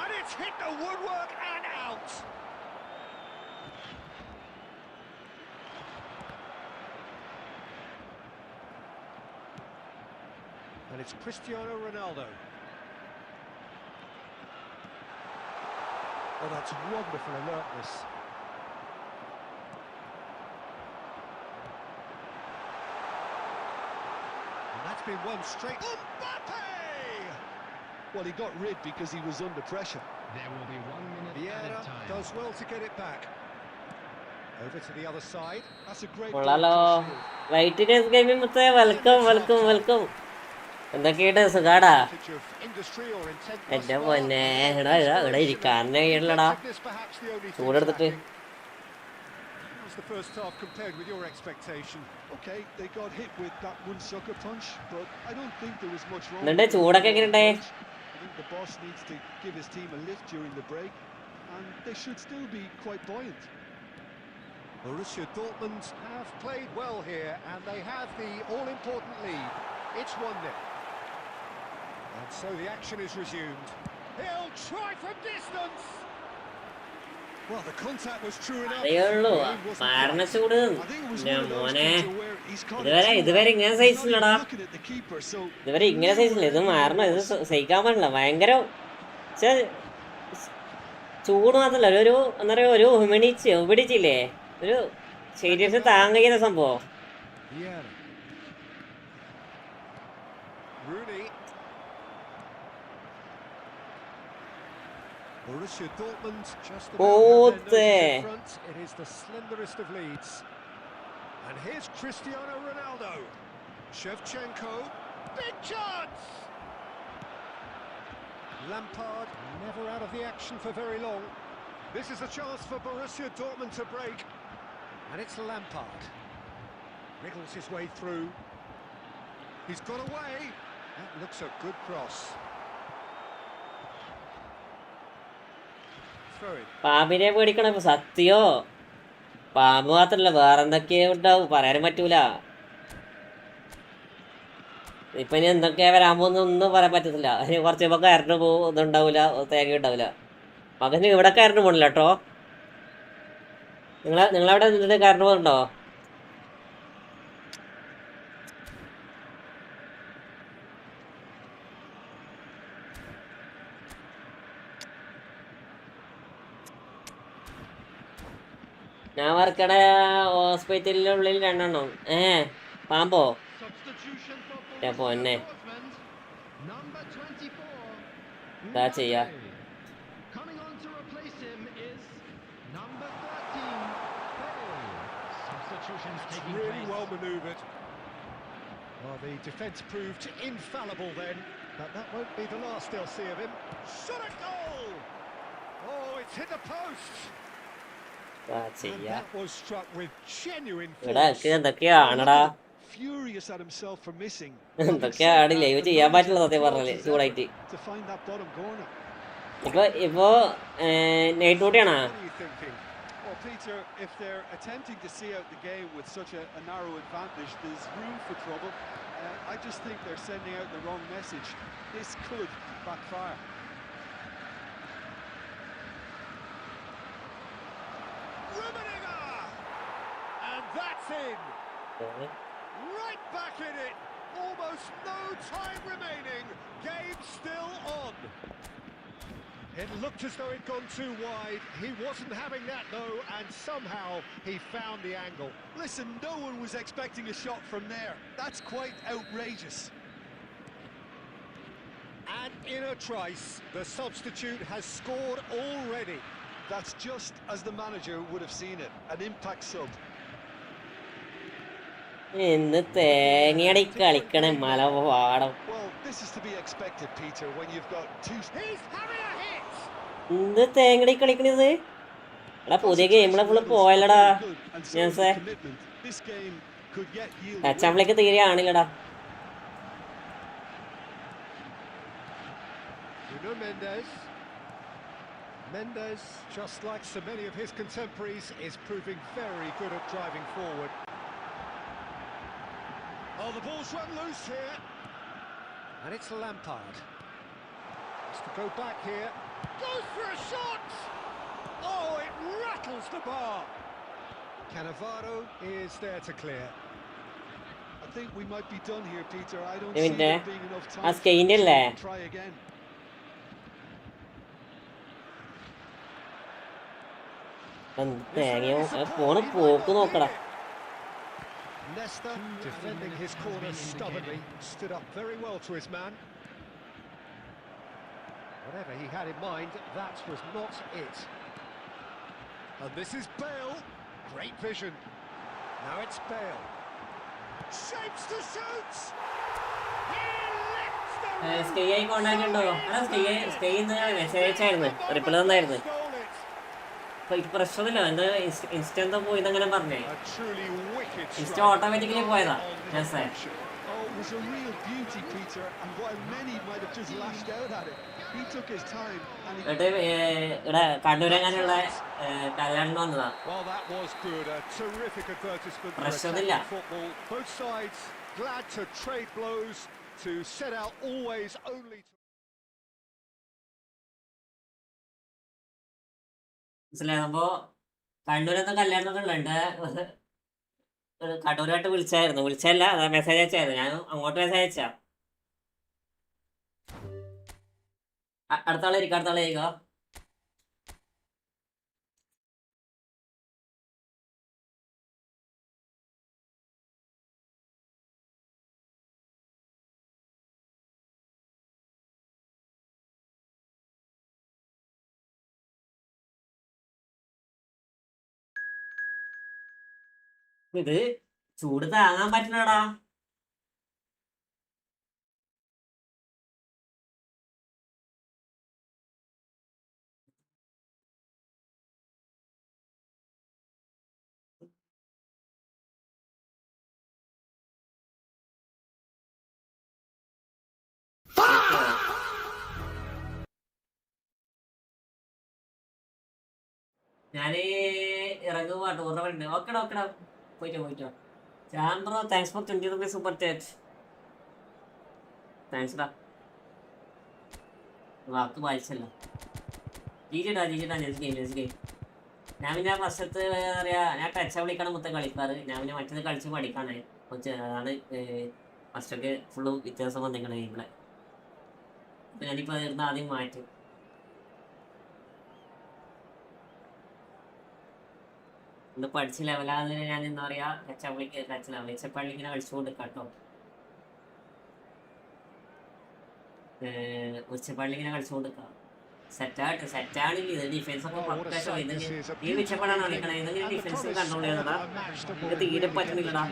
[SPEAKER 5] And it's hit the woodwork and out! And it's Cristiano Ronaldo. Oh, that's wonderful alertness. And that's been one straight. Mbappe!
[SPEAKER 3] Well, he got rid because he was under pressure.
[SPEAKER 4] There will be 1 minute
[SPEAKER 5] Vieira
[SPEAKER 4] added time.
[SPEAKER 5] does well to get it back. Over to the other side.
[SPEAKER 3] That's a great
[SPEAKER 2] കൊള്ളാലോ.
[SPEAKER 3] goal to shield.
[SPEAKER 2] വൈറ്റിനേഴ്സ് gaming മുത്തേ welcome. എന്തൊക്കെയുണ്ട് സുഖാടാ?
[SPEAKER 5] Advantage of industry or intent thus
[SPEAKER 2] എന്റെ
[SPEAKER 5] far.
[SPEAKER 2] പൊന്നെ എടാ ഇവിടെ ഇരിക്കാരനെ കഴിയണല്ലടാ
[SPEAKER 5] Effectiveness perhaps the only thing
[SPEAKER 2] ചൂടെടുത്തിട്ട്.
[SPEAKER 5] lacking. How's the first half compared with your expectation?
[SPEAKER 3] Okay, they got hit with that one sucker punch, but I don't think there was much wrong.
[SPEAKER 2] എന്നിട്ട്
[SPEAKER 3] with the
[SPEAKER 2] ചൂടൊക്കെ
[SPEAKER 3] overall
[SPEAKER 2] എങ്ങനെയുണ്ടേ?
[SPEAKER 3] approach. I think the boss needs to give his team a lift during the break, and they should still be quite buoyant.
[SPEAKER 5] Borussia Dortmund have played well here, and they have the all-important lead. It's 1-0. And so the action is resumed. He'll try from distance! Well, the contact was true enough.
[SPEAKER 2] അതേ ഉള്ളൂ
[SPEAKER 5] The aim wasn't
[SPEAKER 2] മാരണ
[SPEAKER 5] right.
[SPEAKER 2] ചൂട്
[SPEAKER 3] I think it was one of those,
[SPEAKER 2] മോനെ
[SPEAKER 3] Peter, where he's caught it
[SPEAKER 2] ഇതുവരെ
[SPEAKER 3] too
[SPEAKER 2] ഇങ്ങനെ
[SPEAKER 3] well.
[SPEAKER 2] Size
[SPEAKER 3] He's not
[SPEAKER 2] ഇല്ലടാ
[SPEAKER 3] even looking at the keeper, so
[SPEAKER 2] ഇതുവരെ ഇങ്ങനെ size ഇല്ല ഇത് മാറണം ഇത് സഹിക്കാൻ പറ്റില്ല ഭയങ്കര പക്ഷെ ചൂട് മാത്രല്ല ഒരു എന്താ പറയാ ഒരു ഹ്യൂമിഡിറ്റിയില്ലേ ഒരു ശരീരത്തിന് താങ്ങാൻ കഴിയുന്ന സംഭവം
[SPEAKER 5] Yeah. Rooney. Borussia Dortmund just about have their noses in front. It is the slenderest of leads. And here's Cristiano Ronaldo. Shevchenko. Big chance! Lampard never out of the action for very long. This is a chance for Borussia Dortmund to break. And it's Lampard. Wriggles his way through. He's got away. That looks a good cross. Throw it.
[SPEAKER 2] പാമ്പിനെ പേടിക്കണം ഇപ്പൊ സത്യോ പാമ്പ് മാത്രല്ല വേറെന്തൊക്കെയോ ഉണ്ടാവും പറയാനും പറ്റൂല ഇപ്പൊ ഇനി എന്തൊക്കെയാ വരാൻ പോകുന്നൊന്നും പറയാൻ പറ്റത്തില്ല അതിന് കുറച്ച് ഇപ്പൊ കയറിട്ട് പോകും ഇതുണ്ടാവില്ല തേങ്ങ ഉണ്ടാവില്ല മകന് ഇവിടെ കയറിട്ട് പോണില്ല കേട്ടോ നിങ്ങളവിടെ നിന്നിട്ട് കയറിട്ട് പോകുന്നുണ്ടോ ഞാൻ വർക്കട ഹോസ്പിറ്റലിനുള്ളിൽ 2 എണ്ണം പാമ്പോ
[SPEAKER 4] Substitution for
[SPEAKER 2] പൊന്നെ
[SPEAKER 4] Dortmund. Number 24.
[SPEAKER 2] എന്താ ചെയ്യാ
[SPEAKER 4] Coming on to replace him is number 13. Substitutions taking
[SPEAKER 5] Really
[SPEAKER 4] place.
[SPEAKER 5] well manoeuvred. Well, the defence proved infallible then, but that won't be the last they'll see of him. Shot a goal! Oh, it's hit the post!
[SPEAKER 2] എന്താ
[SPEAKER 5] And
[SPEAKER 2] ചെയ്യാ
[SPEAKER 5] that was struck with genuine
[SPEAKER 2] ഇവിടെ
[SPEAKER 5] force.
[SPEAKER 2] എന്തൊക്കെയാണടാ
[SPEAKER 3] furious at himself for missing.
[SPEAKER 2] എന്തൊക്കെയാണ് live ചെയ്യാൻ പറ്റില്ല സത്യം പറഞ്ഞാല് ചൂടായിട്ട്
[SPEAKER 3] To find that bottom corner.
[SPEAKER 2] ഇപ്പൊ night ഡ്യൂട്ടിയാണോ
[SPEAKER 5] What are you thinking?
[SPEAKER 3] Well, Peter, if they're attempting to see out the game with such a narrow advantage, there's room for trouble. I just think they're sending out the wrong message. This could backfire.
[SPEAKER 5] Rummenigge! And that's in! Right back in it! Almost no time remaining. Game still on. It looked as though it'd gone too wide. He wasn't having that though, and somehow he found the angle.
[SPEAKER 3] Listen, no one was expecting a shot from there. That's quite outrageous.
[SPEAKER 5] And in a trice, the substitute has scored already.
[SPEAKER 3] That's just as the manager would have seen it. An impact sub.
[SPEAKER 2] എന്ത് തേങ്ങയടി കളിക്കണേ മലവാടം
[SPEAKER 3] Well, this is to be expected, Peter, when you've got two...
[SPEAKER 5] He's having a hit!
[SPEAKER 2] എന്ത് തേങ്ങടി കളിക്കണത് എടാ പുതിയ ഗെയിമിലെ full പോയല്ലടാ ഞാൻ
[SPEAKER 3] This game could yet yield...
[SPEAKER 2] ടച്ചാപ്പിലേക്ക് തീരെ ആണില്ലടാ
[SPEAKER 5] Nuno Mendes, just like so many of his contemporaries, is proving very good at driving forward. Oh, the ball's run loose here. And it's Lampard. Has to go back here. Goes for a shot! Oh, it rattles the bar. Cannavaro is there to clear.
[SPEAKER 3] I think we might be done here, Peter. I don't see
[SPEAKER 2] ഇതിന്റെ
[SPEAKER 3] there being enough
[SPEAKER 2] ആ
[SPEAKER 3] time
[SPEAKER 2] സ്കെയിൻ്റെ അല്ലേ
[SPEAKER 3] to try again.
[SPEAKER 2] തേങ്ങയോ പോണ് പോക്ക് നോക്കടാ
[SPEAKER 5] Nesta, defending his corner stubbornly, stood up very well to his man. Whatever he had in mind, that was not it. And this is Bale. Great vision. Now it's Bale. Shapes to shoot! He lifts the
[SPEAKER 2] sky ആയി contact ഉണ്ടോ എടാ sky message അയച്ചായിരുന്നു reply തന്നായിരുന്നു അപ്പൊ ഇപ്പൊ പ്രശ്നമില്ല എന്താ insta എന്താ പോയി അങ്ങനെ പറഞ്ഞേ
[SPEAKER 5] A truly wicked
[SPEAKER 2] insta
[SPEAKER 5] strike.
[SPEAKER 2] Automatically പോയതാ message
[SPEAKER 3] Oh, it was a real beauty, Peter, and while many might have just lashed out at it, he took his time and he...
[SPEAKER 2] എന്നിട്ട് ഇവിടെ കണ്ണൂരങ്ങാനുള്ള കല്യാണം വന്നതാ
[SPEAKER 5] Well, that was good. A terrific advertisement for
[SPEAKER 2] പ്രശ്നമില്ല
[SPEAKER 5] attacking football. Both sides glad to trade blows, to set out always only to...
[SPEAKER 2] മനസ്സിലാകുമ്പോ കണ്ണൂരത്തെ കല്യാണമൊക്കെ ഉണ്ട്. കണ്ണൂരായിട്ട് വിളിച്ചല്ല message അയച്ചായിരുന്നു. ഞാൻ അങ്ങോട്ട് message അയച്ചാ. അടുത്ത ആളായിരിക്കുക. ഇത് ചൂട് താങ്ങാൻ പറ്റണടാ. ഞാന് ഇറങ്ങുമ്പോ ടൂർണമെന്റ് ഓക്കെടാ പോയിട്ടോ. ചാൻബ്രോ thanks for 20 rupees super chat. Thanks ഡാ. വാക്ക് വായിച്ചല്ലോ. ജീജിടാ നെസ് ഗെയിം. ഞാൻ പിന്നെ ഫസ്റ്റത്തെ എന്താ പറയാ, ഞാൻ ടച്ച് വിളിക്കണം മൊത്തം കളിക്കാറ്. ഞാൻ പിന്നെ മറ്റേത് കളിച്ച് പഠിക്കാനായി. അതാണ് ഫസ്റ്റൊക്കെ ഫുള്ള് വ്യത്യാസം വന്നിരിക്കണ ഗെയിമിലെ. അപ്പൊ ഞാനിപ്പോ അതിരുന്ന് ആദ്യം മാറ്റും. ഇത് പഠിച്ച് ലെവലാകുന്നതിന് ഞാൻ എന്താ പറയാ, ടച്ച് ലെവൽ എച്ചപ്പള്ളി ഇങ്ങനെ കളിച്ചുകൊണ്ട് കേട്ടോ. ഉച്ചപ്പള്ളി ഇങ്ങനെ കളിച്ചുകൊണ്ട് സെറ്റാണെങ്കിൽ ഇത് ഡിഫൻസ് ഒക്കെ പക്കാശോ. ഇത് ഈ ഉച്ചപ്പള്ളാണ് കളിക്കണേ. ഇതെങ്കിലും ഡിഫൻസ് കൺട്രോൾ ചെയ്യണടാ. ഇത് തീരെ പറ്റുന്നില്ലടാ.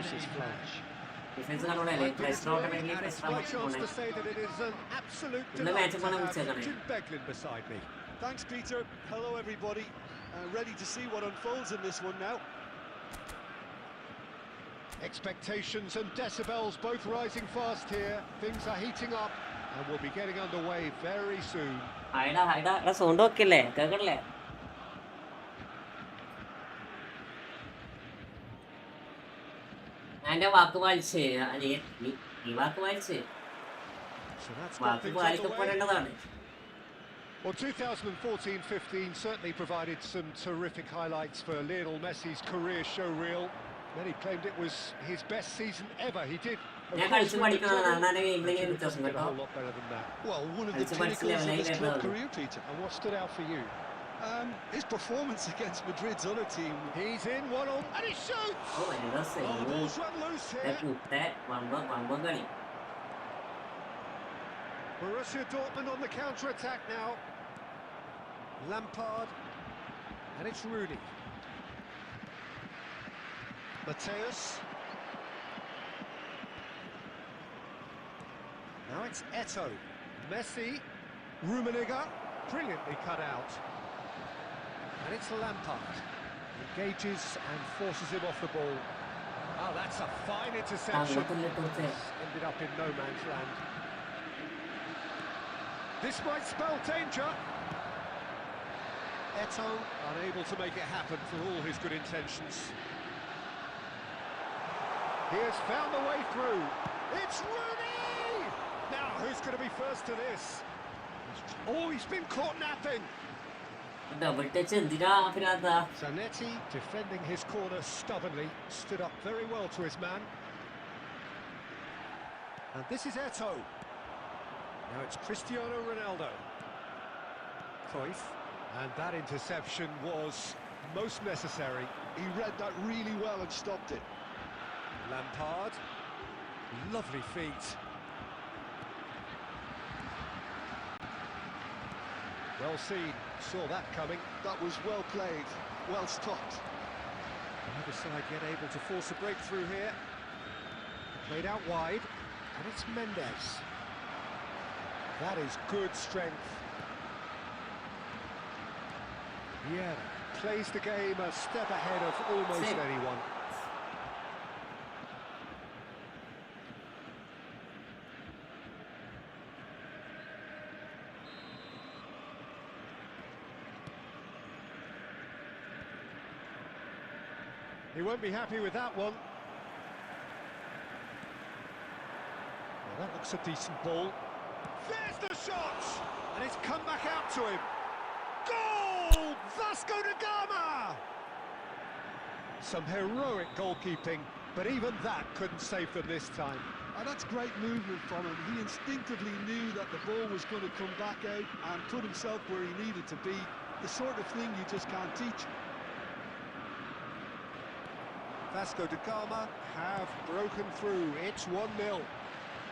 [SPEAKER 2] ഡിഫൻസ് കൺട്രോൾ ചെയ്യല്ലേ. പ്രഷർ ഓട്ടോമാറ്റിക്കലി പ്രഷർ പോണേ. ഇന്ന് മാച്ച് പോണെ വിളിച്ചേക്കണേ.
[SPEAKER 3] Thanks, Peter. Hello, everybody. Ready to see what unfolds in this one now.
[SPEAKER 5] Expectations and decibels both rising fast here. Things are heating up and we'll be getting underway very soon.
[SPEAKER 2] ഹൈഡാ sound ഒക്കെ അല്ലേ, കേൾക്കണല്ലേ? എന്റെ വാക്ക് പാലിച്ച് ഈ വാക്ക് പാലിച്ച് വാക്ക് പാലിക്കപ്പെടേണ്ടതാണ്.
[SPEAKER 5] Well, 2014-15 certainly provided some terrific highlights for Lionel Messi's career showreel. Many claimed it was his best season ever. He did.
[SPEAKER 3] Well, one of the pinnacles of his club career, Peter.
[SPEAKER 5] And what stood out for you?
[SPEAKER 3] His performance against Madrid's other team.
[SPEAKER 5] He's in, one on, and he shoots!
[SPEAKER 2] Oh,
[SPEAKER 5] the ball's run loose here. Borussia Dortmund on the counter-attack now. Lampard, and it's Rooney. Mateus. Now it's Eto'o. Messi. Rummenigge. Brilliantly cut out. And it's Lampard. Engages and forces him off the ball. Oh, that's a fine interception. Ended up in no man's land. This might spell danger. Eto'o unable to make it happen for all his good intentions. He has found the way through. It's Rooney! Now, who's going to be first to this? Oh, he's been caught napping. Zanetti defending his corner stubbornly, stood up very well to his man. And this is Eto'o. Now it's Cristiano Ronaldo. Cruyff. And that interception was most necessary.
[SPEAKER 3] He read that really well and stopped it.
[SPEAKER 5] Lampard. Lovely feet. Well seen. Saw that coming.
[SPEAKER 3] That was well played. Well stopped.
[SPEAKER 5] The other side yet able to force a breakthrough here. Played out wide. And it's Mendes. That is good strength. Yeah, plays the game a step ahead of almost anyone. He won't be happy with that one. Well, that looks a decent ball. There's the shot! And it's come back out to him. Goal! Vasco da Gama! Some heroic goalkeeping, but even that couldn't save them this time.
[SPEAKER 3] And that's great movement from him. He instinctively knew that the ball was going to come back out and put himself where he needed to be. The sort of thing you just can't teach.
[SPEAKER 5] Vasco da Gama have broken through. It's 1-0.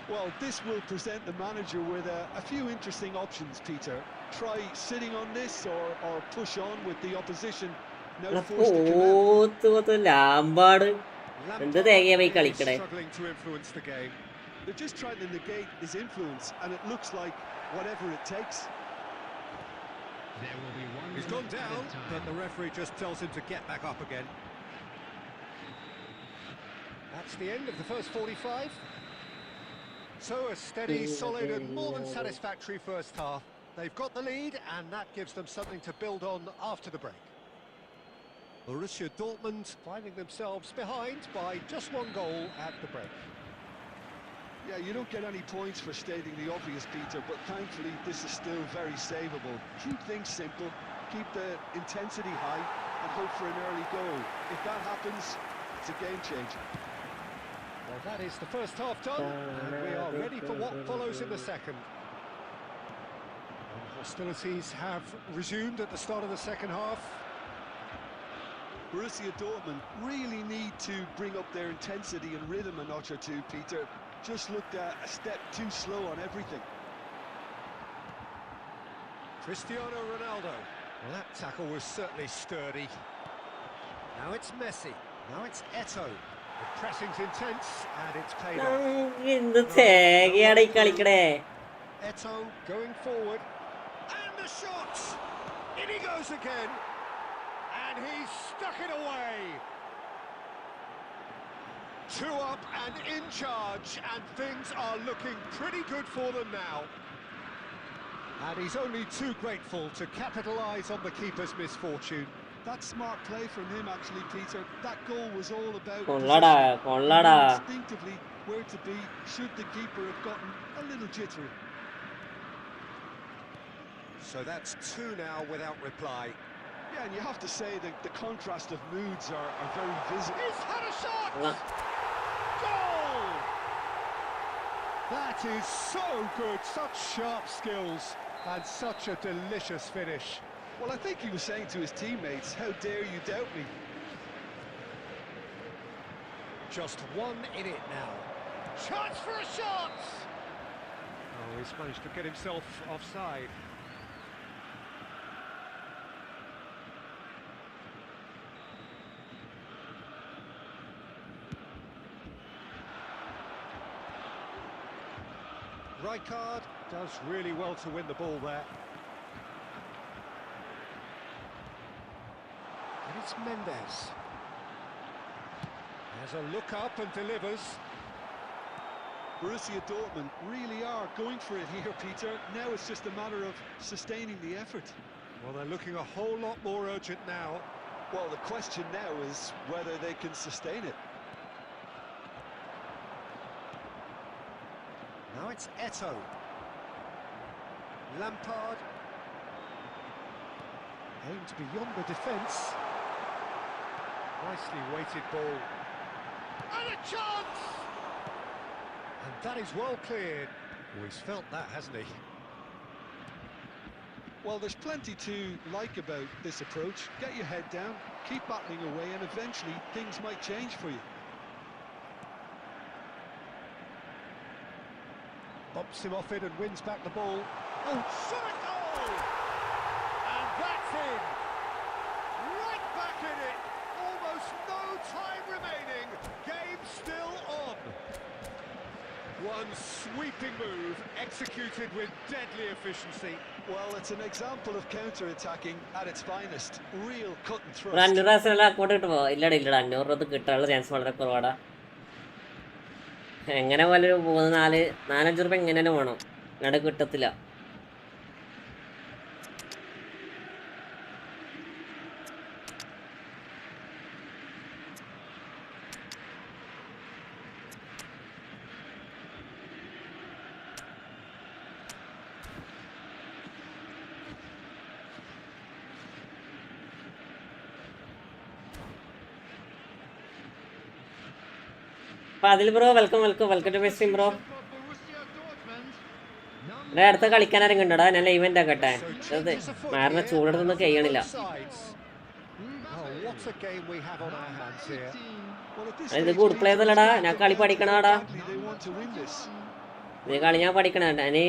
[SPEAKER 3] Well, this will present the manager with a few interesting options, Peter. Try sitting on this or push on with the opposition. No force to command.
[SPEAKER 2] Lampard എന്ത് തേങ്ങയാ പോയി
[SPEAKER 5] Lampard is
[SPEAKER 2] കളിക്കണേ.
[SPEAKER 5] struggling to influence the game.
[SPEAKER 3] They're just trying to negate his influence, and it looks like whatever it takes.
[SPEAKER 4] There will be one.
[SPEAKER 5] He's gone down, but the referee just tells him to get back up again. That's the end of the first 45. So a steady, solid and more than satisfactory first half. They've got the lead and that gives them something to build on after the break. Borussia Dortmund finding themselves behind by just one goal at the break.
[SPEAKER 3] Yeah, you don't get any points for stating the obvious, Peter, but thankfully this is still very savable. Keep things simple, keep the intensity high and hope for an early goal. If that happens, it's a game changer.
[SPEAKER 5] Well, that is the first half done, and we are ready for what follows in the second. Hostilities have resumed at the start of the second half.
[SPEAKER 3] Borussia Dortmund really need to bring up their intensity and rhythm a notch or two, Peter. Just looked a step too slow on everything.
[SPEAKER 5] Cristiano Ronaldo. Well, that tackle was certainly sturdy. Now it's Messi. Now it's Eto'o. The pressing's intense and it's paid off.
[SPEAKER 2] എന്ത് തേങ്ങയാണ് ഈ കളിക്കണേ.
[SPEAKER 5] Eto'o going forward. And the shot! In he goes again. And he's stuck it away. 2 up and in charge, and things are looking pretty good for them now. And he's only too grateful to capitalise on the keeper's misfortune.
[SPEAKER 3] That's smart play from him, actually, Peter. That goal was all about
[SPEAKER 2] കൊള്ളടാ കൊള്ളടാ.
[SPEAKER 3] instinctively where to be should the keeper have gotten a little jittery.
[SPEAKER 5] So that's 2 now without reply.
[SPEAKER 3] Yeah, and you have to say that the contrast of moods are very visible.
[SPEAKER 5] He's had a shot! Goal! That is so good, such sharp skills and such a delicious finish.
[SPEAKER 3] Well, I think he was saying to his teammates, how dare you doubt me?
[SPEAKER 5] Just 1 in it now. Chance for a shot! Oh, he's managed to get himself offside. Rijkaard does really well to win the ball there. And it's Mendes. Has a look up and delivers.
[SPEAKER 3] Borussia Dortmund really are going for it here, Peter. Now it's just a matter of sustaining the effort.
[SPEAKER 5] Well, they're looking a whole lot more urgent now.
[SPEAKER 3] Well, the question now is whether they can sustain it.
[SPEAKER 5] Now it's Eto'o. Lampard. Aimed beyond the defence. Nicely weighted ball. And a chance! And that is well cleared. Oh, he's felt that, hasn't he?
[SPEAKER 3] Well, there's plenty to like about this approach. Get your head down, keep battling away, and eventually things might change for you.
[SPEAKER 5] Bumps him off it and wins back the ball. Oh, shot a goal! And that's in! Right back in it! Almost no time remaining. Game still on. One sweeping move executed with deadly efficiency.
[SPEAKER 3] Well, it's an example of counter-attacking at its finest. Real cut and thrust.
[SPEAKER 2] 500 account കിട്ടുമോ? ഇല്ലടാ 500 കിട്ടാനുള്ള chance വളരെ കുറവാടാ. എങ്ങനെ പോലെ 4-5 രൂപ എങ്ങനെ വേണം, അല്ലാണ്ട് കിട്ടത്തില്ല. അതിൽ bro welcome to my stream bro. അടുത്ത കളിക്കാൻ ആരെങ്കിണ്ടടാ? ഞാൻ ലൈവ് എൻ്റെ ആക്കട്ടെ. അത് മാറിന ചൂടെടുത്തൊന്നും കഴിയണില്ല. ഇത് ഗുഡ് പ്ലേ ഒന്നല്ലടാ, ഞാൻ കളി പഠിക്കണടാ. ഇത് കളി ഞാൻ പഠിക്കണ. ഞാന്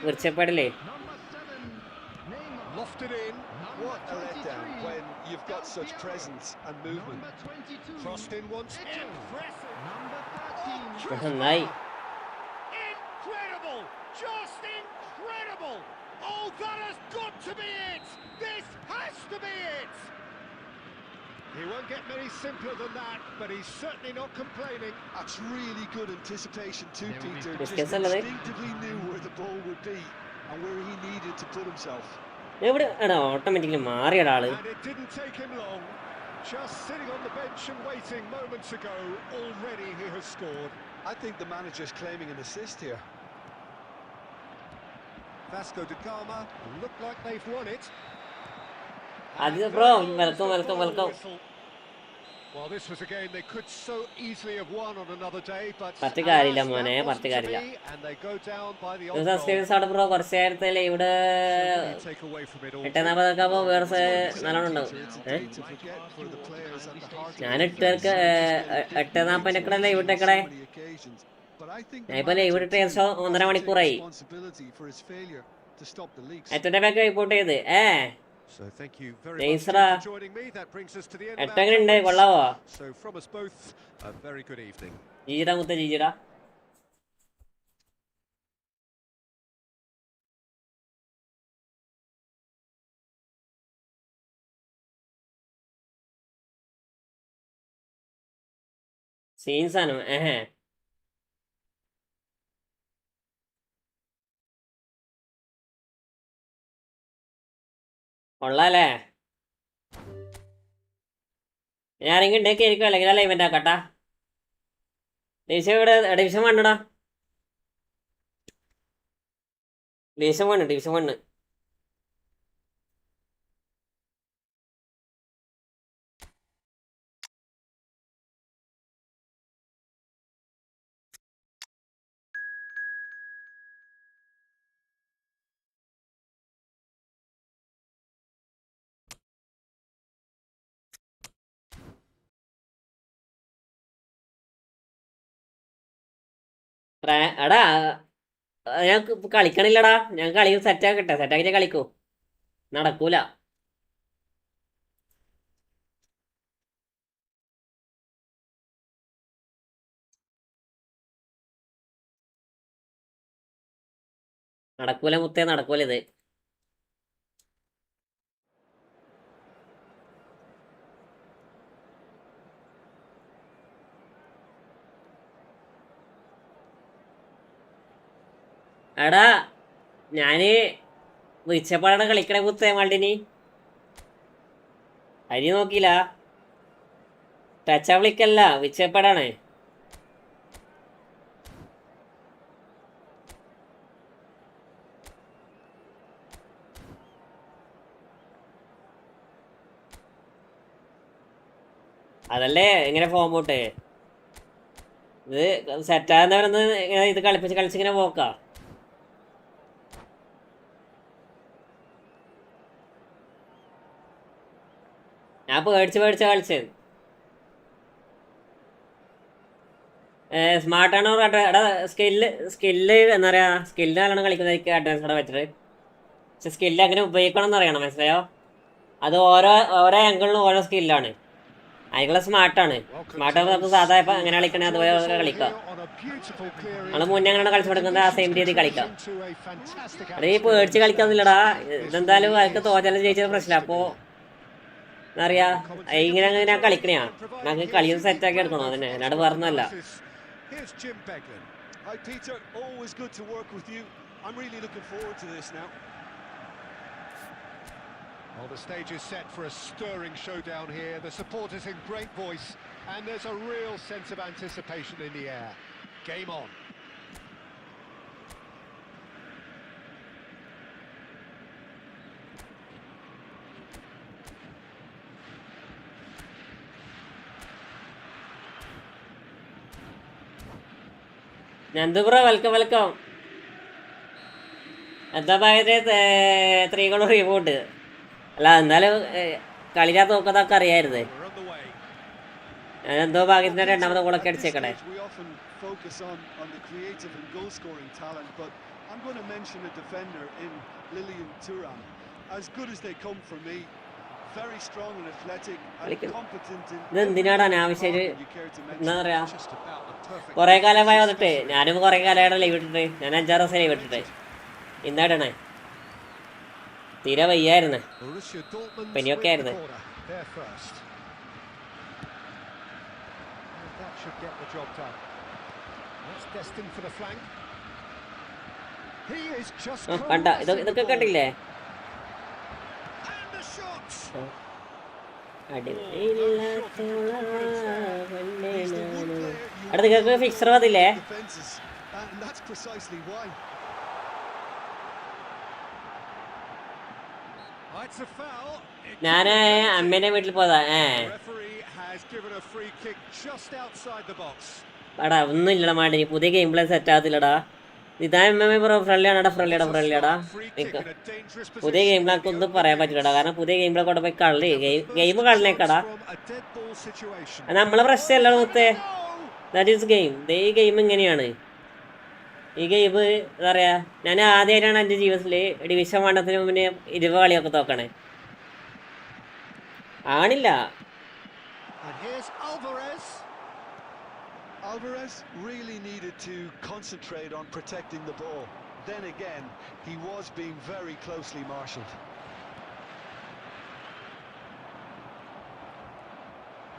[SPEAKER 2] വിളിച്ചപ്പാടില്ലേ.
[SPEAKER 3] What a letdown when you've got such presence and movement.
[SPEAKER 5] Crossed in once.
[SPEAKER 2] നന്നായി.
[SPEAKER 5] Incredible! Just incredible! Oh, that has got to be it! This has to be it! He won't get many simpler than that, but he's certainly not complaining.
[SPEAKER 3] That's really good anticipation too, Peter. Just
[SPEAKER 2] Biscuits
[SPEAKER 3] instinctively knew where the ball would be and where he needed to put himself.
[SPEAKER 2] എവിടെ എടാ automatically മാറിയ ഒരാള്.
[SPEAKER 5] And it didn't take him long. Just sitting on the bench and waiting moments ago, already he has scored.
[SPEAKER 3] I think the manager's claiming an assist here.
[SPEAKER 5] Vasco da Gama look like they've won it.
[SPEAKER 2] Aditya bro, welcome.
[SPEAKER 5] Well, this was a game they could so easily have won on another day, but
[SPEAKER 2] പത്ത് കാര്യമില്ല മോനെ, പത്ത് കാര്യമില്ല. Subscribers അവിടെ bro കുറച്ച് നേരത്തെ ഇവിടെ 8:40 ആകുമ്പോൾ വേറെ നല്ലോണം ഉണ്ടാവും. ഞാൻ 8:40 ലൈവ് ഇട്ടേക്കടേ. ഞാൻ ഇപ്പൊ ലൈവ് ഇട്ടിട്ട് ഏകദേശം 1.5 മണിക്കൂറായി. എത്ര ബാക്ക് റിപ്പോർട്ട് ചെയ്ത്
[SPEAKER 5] So thank you very
[SPEAKER 2] Thanks,
[SPEAKER 5] much
[SPEAKER 2] Ra.
[SPEAKER 5] for joining me. That brings us to the end of our
[SPEAKER 2] എട്ടെങ്ങനെ ഉണ്ട്? കൊള്ളാവോ?
[SPEAKER 5] So from us both, a very good evening.
[SPEAKER 2] ജീജിടാ മുത്ത ജീജിടാ. സീൻസ് ആണ്. കൊള്ളാല്ലേ? ഞാൻ ആരെങ്കിലും ഉണ്ടെങ്കിൽ ആയിരിക്കും, അല്ലെങ്കിൽ അല്ല ഇവൻ്റ് ആക്കട്ടാ. ഡിവിഷൻ ഇവിടെ ഡിവിഷൻ വണ്ണടാ. Division one. എടാ ഞാൻ കളിക്കണില്ലടാ. ഞാൻ കളി സെറ്റാക്കിട്ട് കളിക്കൂ. നടക്കൂല. നടക്കൂല ഇത്. എടാ ഞാന് വിളിച്ചപ്പാടാണ് കളിക്കണ കുത്തേ മാൾട്ടിനി. അരി നോക്കിയില്ല. ടച്ചാ വിളിക്കല്ല, വിളിച്ചപ്പാടാണ്. അതല്ലേ ഇങ്ങനെ ഫോം പോട്ടെ. ഇത് സെറ്റാകുന്നവരൊന്ന് ഇത് കളിച്ചിങ്ങനെ പോക്കാ. ഞാൻ പേടിച്ച് കളിച്ചത്. സ്മാർട്ടാണോ എടാ? സ്കില്ല് എന്താ പറയാ, സ്കില്ല് നല്ലോണം കളിക്കുന്നതായിരിക്കും അഡ്വാൻസ് കൂടെ വെച്ചിട്ട്. പക്ഷെ സ്കില്ല് അങ്ങനെ ഉപയോഗിക്കണം എന്ന് അറിയണം, മനസ്സിലായോ? അത് ഓരോ ആംഗിളിലും ഓരോ സ്കില്ലാണ്. അതിനുള്ള സ്മാർട്ടാണ്. സ്മാർട്ടാകുമ്പോൾ നമുക്ക് സാധാ ഇപ്പം എങ്ങനെ കളിക്കണേ അതുപോലെ കളിക്കാം. നമ്മൾ മുന്നേ അങ്ങനെ കളിച്ചു കൊടുക്കുന്നത് ആ സെയിം രീതി കളിക്കാം. അത് ഈ പേടിച്ച് കളിക്കാന്നില്ലടാ. ഇതെന്തായാലും അതൊക്കെ തോറ്റാലും ജയിച്ചത് പ്രശ്നമില്ല. അപ്പോൾ എന്താ പറയാ, ഇങ്ങനെ കളിക്കണയാ. നമുക്ക് കളിയൊന്ന് സെറ്റാക്കി എടുക്കണോ അതന്നെ, അല്ലാണ്ട് പറഞ്ഞല്ല.
[SPEAKER 3] Here's Jim Beglin. Hi Peter, always good to work with you. I'm really looking forward to this now.
[SPEAKER 5] Well, the stage is set for a stirring showdown here. The supporters in great voice, and there's a real sense of anticipation in the air. Game on.
[SPEAKER 2] നന്ദുബ്രോ welcome. എന്താ പറയുന്നത് 3 goal rebound. അല്ല എന്നാലും കളിക്കാത്ത നോക്കതൊക്കെ അറിയായിരുന്നേ. ഞാൻ എന്തോ ഭാഗ്യത്തിന് രണ്ടാമത്തെ ഗോളൊക്കെ അടിച്ചേക്കണേ. ഇതെന്തിനാണ് അനാവശ്യം? എന്താ പറയാ, കൊറേ കാലമായി വന്നിട്ട് ഞാനും കൊറേ കാലമായിട്ട് ലൈവ് ഇട്ടിട്ട്, ഞാൻ 5-6 ദിവസം ലൈവ് ഇട്ടിട്ട് ഇന്നായിടണേ. തീരെ വയ്യായിരുന്നു, പനിയൊക്കെ ആയിരുന്നു. കണ്ട ഇതൊക്കെ കണ്ടില്ലേ? അവിടെ നിങ്ങൾക്ക് ഫിക്സർ വന്നില്ലേ? ഞാൻ അമ്മേന്റെ വീട്ടിൽ പോയതാ. എടാ ഒന്നും ഇല്ലടാ മാണ്ടി, പുതിയ ഗെയിം പ്ലേ സെറ്റ് ആകത്തില്ലടാ. ഇതാ ഫ്രണ്ട്ലിയാടാ. പുതിയ ഗെയിം പ്ലേ ഒന്നും പറയാൻ പറ്റില്ലടാ, കാരണം പുതിയ ഗെയിം പ്ലേ കൊണ്ട് പോയി ഗെയിം കളഞ്ഞേക്കടാ. നമ്മളെ പ്രശ്നമല്ല മുത്തേ, ദാറ്റ് ഈസ് ഗെയിം. ഈ ഗെയിം ഇങ്ങനെയാണ്. ഈ ഗെയിം എന്താ പറയാ, ഞാൻ ആദ്യമായിട്ടാണ് എൻ്റെ ജീവിതത്തിൽ ഡിവിഷൻ 1 മുന്നേ 20 കളിയൊക്കെ തോക്കണേ. ആണില്ല.
[SPEAKER 3] Alvarez really needed to concentrate on protecting the ball. Then again, he was being very closely marshalled.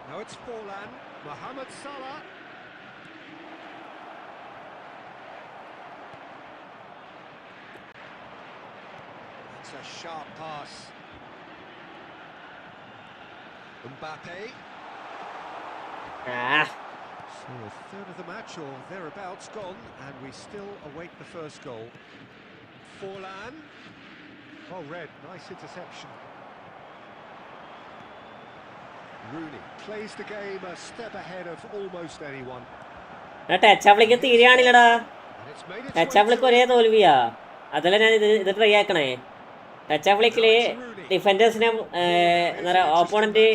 [SPEAKER 5] Now it's Forlan, Mohamed Salah. It's a sharp pass. Mbappe. So a third of the match or thereabouts gone, and we still await the first goal. Forlan. Well read, nice interception. Rooney plays the game a step ahead of almost anyone.
[SPEAKER 2] Touch ആപ്പിലേക്ക് തീരെയാണില്ലടാ. Touch ആപ്പിലേക്ക് ഒരേ തോൽവിയാ. അതല്ല ഞാൻ ഇത് try ആക്കണേ. Touch ആപ്പിലേക്കില് ഡിഫൻഡേഴ്സിനെ എന്താ പറയാ, ഓപ്പോണന്റ്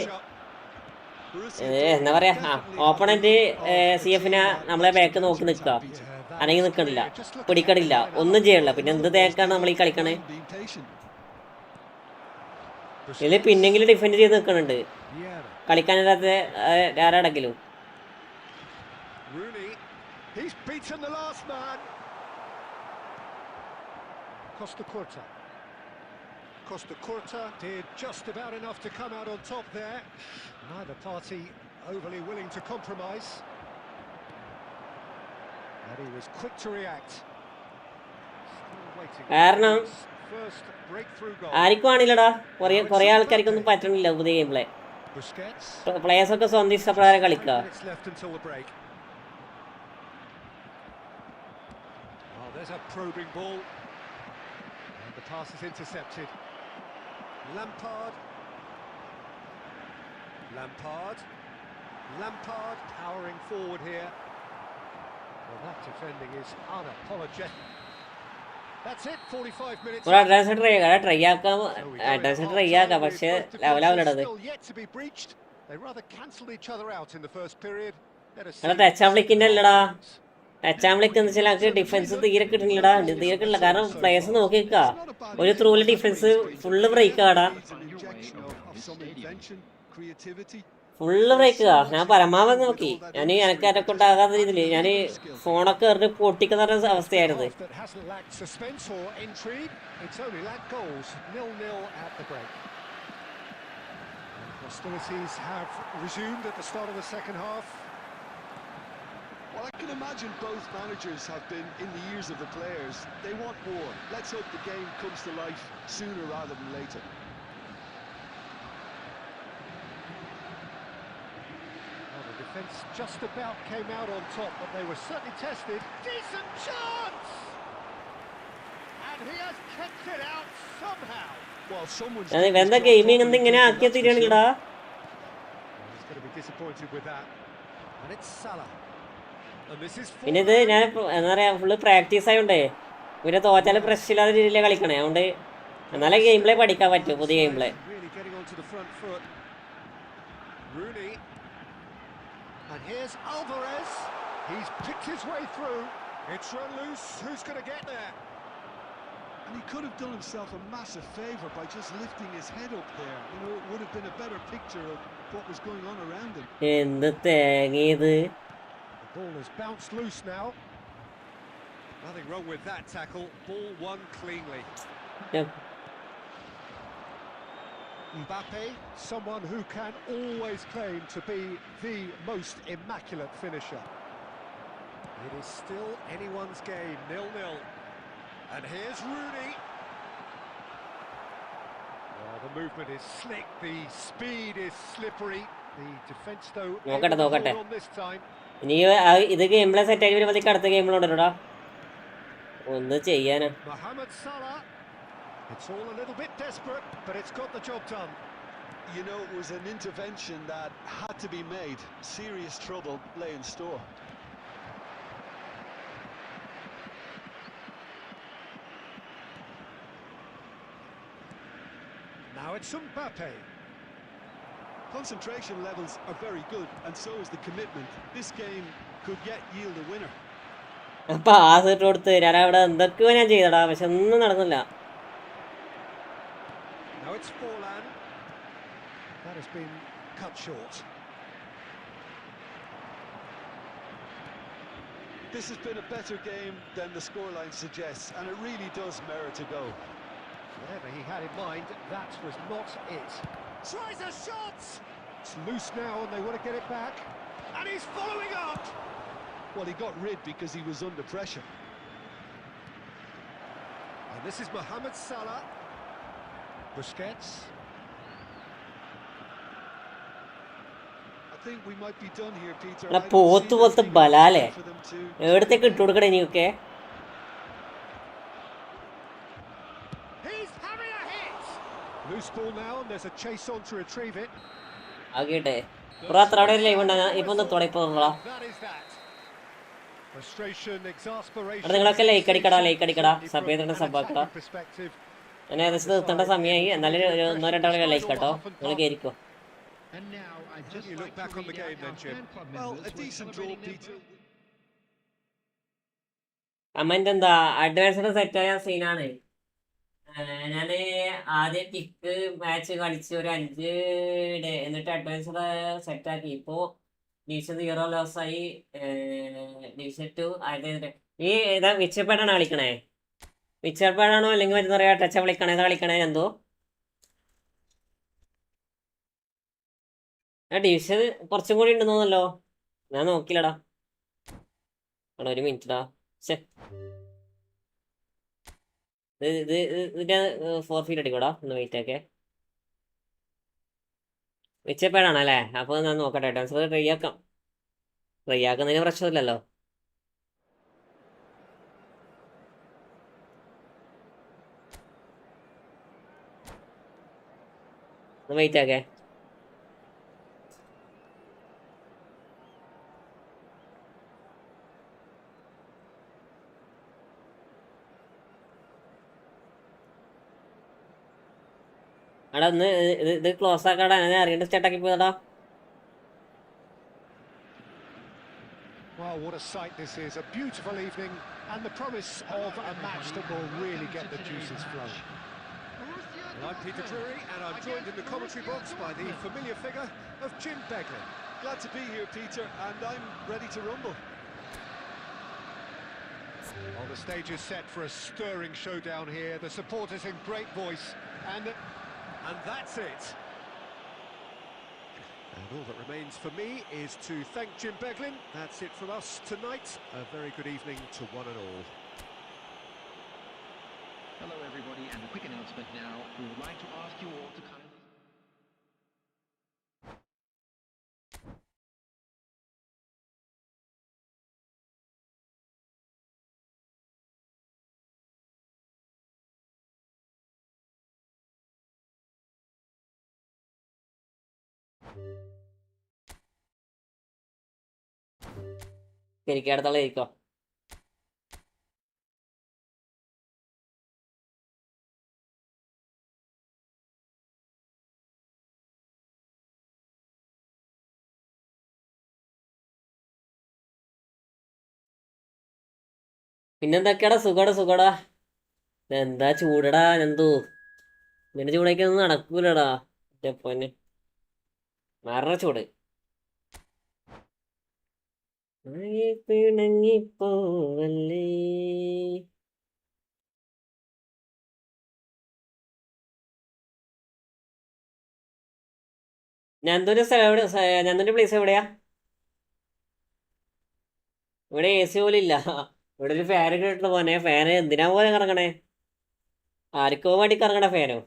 [SPEAKER 2] എന്താ പറയാ, ഓപ്പണന്റ് CF-നെ നമ്മളെ ബാക്ക് നോക്കി നിൽക്കുക, അല്ലെങ്കിൽ നിൽക്കണില്ല, പിടിക്കണില്ല, ഒന്നും ചെയ്യണില്ല. പിന്നെ എന്ത് തേക്കാണ് നമ്മൾ ഈ കളിക്കണേ? ഇതിൽ പിന്നെങ്കിലും ഡിഫെൻഡ് ചെയ്ത് നിൽക്കണുണ്ട്, കളിക്കാനില്ലാത്ത ആരാടെങ്കിലും.
[SPEAKER 5] Costa Curta did just about enough to come out on top there. Neither party overly willing to compromise. And he was quick to react. Still waiting.
[SPEAKER 2] കാരണം
[SPEAKER 5] First breakthrough goal.
[SPEAKER 2] ആർക്കും ആണില്ലടാ, കുറേ ആൾക്കാർക്കൊന്നും പറ്റണില്ല പുതിയ ഗെയിം പ്ലേ. പ്ലേയേഴ്സ് ഒക്കെ സ്വന്തം ഇഷ്ടപ്രകാരം കളിക്കുക.
[SPEAKER 5] Oh, there's a probing ball. And the pass is intercepted. Lampard powering forward here. Well, that defending is unapologetic. That's it, 45 minutes.
[SPEAKER 2] ഒരു അഡ്വാൻസ് ട്രൈ ആക്കാം, പക്ഷേ ലെവലാവില്ലടത്. ടച്ച് ആംബ്ലിക്കിന്റെ അല്ലടാ, ടച്ച് ആംബ്ലിക്ക് എന്ന് വെച്ചാൽ നമുക്ക് ഡിഫൻസ് തീരെ കിട്ടുന്നില്ലടാ, കാരണം പ്ലേയേഴ്സ് നോക്കി നിൽക്കുക. ഒരു ത്രൂല് ഡിഫൻസ് ഫുള്ള് ബ്രേക്ക് ആടാ, ഫുള്ള് ബ്രേക്ക്. ഞാൻ പരമാവധി നോക്കി, ഞാൻ എനക്ക് എന്നെ കൊണ്ടാകാത്ത രീതിയിൽ ഞാൻ ഫോണൊക്കെ എറിഞ്ഞ് പൊട്ടിക്കുന്ന അവസ്ഥയായിരുന്നു.
[SPEAKER 5] Hostilities have resumed at the start of the second half.
[SPEAKER 3] Well, I can imagine both managers have been in the ears of the players. They want more. Let's hope the game comes to life sooner rather than later.
[SPEAKER 5] Well, the defence just about came out on top, but they were certainly tested. Decent chance! And he has kept it out somehow.
[SPEAKER 3] Well, someone's
[SPEAKER 2] എന്താ gaming എന്തിങ്ങനെ ആക്കിയ തിരിയണില്ലടാ.
[SPEAKER 5] He's going to be disappointed with that. And it's Salah. And this is
[SPEAKER 2] പിന്നെ ഇത് ഞാൻ എന്താ പറയാ full practice ആയോണ്ടേ ഇവരെ തോറ്റാലും പ്രശ്നമില്ലാത്ത രീതിയിലാണ് കളിക്കണേ. അതുകൊണ്ട് എന്നാലേ ഗെയിം പ്ലേ പഠിക്കാൻ പറ്റും, പുതിയ game play.
[SPEAKER 5] really getting onto the front foot. Rooney. And here's Alvarez. He's picked his way through. It's run loose. Who's going to get there?
[SPEAKER 3] And he could have done himself a massive favour by just lifting his head up there. You know, it would have been a better picture of what was going on around him.
[SPEAKER 2] എന്ത് തേങ്ങ ഇത്.
[SPEAKER 5] The ball has bounced loose now. Nothing wrong with that tackle. Ball won cleanly. Mbappe, someone who can always claim to be the most immaculate finisher. It is still anyone's game, 0-0. And here's Rooney. Well, the movement is slick, the speed is slippery. The defence, though, able to hold on this time.
[SPEAKER 2] ഇനി ഇത് game play set ആയി വരുമ്പോഴത്തേക്ക് അടുത്ത ഗെയിമിലുണ്ടല്ലോടാ. ഒന്ന് ചെയ്യാനാ.
[SPEAKER 5] Mohamed Salah. It's all a little bit desperate, but it's got the job done.
[SPEAKER 3] You know, it was an intervention that had to be made. Serious trouble lay in store.
[SPEAKER 5] Now it's Mbappe.
[SPEAKER 3] Concentration levels are very good, and so is the commitment. This game could yet yield a winner.
[SPEAKER 2] Pass ഇട്ട് കൊടുത്ത് ഞാൻ അവിടെ എന്തൊക്കെയോ ഞാൻ ചെയ്തടാ, പക്ഷെ ഒന്നും നടന്നില്ല.
[SPEAKER 5] Now it's Forlan. That has been cut short.
[SPEAKER 3] This has been a better game than the scoreline suggests, and it really does merit a go.
[SPEAKER 5] Whatever he had in mind, that was not it. Tries a shot! It's loose now and they want to get it back. And he's following up!
[SPEAKER 3] Well, he got rid because he was under pressure.
[SPEAKER 5] And this is Mohamed Salah. Busquets.
[SPEAKER 3] I think we might be done here, Peter.
[SPEAKER 2] എടാ പോത്ത് പോലത്തെ ബലാലേ എവിടത്തേക്ക് ഇട്ട് കൊടുക്കണേ നീയൊക്കെ.
[SPEAKER 5] He's having a hit! Loose ball now and there's a chase on to retrieve it.
[SPEAKER 2] ആകട്ടെ അത്ര അവിടെ live ഉണ്ടാ ഇപ്പൊ ഒന്ന് തുടങ്ങിപ്പോളാ.
[SPEAKER 5] That is that. Frustration, exasperation.
[SPEAKER 2] അവിടെ നിങ്ങളൊക്കെ ലൈക്ക് അടിക്കടാ സബ് ചെയ്തിട്ട് സബ്ബാക്കടാ. ഞാൻ ഏകദേശം നിർത്തേണ്ട സമയമായി, എന്നാലും ഒരു 1-2 ലൈക്ക് കേട്ടോ, നിങ്ങൾ കയറിക്കോ.
[SPEAKER 4] And now I'd just
[SPEAKER 5] You look
[SPEAKER 4] like
[SPEAKER 5] back
[SPEAKER 4] to
[SPEAKER 5] on the
[SPEAKER 4] read
[SPEAKER 5] game
[SPEAKER 4] out
[SPEAKER 5] then,
[SPEAKER 4] our
[SPEAKER 5] Jim.
[SPEAKER 4] fan club
[SPEAKER 3] Well,
[SPEAKER 4] members
[SPEAKER 3] a
[SPEAKER 4] who are
[SPEAKER 3] decent draw,
[SPEAKER 4] celebrating
[SPEAKER 3] Peter.
[SPEAKER 2] Comment എന്താ അഡ്വാൻസ്ഡ് സെറ്റായ സീനാണ്. ഞാന് ആദ്യം kick match കളിച്ച് ഒരു 5 day എന്നിട്ട് advanced സെറ്റാക്കി. ഇപ്പോ division 0 loss ആയി, ഡിവിഷൻ 2 ആയത്. ഈ ഏതാ വിച്ചപ്പാടാണോ കളിക്കണേ? വിച്ചപ്പാടാണോ അല്ലെങ്കിൽ എന്താ പറയാ ടച്ച കളിക്കണേ? ഏതാ കളിക്കണേ? എന്തോ ഡിവിഷൻ കുറച്ചും കൂടി ഉണ്ടെന്ന് തോന്നല്ലോ, ഞാൻ നോക്കില്ലടാ. എടാ ഒരു മിനിറ്റ്ടാ. ശേ ഇതിന്റെ ഫോർഫീറ്റ് അടിക്കൂടാ, ഒന്ന് വെയിറ്റ് ആക്കെ. വിച്ചപ്പാടാണല്ലേ? അപ്പോൾ ഞാൻ നോക്കട്ടെ, ട്രാൻസ്ഫർ ട്രൈ ആക്കുന്നതിന് പ്രശ്നമില്ലല്ലോ. ഒന്ന് വെയിറ്റ് ആക്കെ. എടാ ഒന്ന് ഇത് ക്ലോസ് ആക്കാടാ, ഞാൻ അറിയേണ്ട സ്റ്റാർട്ടാക്കി പോയതാ.
[SPEAKER 5] Wow, what a sight this is. A beautiful evening and the promise of a match that will really get the juices flowing. Well, I'm Peter Drury and I'm joined in the commentary box by the familiar figure of Jim Beglin.
[SPEAKER 3] Glad to be here, Peter, and I'm ready to rumble.
[SPEAKER 5] Well, the stage is set for a stirring showdown here. The supporters in great voice and that's it. And all that remains for me is to thank Jim Beglin. That's it from us tonight. A very good evening to one and all.
[SPEAKER 6] Hello everybody, and a quick announcement now. We would like to ask you all to kindly
[SPEAKER 2] ഇരിക്കടത്തോളം ഇരിക്കോ. പിന്നെന്തൊക്കെയാടാ? സുഖടാ. എന്താ ചൂടടാ എന്തോ. നിന്റെ ചൂടേക്കൊന്നും നടക്കൂലടാ. പൊന്നെ മാറണ ചൂട്. പിണങ്ങിപ്പോവല്ലേ. നന്ദുന്റെ സ്ഥലം എവിടെ? നന്ദുന്റെ place എവിടെയാ? ഇവിടെ A C പോലും ഇല്ല. ഇവിടെ ഒരു ഫാൻ കേട്ടിട്ട് പോനെ. ഫാന് എന്തിനാ പോലെ കറങ്ങണേ? ആർക്കോ വേണ്ടി കറങ്ങണ ഫാനോ?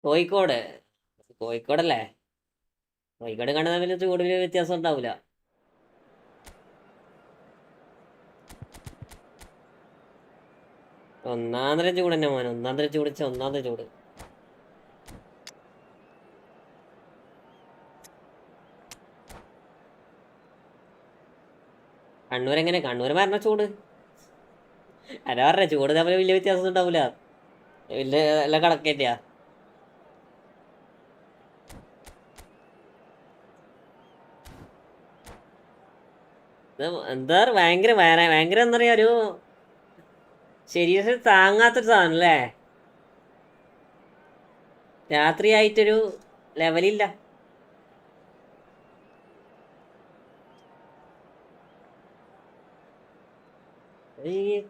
[SPEAKER 2] കോഴിക്കോട്. കോഴിക്കോടല്ലേ? കോഴിക്കോട് കണ്ട തമ്മിൽ ചൂടിന് വ്യത്യാസം ഉണ്ടാവില്ല. ഒന്നാന്തരം ചൂട് തന്നെ മോനെ. ഒന്നാന്തരം ചൂട് വെച്ചാൽ ഒന്നാന്തരം ചൂട്. കണ്ണൂർ കണ്ണൂർ മരണ ചൂട്. അല്ല പറഞ്ഞ ചൂട് തമ്മിൽ വലിയ വ്യത്യാസം ഉണ്ടാവില്ല. വലിയ എല്ലാം കണക്കേറ്റാ. എന്താ ഭയങ്കര ഭയങ്കര എന്താ പറയാ, ഒരു ശരീരത്തിൽ താങ്ങാത്തൊരു സാധനം അല്ലേ? രാത്രിയായിട്ടൊരു ലെവലില്ല.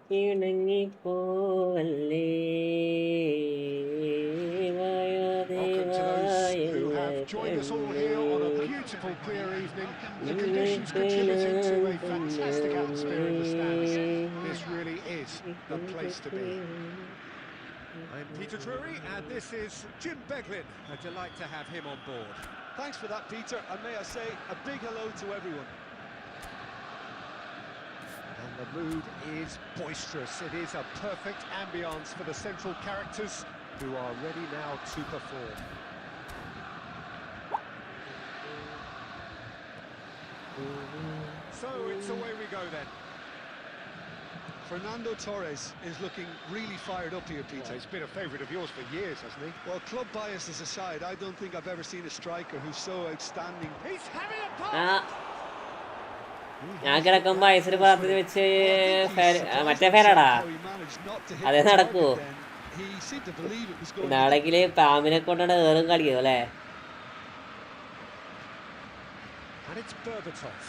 [SPEAKER 2] പിണങ്ങിപ്പോവല്ലേ.
[SPEAKER 5] Welcome to those who have joined us all here on a beautiful clear evening. The conditions contributing to a fantastic atmosphere in the stands. This really is the place to be. I'm Peter Drury and this is Jim Beglin. A delight to have him on board.
[SPEAKER 3] Thanks for that, Peter, and may I say a big hello to everyone.
[SPEAKER 5] And the mood is boisterous. It is a perfect ambience for the central characters who are ready now to perform. So it's away we go then.
[SPEAKER 3] Fernando Torres is looking really fired up here, Peter.
[SPEAKER 5] Well, he's been a favourite of yours for years, hasn't he?
[SPEAKER 3] Well, club biases aside, I don't think I've ever seen a striker who's so outstanding.
[SPEAKER 5] He's having a pop!
[SPEAKER 2] ഞാൻ കിടക്കുമ്പോ ഐസിൽ പാത്രത്തിൽ വെച്ച് മറ്റേ ഫാനാടാ. അതേ നടക്കൂ. നാളെങ്കില് പാമ്പിനെ കൊണ്ടാണ് ഏറും കളിയോ അല്ലേ?
[SPEAKER 5] And it's Berbatov.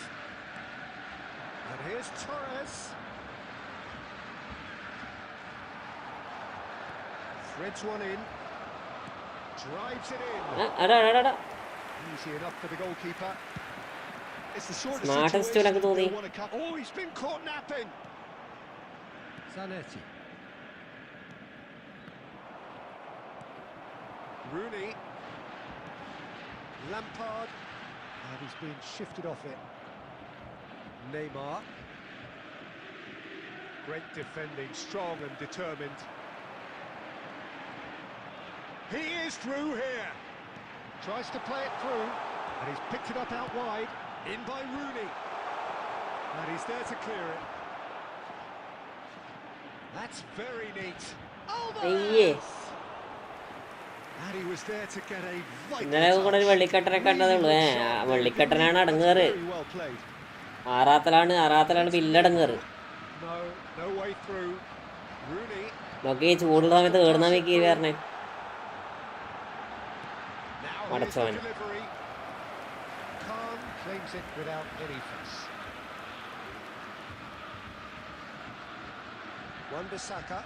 [SPEAKER 5] And here's Torres. Threads one in. Drives it in. Easy enough for the goalkeeper.
[SPEAKER 3] It's the sort of
[SPEAKER 2] Smartest
[SPEAKER 3] situation
[SPEAKER 2] to
[SPEAKER 3] they want to cut.
[SPEAKER 5] Oh, he's been caught napping. Zanetti. Rooney. Lampard. And he's been shifted off it. Neymar. Great defending, strong and determined. He is through here. Tries to play it through. And he's picked it up out wide. In by Rooney. And he's there to clear it. That's very neat. Oh, yes. And he was there to get a
[SPEAKER 2] ഇന്നലെ കൂടെ ഒരു വെള്ളിക്കട്ടനെ കണ്ടതുള്ളൂ. വെള്ളിക്കട്ടനാണ് അടങ്ങേറ്. ആറാത്തലാണ് ബില്ലടങ്ങേറ്.
[SPEAKER 5] No way through. Rooney.
[SPEAKER 2] നോക്കി ചൂടുള്ള സമയത്ത് കേടുന്ന വെക്കി പറഞ്ഞേ അടച്ചവൻ.
[SPEAKER 5] Claims it without any fuss. Wan-Bissaka.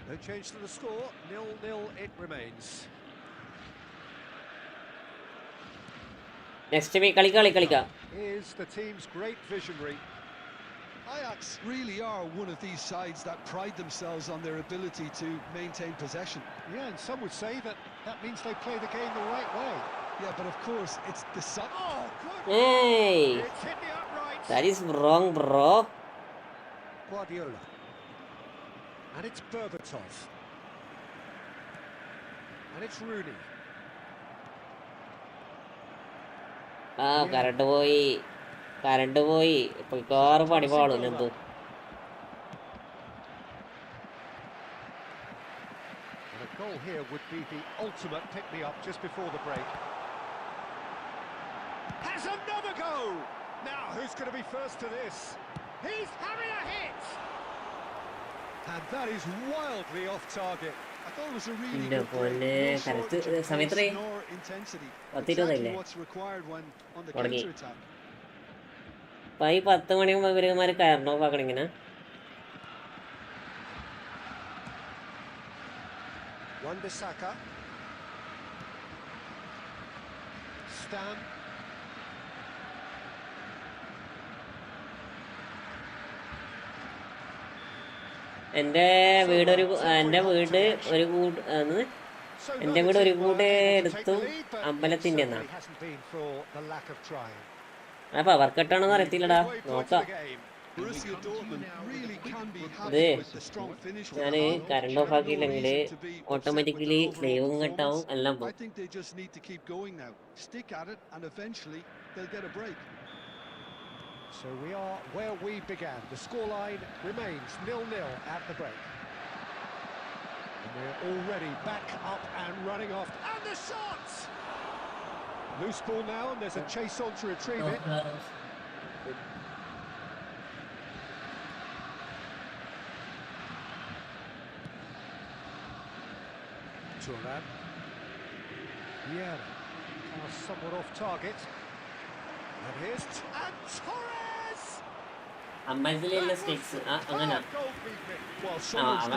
[SPEAKER 5] No change to the score. 0-0 it remains.
[SPEAKER 2] Next week കളിക്കാം.
[SPEAKER 5] Is the team's great visionary.
[SPEAKER 3] Ajax really are one of these sides that pride themselves on their ability to maintain possession.
[SPEAKER 5] Yeah, and some would say that means they play the game the right way.
[SPEAKER 3] Yeah, but of course it's the
[SPEAKER 5] Oh, good.
[SPEAKER 2] Hey,
[SPEAKER 5] It's hit the uprights.
[SPEAKER 2] that is wrong, bro.
[SPEAKER 5] Guardiola. And it's Berbatov. And it's Rooney.
[SPEAKER 2] Current പോയി ഇപ്പൊ car പണി പാടും എന്തോ.
[SPEAKER 5] And a goal here would be the ultimate pick-me-up just before the break. Has another go! Now, who's going to be first to this? He's having a hit! And that is wildly off target.
[SPEAKER 3] I thought it was a really
[SPEAKER 2] No,
[SPEAKER 3] good play. No short to pace nor intensity. Exactly what's required when on the counter-attack.
[SPEAKER 2] അപ്പൊ ഈ 10 മണിയാകുമ്പോ ഇവരുമാര് കയറണോ പാക്കണം ഇങ്ങനെ.
[SPEAKER 5] Wan-Bissaka. Stam.
[SPEAKER 2] എന്റെ വീട് ഒരു കൂടെ എടുത്തു അമ്പലത്തിന്റെ എന്നാ. അപ്പൊ അവർ കെട്ടാണെന്ന് അറിയത്തില്ലടാ, നോക്കാം. അതെ, ഞാന് കറണ്ട് ഓഫ് ആക്കിയില്ലെങ്കിൽ ഓട്ടോമാറ്റിക്കലി സേവും കട്ടാവും എല്ലാം പോകും.
[SPEAKER 5] So we are where we began. The scoreline remains 0-0 at the break. And we're already back up and running off. And the shots! Loose ball now, and there's a chase on to retrieve it. Turan. Yeah, somewhat off target. And here's Torres!
[SPEAKER 2] അമ്പലത്തിലുള്ള sticks അങ്ങനെ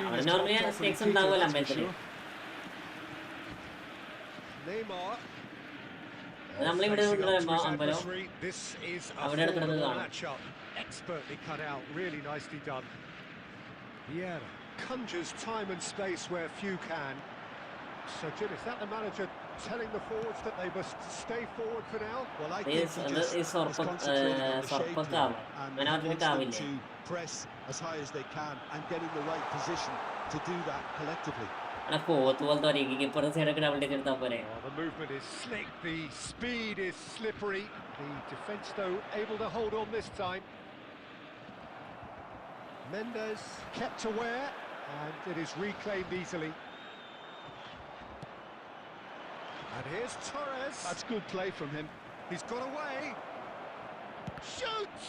[SPEAKER 2] അവിടെ normally sticks ഉണ്ടാവുമല്ലോ അമ്പലത്തില്. നമ്മളിവിടെ അമ്പലം അവിടെ കിടക്കുന്നത് കാണാം.
[SPEAKER 5] Expertly cut out, really nicely done. Yeah, conjures time and space where few can. So, Jim, is that the manager telling the forwards that they must stay forward for now?
[SPEAKER 3] Well, I think he just was concentrating on the shape here, and he wants them to press as high as they can and get in the right position to do that collectively.
[SPEAKER 5] The movement is slick, the speed is slippery. The defence, though, able to hold on this time. Mendes kept aware, and it is reclaimed easily. And here's Torres.
[SPEAKER 3] That's good play from him.
[SPEAKER 5] He's got away. Shoots!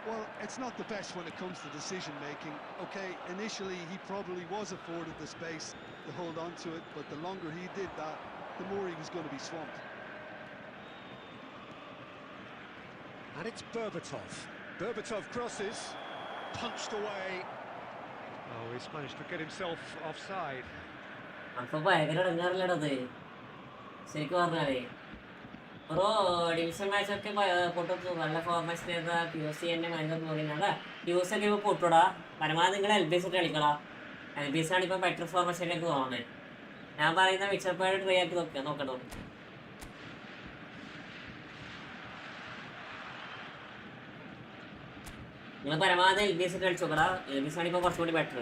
[SPEAKER 3] Well, it's not the best when it comes to decision-making. Okay, initially he probably was afforded the space to hold on to it, but the longer he did that, the more he was going to be swamped.
[SPEAKER 5] And it's Berbatov. Berbatov crosses. Punched away. Oh, he's managed to get himself offside.
[SPEAKER 2] അപ്പൊ ഭയങ്കര ഇടങ്ങാറില്ലടത് ശരിക്കും പറഞ്ഞാലേ. Bro division മാച്ചൊക്കെ പൊട്ടു നല്ല formation ചെയ്ത QC തന്നെ ഭയങ്കര നോക്കിനാടാ. QC ഒക്കെ ഇപ്പൊ പൊട്ടൂടാ. പരമാവധി നിങ്ങൾ LBS ഇട്ട് കളിക്കടാ. LBS ആണ് ഇപ്പൊ ബെറ്റർ ഫോർമേഷനിലേക്ക് പോകുന്നത്. ഞാൻ പറയുന്ന മിക്സപ്പായിട്ട് ട്രൈ ആക്കി നോക്കണോ. നിങ്ങൾ പരമാവധി LBS ഇട്ട് കളിച്ചോക്കടാ. LBS ആണ് ഇപ്പൊ കുറച്ചുകൂടി better.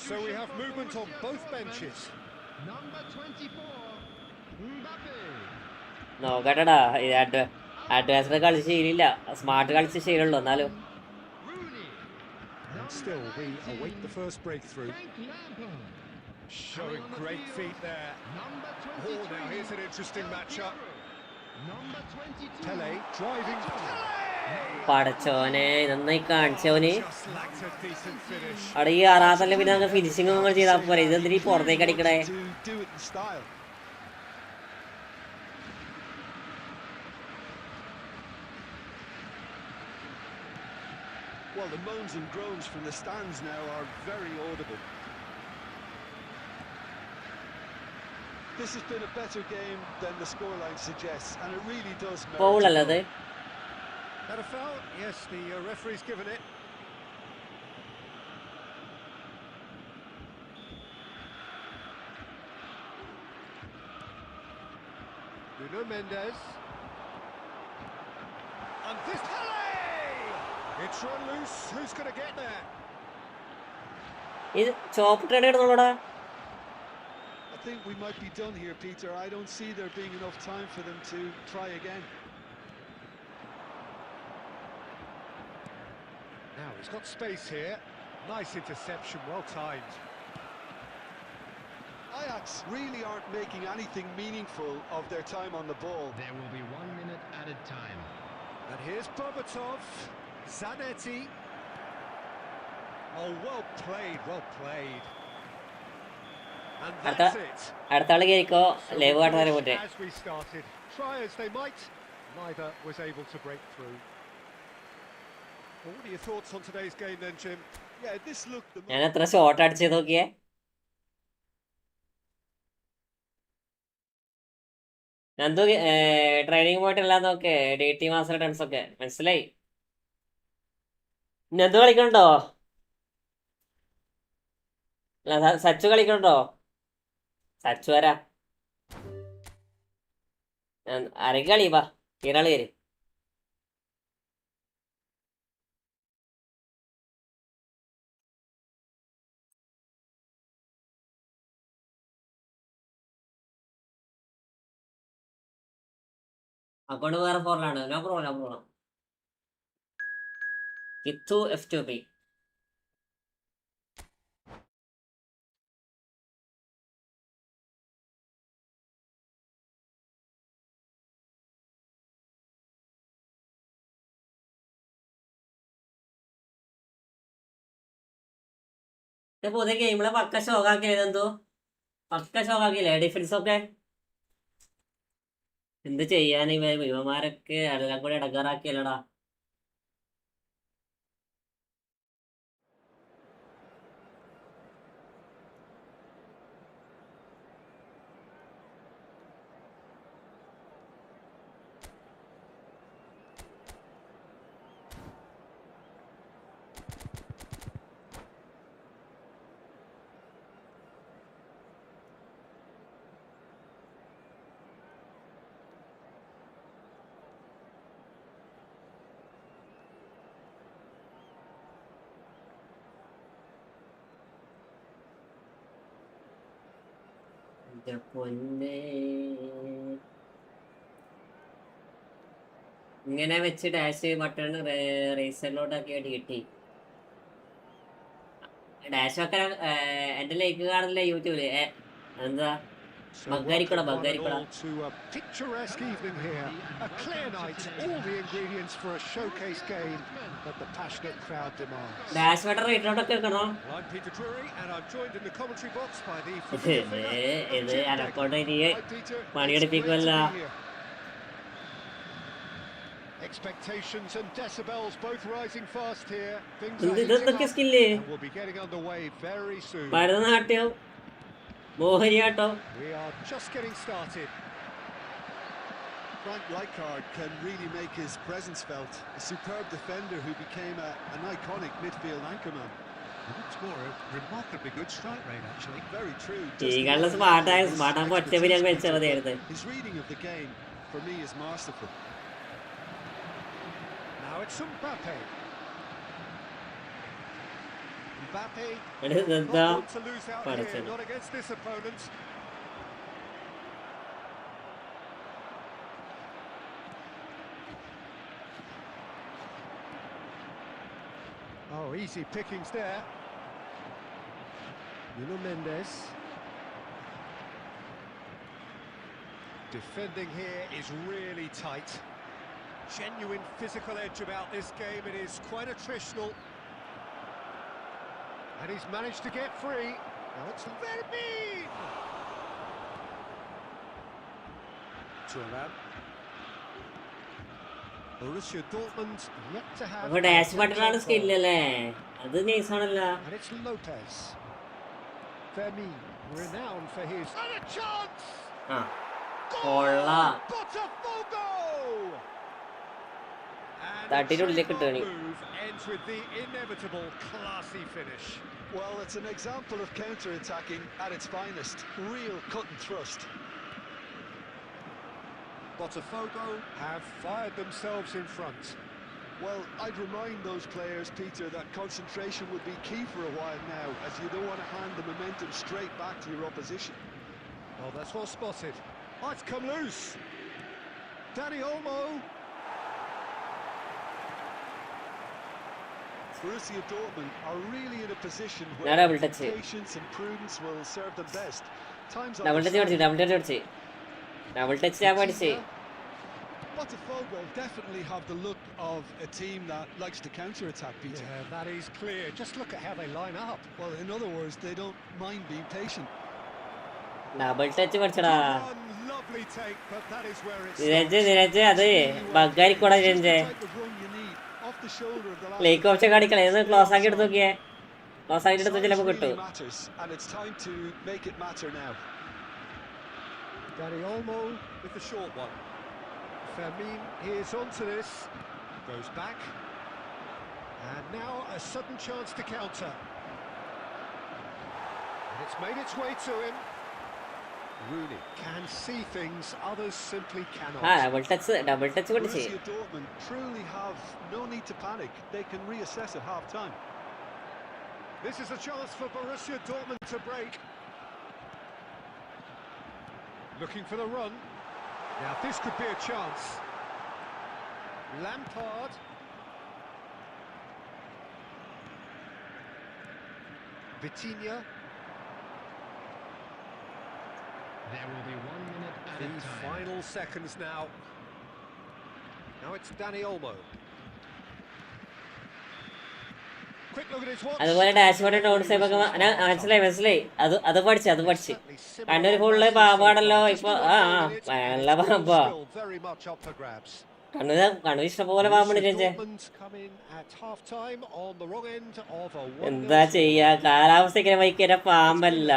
[SPEAKER 5] So we have movement on both benches.
[SPEAKER 4] Number 24, Mbappe.
[SPEAKER 2] നോക്കട്ടെടാ, advanced കളിച്ച് ശീലില്ല, സ്മാർട്ട് കളിച്ച് ശീലമുള്ളൂ എന്നാലും.
[SPEAKER 5] And still we await the first breakthrough. Showing great feet there. Oh, now here's an interesting matchup. Pele driving.
[SPEAKER 2] പടച്ചോനെ, നന്നായി കാണിച്ചവന്. അവിടെ ഈ ആറാത്തല്ലേ പിന്നെ finishing നമ്മൾ ചെയ്താൽ പോലെ. ഇതെന്തിനീ പുറത്തേക്ക് അടിക്കണേ.
[SPEAKER 3] Well, the moans and groans from the stands now are very audible. This has been a better game than the scoreline suggests, and it really does merit
[SPEAKER 2] Foul
[SPEAKER 3] a
[SPEAKER 2] അല്ലേ
[SPEAKER 3] goal.
[SPEAKER 2] അത്?
[SPEAKER 5] That a foul? Yes, the referee's given it. Nuno Mendes. And this volley! It's run loose. Who's going to get there?
[SPEAKER 2] ഇത് ചോപ്പിട്ടാണ് ഇടുന്നുള്ളൂടാ.
[SPEAKER 3] I think we might be done here, Peter. I don't see there being enough time for them to try again.
[SPEAKER 5] Now he's got space here. Nice interception, well timed.
[SPEAKER 3] Ajax really aren't making anything meaningful of their time on the ball.
[SPEAKER 4] There will be 1 minute added time.
[SPEAKER 5] And here's Bobatov. Zanetti. Oh, well played, well played. And that's it.
[SPEAKER 2] അടുത്ത ആള് കേറിക്കോ.
[SPEAKER 5] So
[SPEAKER 2] live
[SPEAKER 5] we
[SPEAKER 2] കാട്ടുന്നതിനെ
[SPEAKER 5] finished
[SPEAKER 2] പറ്റി.
[SPEAKER 5] as we started. Try as they might, neither was able to break through. Well, what are your thoughts on today's game then, Jim?
[SPEAKER 3] Yeah, this looked the
[SPEAKER 2] ഞാൻ എത്ര shot അടിച്ചത് നോക്കിയേ. Nandu training പോയിട്ടില്ലാന്ന് നോക്കേ. DT master tense ഒക്കെ മനസ്സിലായി. നന്ദു കളിക്കണ്ടോ? സച്ചു കളിക്കണ്ടോ? സച്ചു വരാ. ആരൊക്കെ കളി വാ ഒരാള് കയറി. അക്കൗണ്ട് വേറെ ഫോറിലാണ്. No problem, no problem. Kithu F2B. പുതിയ ഗെയിമിലെ പക്ക ഷോക്കാക്കിയത് എന്തോ പക്ക ഷോക്കാക്കിയില്ലേ ഡിഫൻസ് ഒക്കെ. എന്ത് ചെയ്യാൻ ഇവന്മാരൊക്കെ എല്ലാം കൂടെ ഇടങ്ങാറാക്കിയല്ലടാ. പൊന്നെ ഇങ്ങനെ വെച്ച് ഡാഷ് ബട്ടൺ റേസറിലോട്ടൊക്കെ കിട്ടി. ഡാഷ് ഒക്കെ എന്റെ ലൈക്ക് കാണില്ല യൂട്യൂബില്. എന്താ ബഗ്ഗാരിക്കൂടാ ബഗ്ഗാരിക്കൂടാ.
[SPEAKER 5] To a picturesque evening here, a clear night, all the ingredients for a showcase game that the passionate crowd demands.
[SPEAKER 2] Dash button റേറ്റിലോട്ടൊക്കെ വെക്കണോ?
[SPEAKER 5] I'm Peter Drury and I'm joined in the commentary box by the
[SPEAKER 2] ഇത് അനക്കോട്ടെ ഇനി
[SPEAKER 5] Hi, Peter.
[SPEAKER 2] പണിയെടുപ്പിക്കുമല്ല.
[SPEAKER 5] It's great to be here. Expectations and decibels both rising fast here. Things are heating
[SPEAKER 2] ഇതെന്തൊക്കെ
[SPEAKER 5] up
[SPEAKER 2] skill?
[SPEAKER 5] and we'll be getting underway very soon.
[SPEAKER 2] Bharatanatyam, Mohiniyattam.
[SPEAKER 5] We are just getting started.
[SPEAKER 3] Frank Rijkaard can really make his presence felt. A superb defender who became an iconic midfield anchorman.
[SPEAKER 7] Scorer, remarkably good strike rate actually.
[SPEAKER 3] Very true.
[SPEAKER 2] ഈ കണ്ട സ്മാർട്ടാകുമ്പോ ഒറ്റ ഞാൻ വെച്ചത്.
[SPEAKER 3] His reading of the game, for me, is masterful.
[SPEAKER 5] Now it's Mbappe. Mbappe
[SPEAKER 2] എന്താ
[SPEAKER 5] not want to lose out here,
[SPEAKER 2] പഠിച്ചത്?
[SPEAKER 5] not against this opponent. Oh, easy pickings there. Nuno Mendes. Defending here is really tight. Genuine physical edge about this game. It is quite attritional. And he's managed to get free. Now it's Verbi. Borussia Dortmund yet to have.
[SPEAKER 2] അപ്പൊ dash ബട്ടണാണ് സ്കില്ലല്ലേ? അത് നൈസാണല്ലോ.
[SPEAKER 5] And it's Lopez. Fermin, renowned for his. And a chance!
[SPEAKER 2] ആ കൊള്ളാം.
[SPEAKER 5] Botafogo!
[SPEAKER 2] തട്ടിനുള്ളിലേക്ക് ഇട്ടു.
[SPEAKER 5] Move ends with the inevitable classy finish.
[SPEAKER 3] Well, it's an example of counter-attacking at its finest. Real cut and thrust.
[SPEAKER 5] Botafogo have fired themselves in front.
[SPEAKER 3] Well, I'd remind those players, Peter, that concentration would be key for a while now, as you don't want to hand the momentum straight back to your opposition.
[SPEAKER 5] Oh, that's well spotted. Oh, it's come loose. Dani Olmo.
[SPEAKER 3] Borussia Dortmund are really in a position
[SPEAKER 2] Now double
[SPEAKER 3] where
[SPEAKER 2] touch.
[SPEAKER 3] patience and prudence will serve them best. Times on
[SPEAKER 2] double
[SPEAKER 3] their
[SPEAKER 2] touch
[SPEAKER 3] side.
[SPEAKER 2] പഠിച്ച്. Double touch ഞാൻ പഠിച്ച്.
[SPEAKER 3] Botafogo definitely have the look of a team that likes to counter-attack, Peter.
[SPEAKER 5] Yeah, that is clear. Just look at how they line up.
[SPEAKER 3] Well, in other words, they don't mind being patient.
[SPEAKER 2] Double touch പഠിച്ചടാ.
[SPEAKER 5] One lovely take, but that is where it's.
[SPEAKER 2] Niraj അത് ബഗ്ഗാരിക്കൂടാ Niranj.
[SPEAKER 3] Type of run you need off the shoulder of the last.
[SPEAKER 2] ലേക്ക് option കാണിക്കളെ. ഒന്ന് close ആക്കി എടുത്ത് നോക്കിയേ. Close ആക്കി എടുത്ത് ചിലപ്പോൾ
[SPEAKER 3] Size
[SPEAKER 2] കിട്ടും.
[SPEAKER 3] really matters, and it's time to make it matter now.
[SPEAKER 5] Dani Olmo with the short one. Fermin is onto this, goes back, and now a sudden chance to counter. And it's made its way to him. Rooney can see things others simply cannot.
[SPEAKER 2] Double touch പഠിച്ച്.
[SPEAKER 3] Borussia Dortmund truly have no need to panic. They can reassess at half-time.
[SPEAKER 5] This is a chance for Borussia Dortmund to break. Looking for the run. Now this could be a chance. Lampard. Vitinha.
[SPEAKER 4] There will be 1 minute
[SPEAKER 5] The
[SPEAKER 4] added time.
[SPEAKER 5] final seconds now. Now it's Dani Olmo. Quick look at his watch.
[SPEAKER 2] അതുപോലെ dash button down save ഒക്കെ മനസ്സിലായി. അത് പഠിച്ച്. Kannur full പാമ്പാണല്ലോ ഇപ്പൊ. നല്ല പാമ്പാ.
[SPEAKER 5] Still very much up for grabs.
[SPEAKER 2] Kannur ഇഷ്ടംപോലെ പാമ്പുണ്ട് ചേച്ചേ.
[SPEAKER 5] Dortmund come in at half time on the wrong end of a 1-0.
[SPEAKER 2] എന്താ ചെയ്യാ, കാലാവസ്ഥ വൈക്കര പാമ്പല്ല,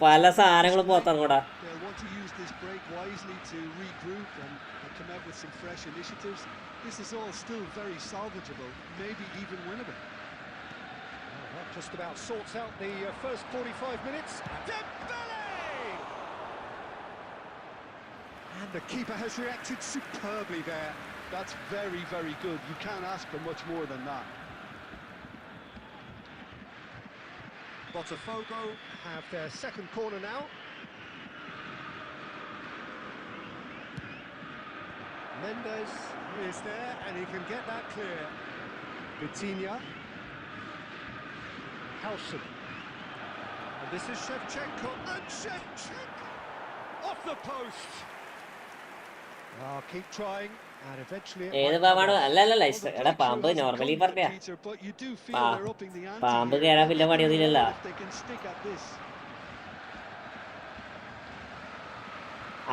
[SPEAKER 2] പല സാധനങ്ങളും പുറത്തിറങ്ങൂടാ.
[SPEAKER 3] They'll want to use this break wisely to regroup and come out with some fresh initiatives. This is all still very salvageable, maybe even winnable.
[SPEAKER 5] Well, that just about sorts out the first 45 minutes. Dembele! And the keeper has reacted superbly there.
[SPEAKER 3] That's very, very good. You can't ask for much more than that.
[SPEAKER 5] Botafogo have their second corner now. Mendes is there and he can get that clear. Vitinha. Howson. And this is Shevchenko. And Shevchenko! Off the post! Oh, keep trying. And eventually
[SPEAKER 2] ഏത് പാമ്പാണ്? അല്ലല്ല എടാ, പാമ്പ് normally പറഞ്ഞ
[SPEAKER 3] Peter, but you do feel
[SPEAKER 2] Pa-
[SPEAKER 3] they're upping the ante
[SPEAKER 2] പാമ്പ്
[SPEAKER 3] here.
[SPEAKER 2] കയറാൻ വലിയ പണിയൊന്നുമില്ലല്ലോ.
[SPEAKER 3] If they can stick at this.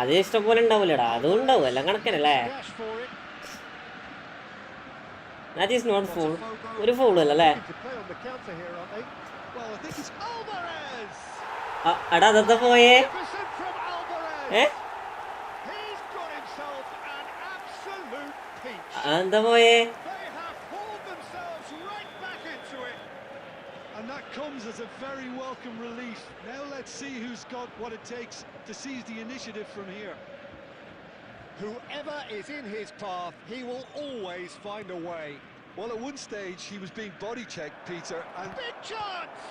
[SPEAKER 2] അത് ഇഷ്ടം പോലെ ഉണ്ടാവൂലടാ, അതും ഉണ്ടാവും, എല്ലാം കണക്കനല്ലേ.
[SPEAKER 5] dash for it.
[SPEAKER 2] That is not fool. ഒരു ഫൂൾ അല്ലല്ലേ.
[SPEAKER 5] They could play on the counter here, aren't they?
[SPEAKER 3] Well, I think it's
[SPEAKER 5] Alvarez!
[SPEAKER 2] എടാ അതൊക്കെ പോയേ.
[SPEAKER 5] Magnificent from Alvarez!
[SPEAKER 2] ഏ
[SPEAKER 5] He's got himself an absolute peach.
[SPEAKER 2] എന്താ പോയേ?
[SPEAKER 5] They have hauled themselves right back into it.
[SPEAKER 3] And that comes as a very welcome relief. Now let's see who's got what it takes to seize the initiative from here.
[SPEAKER 5] Whoever is in his path, he will always find a way.
[SPEAKER 3] Well, at one stage he was being body checked, Peter, and
[SPEAKER 5] Big chance!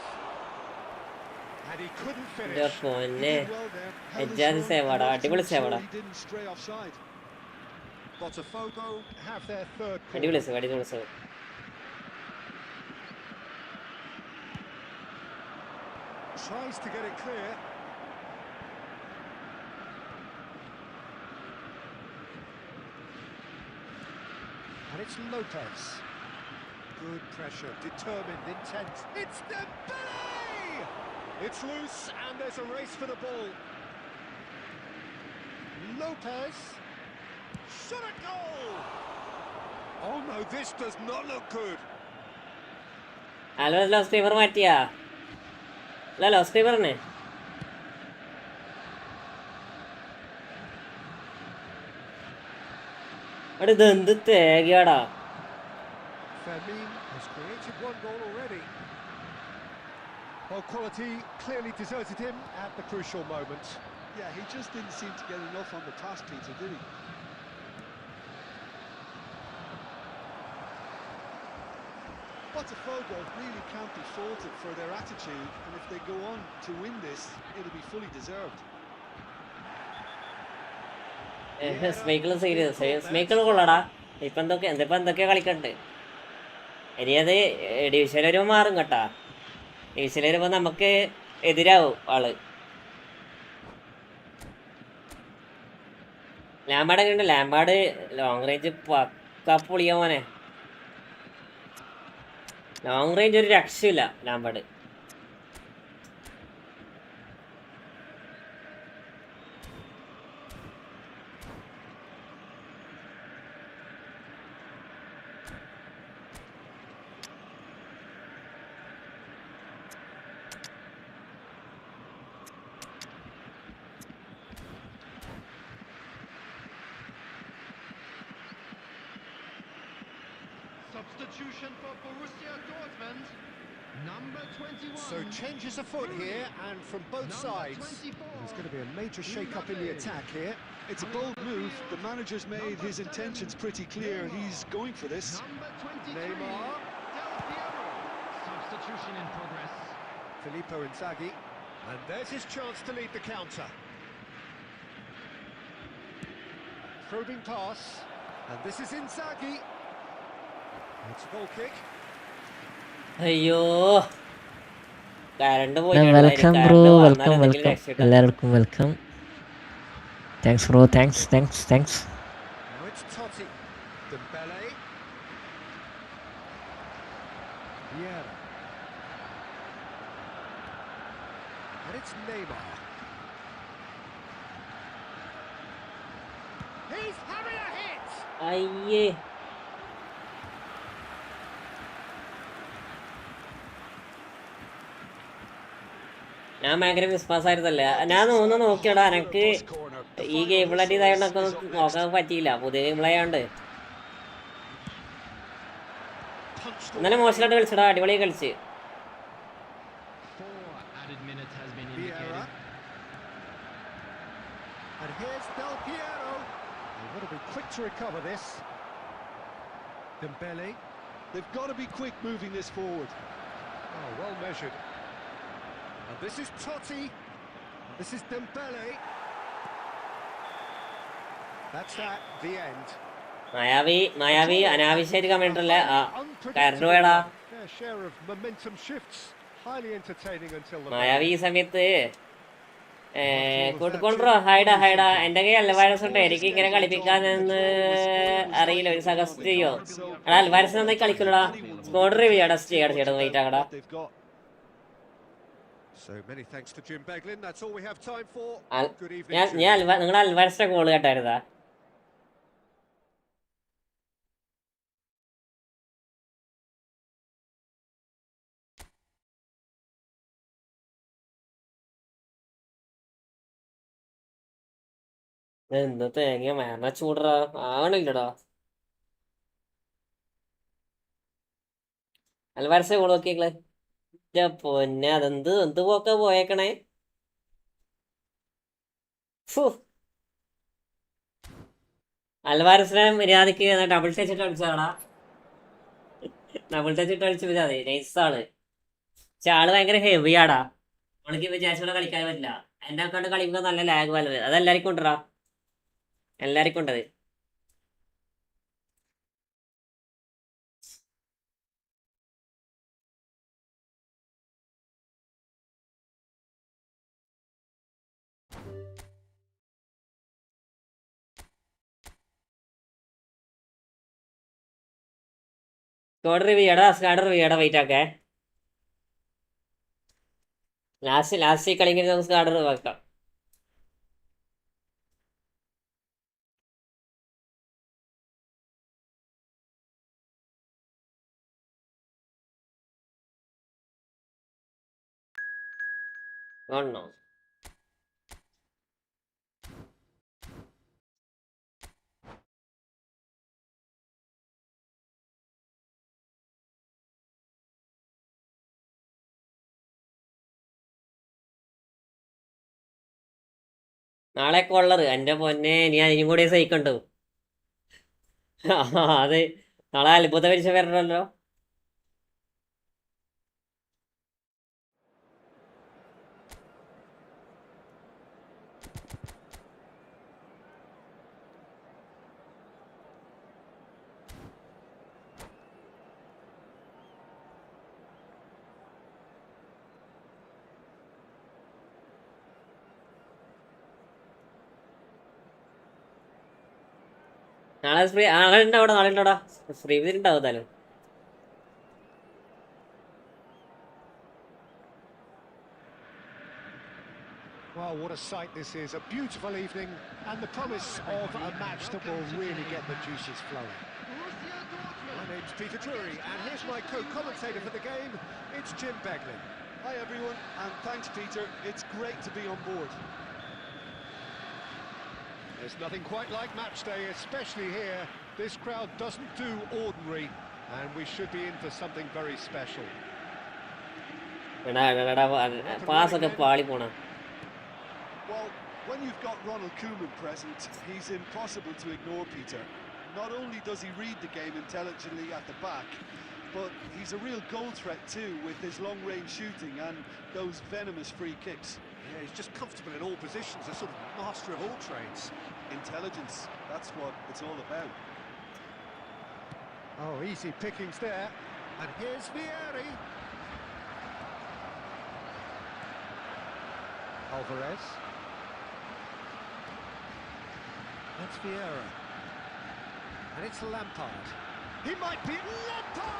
[SPEAKER 5] And he couldn't
[SPEAKER 2] എന്റെ
[SPEAKER 5] finish.
[SPEAKER 2] പൊന്നെ,
[SPEAKER 3] did well there. Held his
[SPEAKER 2] എജ്ജാതി
[SPEAKER 3] run,
[SPEAKER 2] സേവാടാ,
[SPEAKER 3] and
[SPEAKER 2] അടിപൊളി
[SPEAKER 3] also
[SPEAKER 2] സേവാടാ.
[SPEAKER 3] he didn't stray offside.
[SPEAKER 5] Botafogo have their third corner.
[SPEAKER 2] അടിപൊളി save, അടിപൊളി save.
[SPEAKER 5] Tries to get it clear. And it's Lopez. Good pressure, determined, intent. It's Dembele! It's loose and there's a race for the ball. Lopez. Shot at goal! Oh no, this does not look good.
[SPEAKER 2] ആൽവാസ് ലോസ് keeper മാറ്റിയാ? അല്ല, ലോസ് കീപ്പറിനെ അവിടെ ഇത് എന്ത് തേകയാടാ.
[SPEAKER 5] Fermin has created one goal already. Well, quality clearly deserted him at the crucial moment.
[SPEAKER 3] Yeah, he just didn't seem to get enough on the pass, Peter, did he? Botafogo really can't be faulted for their attitude, and if they go on to win this, it'll be fully deserved.
[SPEAKER 2] Schmeichel serious, Schmeichel കൊള്ളടാ. ഇപ്പം എന്തൊക്കെയാ കളിക്കണ്ട്. ഇനി അത് division വരുമ്പോൾ മാറും കേട്ടാ. Division വരുമ്പോൾ നമുക്ക് എതിരാവും ആള്. ലാംബാർഡ് എങ്ങനെയുണ്ട്? ലാംബാർഡ് ലോങ് റേഞ്ച് പക്കാ പൊളിയാ മോനെ. ലോങ് റേഞ്ച് ഒരു രക്ഷയില്ല Lampard.
[SPEAKER 4] Substitution for Borussia Dortmund. Number 21.
[SPEAKER 5] So changes afoot here, and from both sides. There's going to be a major shake-up in the attack here.
[SPEAKER 3] It's a bold move. The manager's made his intentions pretty clear. He's going for this.
[SPEAKER 4] Number 23.
[SPEAKER 5] Neymar.
[SPEAKER 4] Del Piero. Substitution in progress.
[SPEAKER 5] Filippo Inzaghi. And there's his chance to lead the counter. Probing pass. And this is Inzaghi. It's a goal kick.
[SPEAKER 2] അയ്യോ, current
[SPEAKER 8] welcome bro, welcome welcome എല്ലാവർക്കും welcome. Thanks bro, thanks.
[SPEAKER 5] Now it's Totti. Dembele. Vieira. And it's Neymar. He's having a hit.
[SPEAKER 2] അയ്യേ. ഞാൻ ഭയങ്കര വിശ്വാസം ആയിരുന്നല്ലേ. ഞാൻ നോക്കിയടാ, എനക്ക് ഈ game പ്ലാറ്റ് ഇതായതൊക്കെ നോക്കാൻ പറ്റിയില്ല. പുതിയ ഗെയിം പ്ലേ ആയോണ്ട്. എന്നാലും മോശമായിട്ട് കളിച്ചടാ, അടിപൊളി കളിച്ച്.
[SPEAKER 4] 4 added minutes has been
[SPEAKER 5] Vieira.
[SPEAKER 4] indicated.
[SPEAKER 5] And here's Del Piero. They've got to be quick to recover this. Dembele.
[SPEAKER 3] They've got to be quick moving this forward.
[SPEAKER 5] Oh, well measured. And this is Totti. This is Dembele. That's the end.
[SPEAKER 2] മായാവി അനാവശ്യമായിട്ട് comment അല്ലേ. Current പോയടാ.
[SPEAKER 5] Fair share of momentum shifts. Highly entertaining until the
[SPEAKER 2] മായാവി ഈ സമയത്ത് കൂട്ടിക്കൊണ്ടോ. ഹൈഡാ എന്റെ കൈ Alvarez ഉണ്ട്. എനിക്ക് ഇങ്ങനെ കളിപ്പിക്കാനെന്ന് അറിയില്ല. ഒരു സജസ്റ്റ് ചെയ്യോ? എടാ, അൽവാരസ് നന്നായി കളിക്കലടാ. സ്കോഡ് റിവ്യൂ ടെസ്റ്റ് ചെയ്യണം. Wait ആക്കടാ.
[SPEAKER 5] So many thanks to Jim Beglin. That's all we have time for. Good evening.
[SPEAKER 2] നിങ്ങൾ അൽവാരസിന്റെ ഗോള് കേട്ടായിരുന്നാ? എന്ത് തേങ്ങ മേന ചൂടറാ ആണില്ലടാ. അൽവാരസെ ഗോള് നോക്കിയേക്കളെ. പൊന്നെ, എന്ത് പോക്കാ പോയേക്കണേ. അൽവാരസിനെ മര്യാദക്ക് ഡബിൾ ടച്ച് ഇട്ട് കളിച്ചാടാ. ഡബിൾ ടച്ച് ഇട്ട് കളിച്ച് മതി. നൈസാണ്. പക്ഷെ ആള് ഭയങ്കര ഹെവിയാടാ. അവൾക്ക് വിചാരിച്ചോടെ കളിക്കാൻ പറ്റില്ല. എന്റെ അക്കൗണ്ട് കളിക്കുമ്പോൾ നല്ല ലാഗ് വല്ലത്. അതെല്ലാവർക്കും ഉണ്ടടാ, എല്ലാവർക്കും ഉണ്ടത്. സ്ക്വാഡ് റിവ്യൂടാ വെയിറ്റ് ആക്കേ. ലാസ്റ്റ് കളിക്കുന്ന നമുക്ക് സ്ക്വാഡ് റിവ്യൂ ആക്കാം. കാണണോ? നാളെ കൊള്ളറ് എൻ്റെ പൊന്നെ, നീ അതിനും കൂടി സഹിക്കണ്ടു. അതെ, നാളെ അത്ഭുത പരീക്ഷ വരണല്ലോ. നാളെ ഫ്രീ നാളെ ഉണ്ടാവടാ, നാളെ ഉണ്ടാവടാ, ഫ്രീ ഉണ്ടാവും എന്തായാലും.
[SPEAKER 5] Wow, what a sight this is. A beautiful evening and the promise of a match that will really get the juices flowing. My name's Peter Drury and here's my co-commentator for the game. It's Jim Beglin.
[SPEAKER 3] Hi everyone, and thanks Peter. It's great to be on board.
[SPEAKER 5] There's nothing quite like match day, especially here. This crowd doesn't do ordinary and we should be in for something very special.
[SPEAKER 2] പാസ്സൊക്കെ പാളി പോണ.
[SPEAKER 3] Well, when you've got Ronald Koeman present, he's impossible to ignore, Peter. Not only does he read the game intelligently at the back, but he's a real goal threat too with his long-range shooting and those venomous free kicks.
[SPEAKER 5] Yeah, he's just comfortable in all positions, a sort of master of all trades.
[SPEAKER 3] Intelligence, that's what it's all about.
[SPEAKER 5] Oh, easy pickings there. And here's Vieri. Alvarez. That's Vieira. And it's Lampard. He might be Lampard!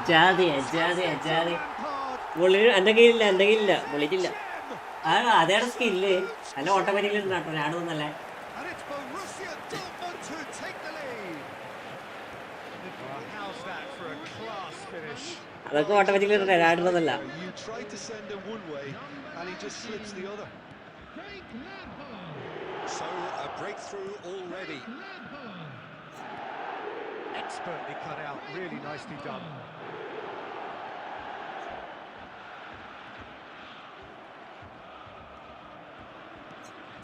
[SPEAKER 2] ജാതി പുള്ളി എൻ്റെ കയ്യിലില്ല പൊളിച്ചില്ല. അതേടെ skill നല്ല automatically ഉണ്ടാട്ടോ, ഞാനൊന്നല്ലേ.
[SPEAKER 5] And it's Borussia Dortmund who take the lead. Well, how's that for a class finish?
[SPEAKER 2] അതൊക്കെ automatically ഞാനൊന്നല്ല.
[SPEAKER 3] You try to send him one way and he just slips the other.
[SPEAKER 5] So a breakthrough already. Expertly cut out, really nicely done.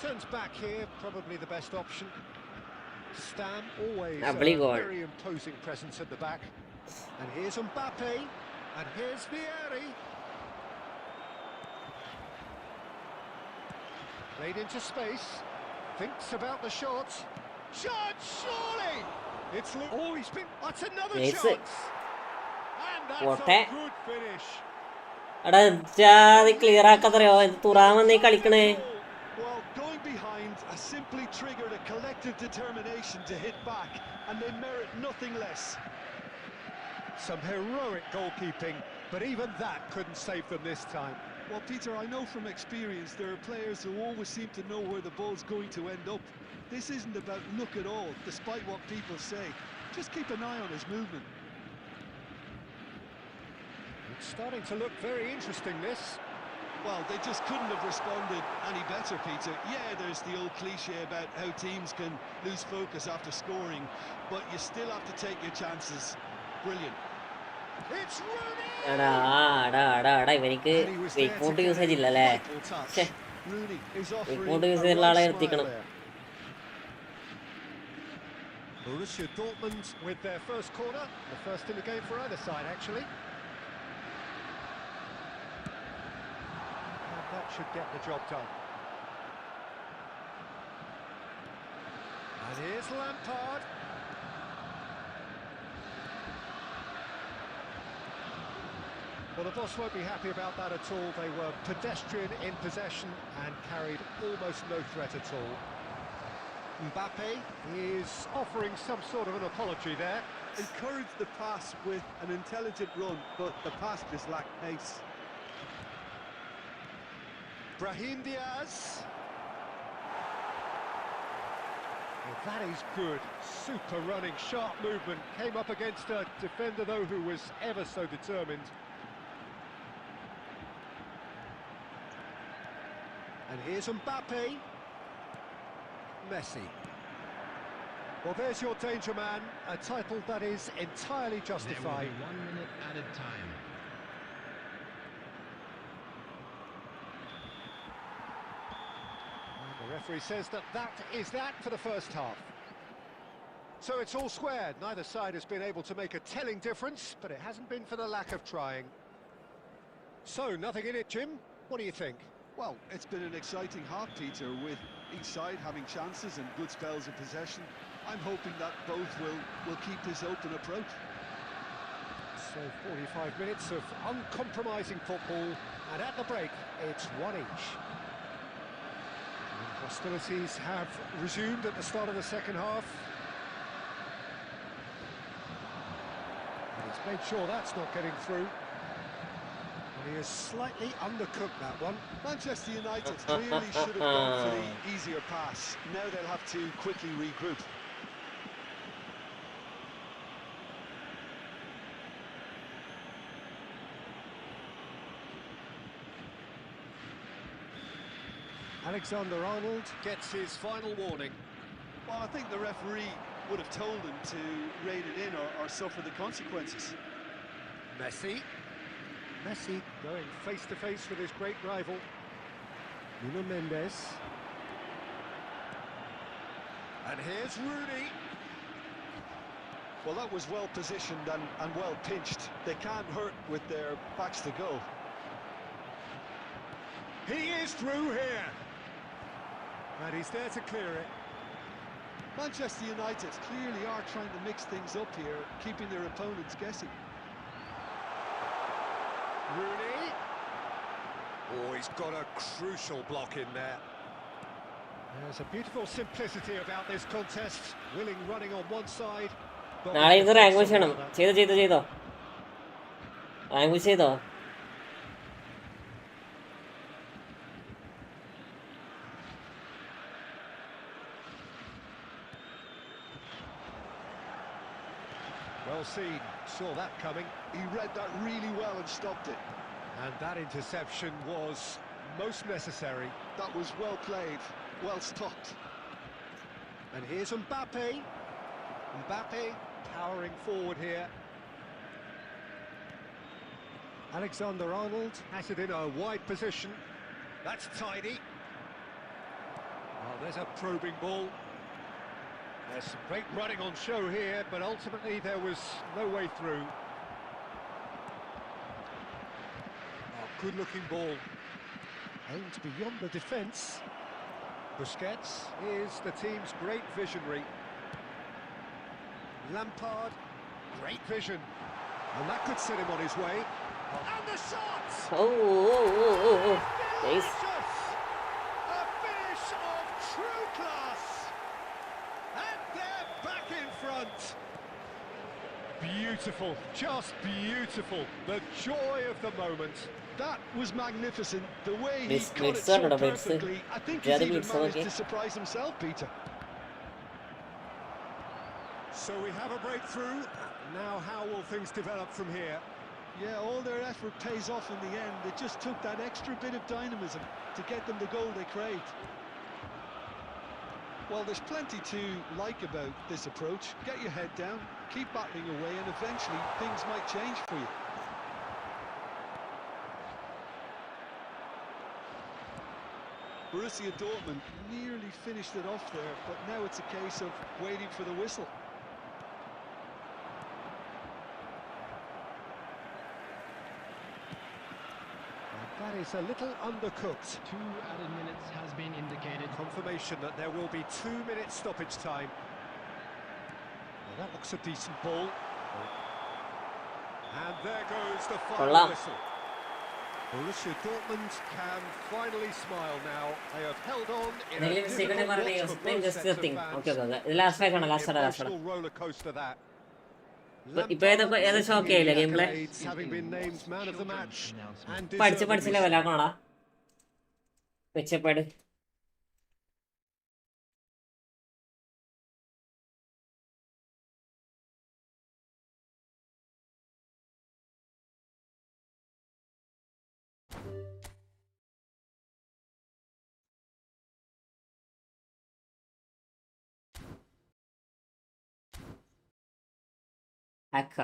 [SPEAKER 5] Turns back here, probably the best option. Stam always a very imposing presence at the back. And here's Mbappe, and here's Vieri. Played into space, thinks about the shot. Shot, surely! It's oh, he's been. That's another chance. And that's a good finish.
[SPEAKER 2] എടാ ജാതി clear ആക്കാത്തറിയോ, തുറാമെന്നീ കളിക്കണേ.
[SPEAKER 3] Well, going behind has simply triggered a collective determination to hit back, and they merit nothing less.
[SPEAKER 5] Some heroic goalkeeping, but even that couldn't save them this time.
[SPEAKER 3] Well, Peter, I know from experience there are players who always seem to know where the ball's going to end up. This isn't about luck at all, despite what people say. Just keep an eye on his movement.
[SPEAKER 5] It's starting to look very interesting, this.
[SPEAKER 3] Well, they just couldn't have responded any better, Peter. Yeah, there's the old cliche about how teams can lose focus after scoring, but you still have to take your chances. Brilliant.
[SPEAKER 5] It's Rooney!
[SPEAKER 2] ഇവനിക്ക് report usage ഇല്ലല്ലേ. Report use ചെയ്യുന്ന ആളെ നിർത്തിക്കണം.
[SPEAKER 5] Borussia Dortmund with their first corner, the first in the game for either side, actually. And that should get the job done. And here's Lampard. Well, the boss won't be happy about that at all. They were pedestrian in possession and carried almost no threat at all. Mbappe is offering some sort of an apology there.
[SPEAKER 3] Encouraged the pass with an intelligent run, but the pass just lacked pace.
[SPEAKER 5] Brahim Diaz. Well, that is good. Super running, sharp movement. Came up against a defender, though, who was ever so determined. here's Mbappe. Messi. Well, there's your danger man, a title that is entirely justified.
[SPEAKER 4] There will be 1 minute added time.
[SPEAKER 5] And the referee says that is that for the first half. So it's all squared. Neither side has been able to make a telling difference, but it hasn't been for the lack of trying. So, nothing in it, Jim. What do you think?
[SPEAKER 3] Well, it's been an exciting half, Peter, with each side having chances and good spells of possession. I'm hoping that both will keep this open approach.
[SPEAKER 5] So 45 minutes of uncompromising football, and at the break, it's 1 each. And hostilities have resumed at the start of the second half. And he's made sure that's not getting through. And he has slightly undercooked that one.
[SPEAKER 3] Manchester United clearly should have gone for the easier pass. Now they'll have to quickly regroup.
[SPEAKER 5] Alexander-Arnold gets his final warning.
[SPEAKER 3] Well, I think the referee would have told him to rein it in or suffer the consequences.
[SPEAKER 5] Messi. Messi going face-to-face with his great rival. Nuno Mendes. And here's Rooney.
[SPEAKER 3] Well, that was well positioned and well pinched. They can't hurt with their backs to goal.
[SPEAKER 5] He is through here. And he's there to clear it.
[SPEAKER 3] Manchester United clearly are trying to mix things up here, keeping their opponents guessing.
[SPEAKER 5] Rooney. Oh, he's got a crucial block in there. There's a beautiful simplicity about this contest. Willing running on one side.
[SPEAKER 2] നാളെ ഇത് rank push ചെയ്യണം. ചെയ്തോ rank push ചെയ്തോ.
[SPEAKER 5] Well seen, saw that coming.
[SPEAKER 3] He read that really well and stopped it.
[SPEAKER 5] And that interception was most necessary.
[SPEAKER 3] That was well played, well stopped.
[SPEAKER 5] And here's Mbappe. Mbappe powering forward here. Alexander-Arnold has it in a wide position. That's tidy. Oh, there's a probing ball. There's some great running on show here, but ultimately there was no way through. Oh, good-looking ball. Aimed beyond the defence. Busquets is the team's great visionary. Lampard, great vision. And that could set him on his way. And the shot!
[SPEAKER 2] Oh. Nice.
[SPEAKER 5] Delicious! A finish of true class! And they're back in front! Beautiful, just beautiful. The joy of the moment.
[SPEAKER 3] That was magnificent. The way he
[SPEAKER 2] Miss-
[SPEAKER 3] got it
[SPEAKER 2] miss
[SPEAKER 3] so
[SPEAKER 2] or not miss?
[SPEAKER 3] perfectly. I think
[SPEAKER 2] Yeah,
[SPEAKER 3] he's
[SPEAKER 2] the
[SPEAKER 3] even
[SPEAKER 2] miss,
[SPEAKER 3] managed
[SPEAKER 2] okay.
[SPEAKER 3] to surprise himself, Peter.
[SPEAKER 5] So we have a breakthrough. Now how will things develop from here?
[SPEAKER 3] Yeah, all their effort pays off in the end. It just took that extra bit of dynamism to get them the goal they craved. Well, there's plenty to like about this approach. Get your head down, keep battling away, and eventually things might change for you. Borussia Dortmund nearly finished it off there, but now it's a case of waiting for the whistle.
[SPEAKER 5] That is a little undercooked.
[SPEAKER 4] 2 added minutes has been indicated.
[SPEAKER 5] Confirmation that there will be 2 minutes stoppage time. Well, that looks a decent ball. And there goes the final
[SPEAKER 2] Hola.
[SPEAKER 5] whistle. Borussia Dortmund can finally smile now. They have held on in a
[SPEAKER 2] എന്തെങ്കിലും mistake ഉണ്ടെങ്കിൽ
[SPEAKER 5] difficult
[SPEAKER 2] പറഞ്ഞേ.
[SPEAKER 5] watch for
[SPEAKER 2] Then
[SPEAKER 5] both
[SPEAKER 2] just
[SPEAKER 5] sets of
[SPEAKER 2] think.
[SPEAKER 5] fans.
[SPEAKER 2] Okay. ഇത് last fight ആണ്. Last
[SPEAKER 5] Emotional roller coaster that.
[SPEAKER 2] ഇപ്പൊ ഏകദേശം okay ആയില്ലേ game play?
[SPEAKER 5] Having been named man of the match and
[SPEAKER 2] പഠിച്ച്
[SPEAKER 5] deservedly
[SPEAKER 2] ലെവലാക്കണോടാ മെച്ചപ്പാട്. ഹാക്ക.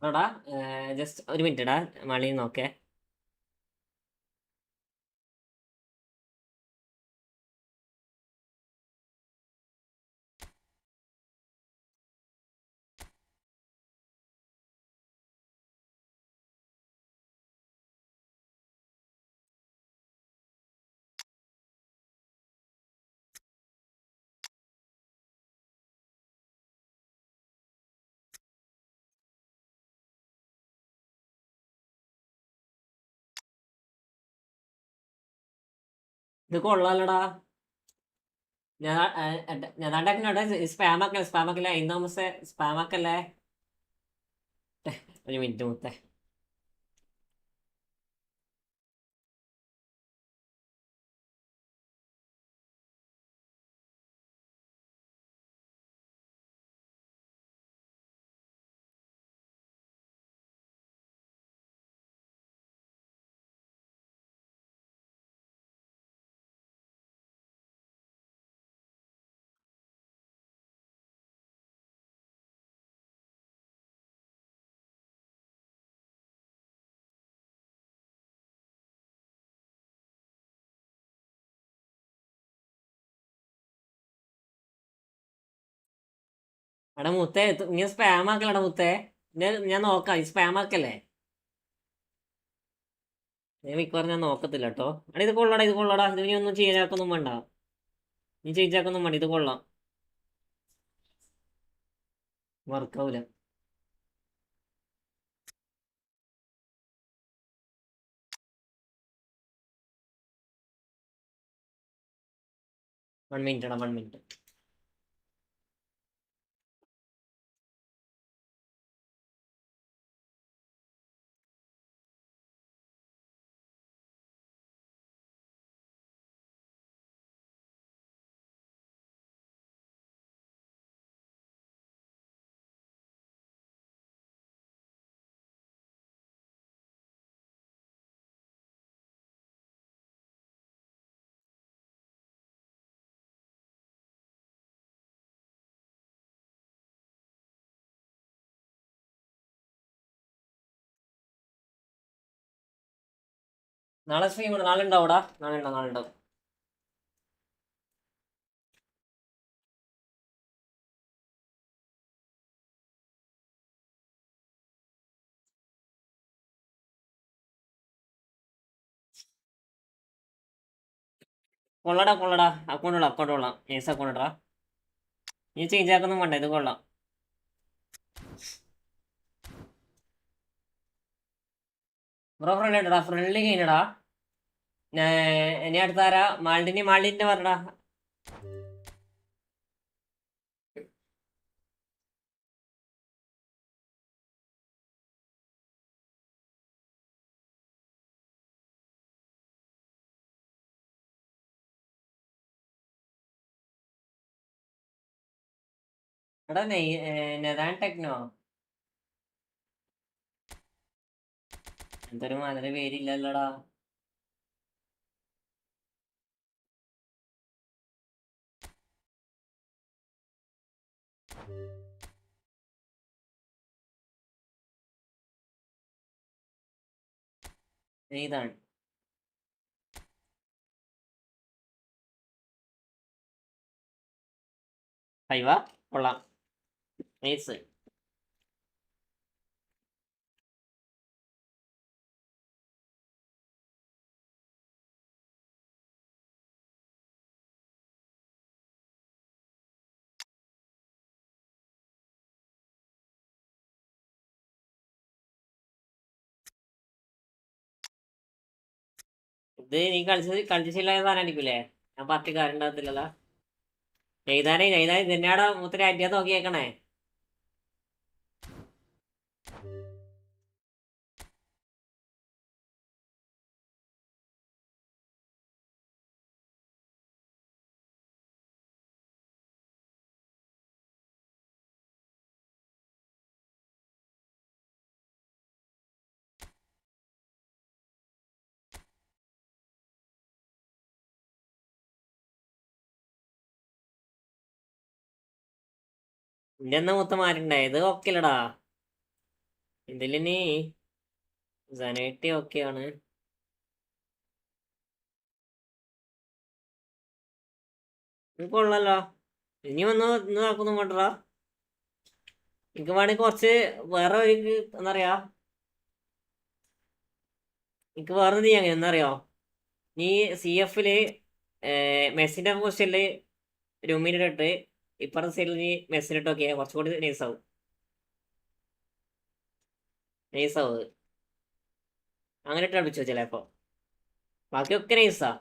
[SPEAKER 2] എടാ just ഒരു minute ഇടാ, മളി നോക്കേ. ഇത് കൊള്ളാലടാ. ഞാൻ സ്പാം ആക്കല്ലേ ഇന്ന് താമസേ സ്പാം ആക്കല്ലേ. ഒരു മിനിറ്റ് മുത്തേ. എടാ മുത്തേ നീ സ്പാം ആക്കലടാ മുത്തേ. ഞാൻ നോക്കാം, ഈ സ്പാം ആക്കല്ലേ. ഞാൻ മിക്കവാറും ഞാൻ നോക്കത്തില്ല കേട്ടോ. എടാ ഇത് കൊള്ളടാ, ഇത് കൊള്ളടാ. ഇത് നീ ഒന്നും ചെയ്യാക്കൊന്നും വേണ്ട, നീ ചേഞ്ചാക്കൊന്നും വേണ്ട. ഇത് കൊള്ളാം, വർക്കാവൂല. വൺ മിനിറ്റ് എടാ, 1 മിനിറ്റ്. നാളെ സ്ട്രീം ഉണ്ട്, നാളെ ഉണ്ടാവൂടാ. നാളെ ഉണ്ടാവും. കൊള്ളടാ. അക്കൗണ്ട് കൊള്ളാം. നേഴ്സ് അക്കൗണ്ട് ഇടാ. നീ ചേഞ്ച് ആക്കൊന്നും വേണ്ട, ഇത് കൊള്ളാം. ബ്രോ ഫ്രണ്ട്ലി കഴിഞ്ഞടാ. ഇനി അടുത്താരാ? മാൾഡിന്റെ പറഞ്ഞടാ. എടാ നെതാൻ ടെക്നോ എന്തൊരു വളരെ പേരില്ലല്ലോടാ. ഇതാണ് ഹൈവ, കൊള്ളാം. നൈസ്. ഇത് നീ കളിച്ചില്ല സാധനമായിരിക്കൂലേ? ഞാൻ പാർട്ടിക്കാരുണ്ടാകത്തില്ലല്ലോ. എഴുതാനേ നിന്നാടെ മുത്തിരി അന്ത്യ നോക്കിയേക്കണേ. ഇന്റെ എന്നാ മൊത്തം മാറ്റണ്ടേ? ഇത് ഓക്കെ അല്ലടാ. ഇതിലിനി സനേറ്റി ഓക്കെയാണ്. ഇത് കൊള്ളല്ലോ. ഇനി വന്ന് ഇന്ന് നടക്കുന്നു വേണ്ടടാ. എനിക്ക് വേണമെങ്കിൽ കുറച്ച് വേറെ ഒരു എന്താ പറയാ, എനിക്ക് വേറെ ചെയ്യാൻ എന്നറിയോ, നീ സി എഫില് മെസ്സിന്റെ പൊസിഷനില് രൂമിനിട്ടിട്ട് ഇപ്പുറത്തെ സൈഡിൽ നീ മെസ്സിനിട്ട് നോക്കിയാൽ കുറച്ചുകൂടി നൈസാവും. അങ്ങനെ ഇട്ട് കളിപ്പിച്ചോ ചിലപ്പോ. ബാക്കിയൊക്കെ നൈസാ.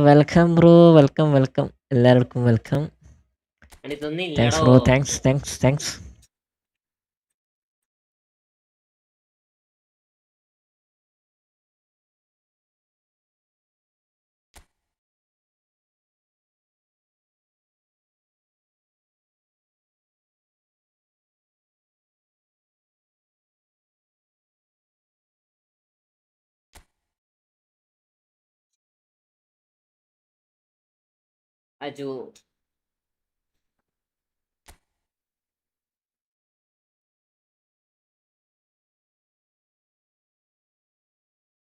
[SPEAKER 8] വെൽക്കം ബ്രോ, വെൽക്കം വെൽക്കം, എല്ലാവർക്കും വെൽക്കം.
[SPEAKER 2] ഇതൊന്നും
[SPEAKER 8] താങ്ക്സ്
[SPEAKER 2] ഇല്ലടോ.
[SPEAKER 8] Bro, thanks.
[SPEAKER 2] അജു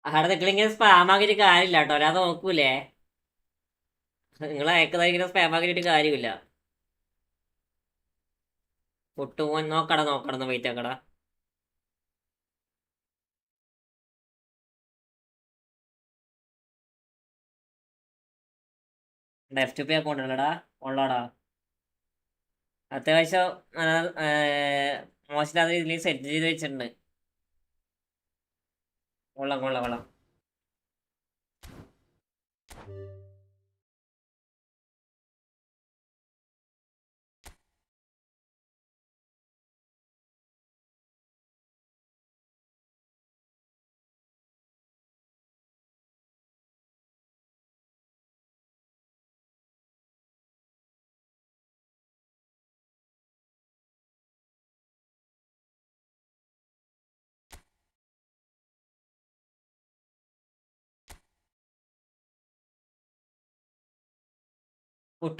[SPEAKER 2] അവിടെ നിങ്ങളിങ്ങനെ സ്പാം ആക്കിയിട്ട് കാര്യമില്ല കേട്ടോ. ഒരാൾ നോക്കൂലേ, നിങ്ങൾ അയക്കുന്നതിങ്ങനെ സ്പാം ആക്കിയിട്ട് കാര്യമില്ല. പൊട്ടുപോൻ നോക്കണം വെയിറ്റ് ആക്കടാ. F2P account ഉള്ളടാ, ഉള്ളടാ. അത്യാവശ്യം മോശമില്ലാത്ത രീതിയിൽ സെറ്റ് ചെയ്ത് വെച്ചിട്ടുണ്ട്. കൊള്ളാം.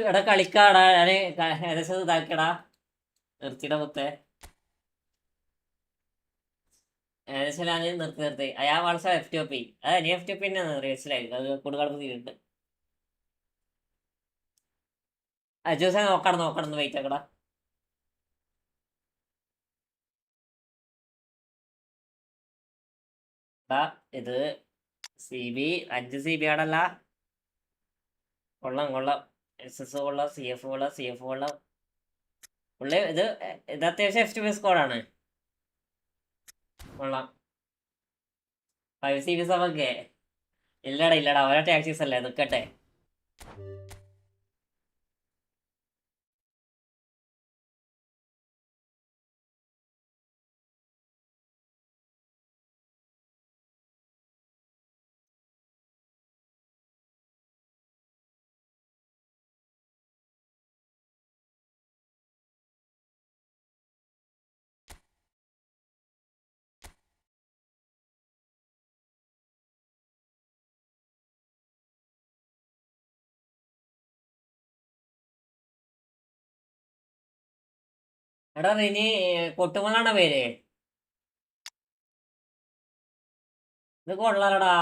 [SPEAKER 2] എടാ കളിക്കാടാ, ഞാന് ഏകദേശം ഇതാക്കടാ, നിർത്തിയുടെ മുത്തേ. ഏകദേശം ഞാൻ നിർത്തി. അയാൾ വാൾസോ F2P. നീ F2P തന്നെയാണ് മനസ്സിലായി. അത് കൂടുതൽ തീരുന്നുണ്ട്. അജൂസെ നോക്കണം വെയിറ്റ് ആക്കടാ. ഇത് CB 5 CB ആണല്ല. കൊള്ളാം. SS കൊള്ളാം, CF കൊള്ളാം. പുള്ളി ഇത് അത്യാവശ്യം F2P സ്കോഡാണ്. കൊള്ളാം. 5 CB ഒക്കെ ഇല്ലടാ ഓരോ ടാക്സീസ് അല്ലേ, നിൽക്കട്ടെ. എടാ ഇനി കൊട്ടുമലാണോ പേര്? ഇത് കൊള്ളാലടാ.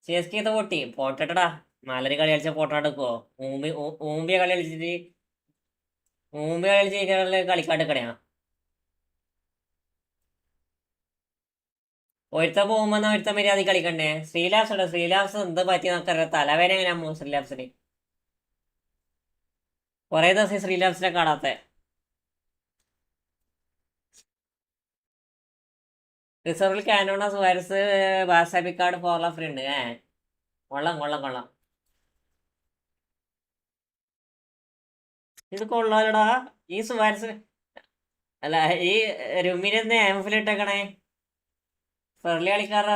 [SPEAKER 2] CSK പൊട്ടി പോട്ടടാ. നല്ലൊരു കളി കളിച്ച പോട്ടാ എടുക്കുവോ? ഊമ്പിയ കളി കളിച്ചിട്ട് കളിക്കാട്ടിക്കണയാ. ഒരുത്ത മര്യാദ കളിക്കണ്ടേ? ശ്രീലാബ്സ് എന്ത് പറ്റി നോക്കറിയാം. തലവേന എങ്ങനെയാ ശ്രീലാബ്സിന്? കൊറേ ദിവസം ശ്രീലാബ്സിനെ കാണാത്ത. റിസർവിൽ കാനോണ, സുവാരസ്, ബാസാബിക്കാട്, ഫോർല ഫ്രീ ഉണ്ട്. കൊള്ളാം. ഇത് കൊള്ളാലടാ. ഈ സുവാരസ് അല്ല, ഈ രുമിനെന്ന് ആംഫിലിട്ടേക്കണേ. ഫ്രണ്ട്ലി കളിക്കാരുടെ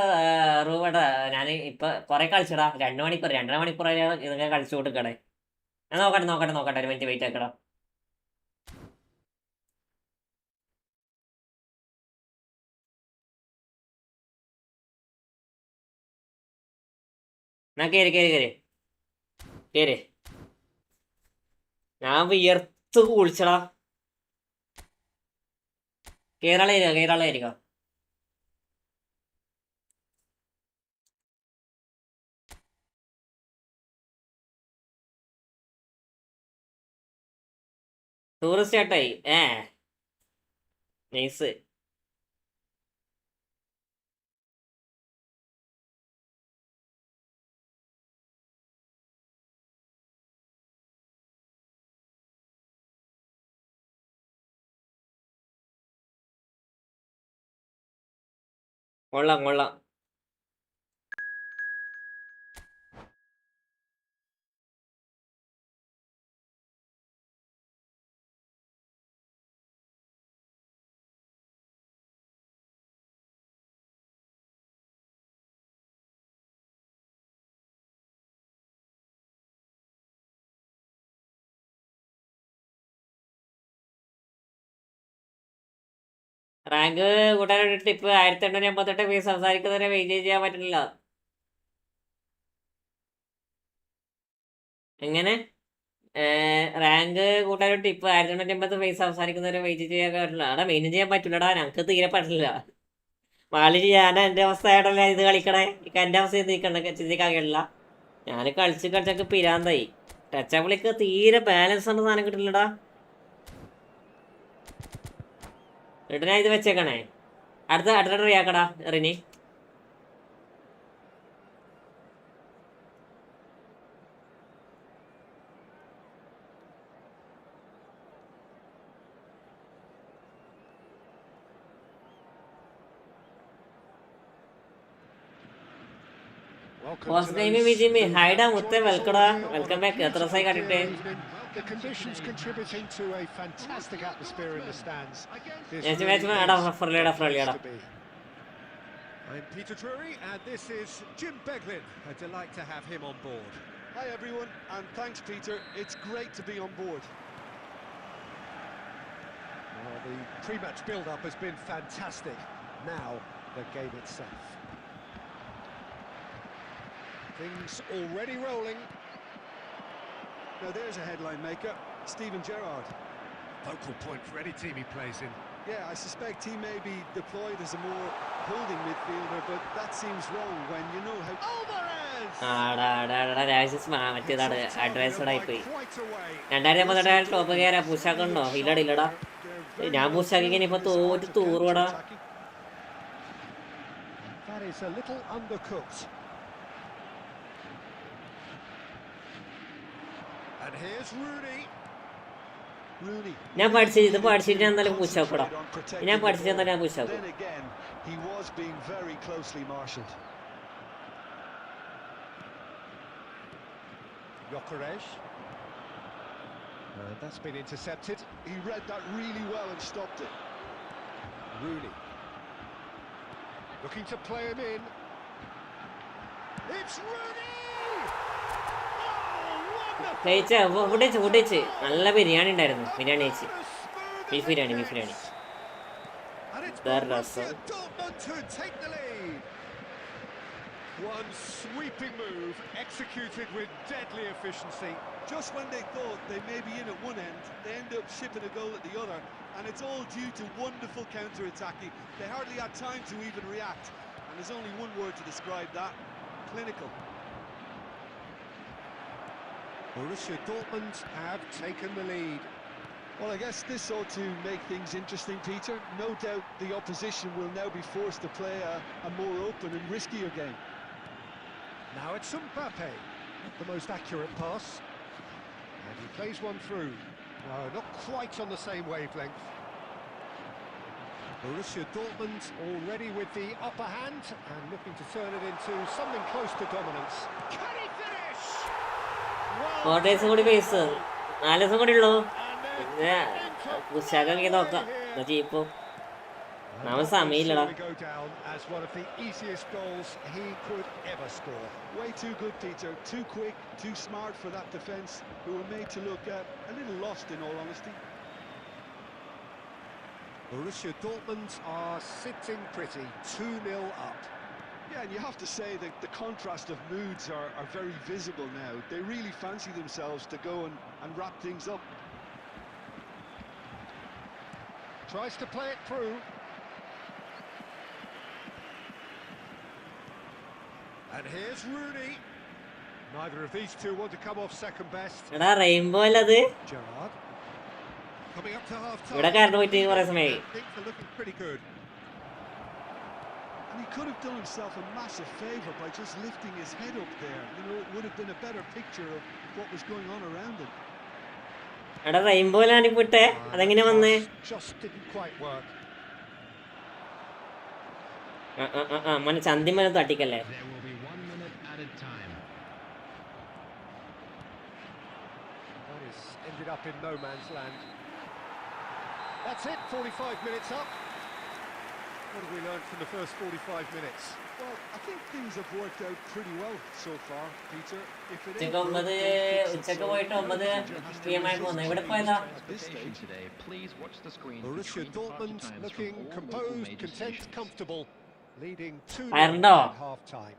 [SPEAKER 2] റൂമേട്ടാ ഞാൻ ഇപ്പൊ കുറെ കളിച്ചടാ. 2 മണിക്കൂർ 2.5 മണിക്കൂർ ഇതൊക്കെ കളിച്ചു കൊടുക്കണേ. ഞാൻ നോക്കട്ടെ ഒരു മിനിറ്റ് വെയിറ്റ് ആക്കടാ. എന്നാ കേറി ഞാൻ വിയർത്ത് കുളിച്ചടാ. കേരളായിരിക്കാം. ടൂറിസ്റ്റ് ആയിട്ടായി നൈസ്. കൊള്ളാം. റാങ്ക് കൂട്ടാനൊരു ടിപ്പ് 1888 പേര് സംസാരിക്കുന്നവരെ മെയിൻറ്റെയിൻ ചെയ്യാൻ പറ്റുന്നില്ല. എങ്ങനെ റാങ്ക് കൂട്ടാനൊരു ടിപ്പ് 1880 പേര് സംസാരിക്കുന്നവരെ മെയിൻറ്റെയിൻ ചെയ്യാൻ പറ്റില്ല. അവിടെ മെയിൻറ്റെയിൻ ചെയ്യാൻ പറ്റില്ലടാ. ഞങ്ങൾക്ക് തീരെ പറ്റില്ല. മാളി ഞാൻ എൻ്റെ അവസ്ഥ ആയിട്ടല്ല ഇത് കളിക്കണേ. എൻ്റെ അവസ്ഥ ചിന്തിക്കാൻ കഴിയില്ല. ഞാൻ കളിച്ചൊക്കെ പിരാന്തായി. ടച്ചപ്പിളിക്ക് തീരെ ബാലൻസ് ആണ് സാധനം കിട്ടില്ലടാ. എന്നിട്ട് ഞാൻ ഇത് വെച്ചേക്കണേ. അടുത്ത ട്രൈ ആക്കടാ റിനി. ഹൈഡാ മുത്തേ വെൽക്കടാ. Welcome back. എത്ര ദിവസമായി കണ്ടിട്ട്.
[SPEAKER 5] The conditions contributing to a fantastic atmosphere in the stands. I'm Peter Drury and this is Jim Beglin. A delight to have him on board.
[SPEAKER 3] Hi everyone, and thanks Peter. It's great to be on board.
[SPEAKER 5] Well, the pre-match build-up has been fantastic. Now, the game itself. Things already rolling.
[SPEAKER 3] Now there's a headline maker, Steven Gerrard.
[SPEAKER 5] Focal point for any team he plays in.
[SPEAKER 3] Yeah, I suspect he may be deployed as a more holding midfielder, but that seems wrong when you know how...
[SPEAKER 2] മറ്റേതാണ് അഡ്രൈസഡായി പോയി. 2018 top കയറാ. പൂശാക്കുണ്ടോ? ഇല്ലടാ. ഞാൻ പൂശാക്കി ഇനിയിപ്പോ തൂറുവാടാ.
[SPEAKER 5] That is a little undercooked. And here's Rooney.
[SPEAKER 2] ഞാൻ പഠിച്ചിട്ട് എന്തായാലും പൂശാക്കൂടാ. ഞാൻ പഠിച്ചിട്ട് എന്തായാലും ഞാൻ പൂശാക്കും.
[SPEAKER 3] Then again, he was being very closely marshalled.
[SPEAKER 5] Gyökeres. That's been intercepted.
[SPEAKER 3] He read that really well and stopped it.
[SPEAKER 5] Rooney. Looking to play him in. It's Rooney!
[SPEAKER 2] ഫുഡേച്ച് നല്ല ബിരിയാണി ഉണ്ടായിരുന്നു. ബിരിയാണി കഴിച്ച് beef biryani.
[SPEAKER 5] One sweeping move executed with deadly efficiency.
[SPEAKER 3] Just when they thought they may be in at one end, they end up shipping a goal at the other, and it's all due to wonderful counter-attacking. They hardly had time to even react, and there's only one word to describe that: clinical.
[SPEAKER 5] Borussia Dortmund have taken the lead.
[SPEAKER 3] Well, I guess this ought to make things interesting, Peter. No doubt the opposition will now be forced to play a more open and riskier game.
[SPEAKER 5] Now it's Mbappe, the most accurate pass. And he plays one through. No, not quite on the same wavelength. Borussia Dortmund already with the upper hand and looking to turn it into something close to dominance. Can he finish?
[SPEAKER 2] 4 days കൂടി pace. 4 ദിവസം കൂടി ഉള്ളൂ. നോക്കാം.
[SPEAKER 5] And
[SPEAKER 2] Now
[SPEAKER 5] that will
[SPEAKER 2] Samilada.
[SPEAKER 5] surely go down as one of the easiest goals he could ever score.
[SPEAKER 3] Way too good, Peter. Too quick, too smart for that defence, who were made to look a little lost, in all honesty.
[SPEAKER 5] Borussia Dortmund are sitting pretty, 2-0 up.
[SPEAKER 3] Yeah, and you have to say that the contrast of moods are very visible now. They really fancy themselves to go and wrap things up.
[SPEAKER 5] Tries to play it through. And here's Rooney. Neither of these two want to come off second best.
[SPEAKER 2] എടാ rainbow അല്ലത്
[SPEAKER 5] Gerrard. Coming up to half-time.
[SPEAKER 2] ഇവിടെ current പോയിട്ട് കുറേ സമയമായി.
[SPEAKER 5] Things are looking pretty good.
[SPEAKER 3] And he could have done himself a massive favour by just lifting his head up there. You know, it would have been a better picture of what was going on around him.
[SPEAKER 2] എടാ റെയിൻബോയിലാണ് ഇപ്പിട്ടെ അതെങ്ങനെ വന്നേ?
[SPEAKER 5] Just didn't quite work.
[SPEAKER 2] മോനെ ചന്തിമല തട്ടിക്കല്ലേ?
[SPEAKER 4] There will be 1 minute added time.
[SPEAKER 5] That has ended up in no man's land. That's it, 45 minutes up. What have we learned from the first 45 minutes?
[SPEAKER 3] Well, I think things have worked out pretty well so far, Peter. If it
[SPEAKER 2] ഉച്ചക്ക് 9 ഉച്ചക്ക് പോയിട്ട് 9 PM ആയി പോന്നു. ഇവിടെ പോയതാ?
[SPEAKER 6] Today, please watch the screen.
[SPEAKER 5] Borussia Dortmund looking composed, content, comfortable, leading 2-0
[SPEAKER 2] Arndo.
[SPEAKER 5] at half-time.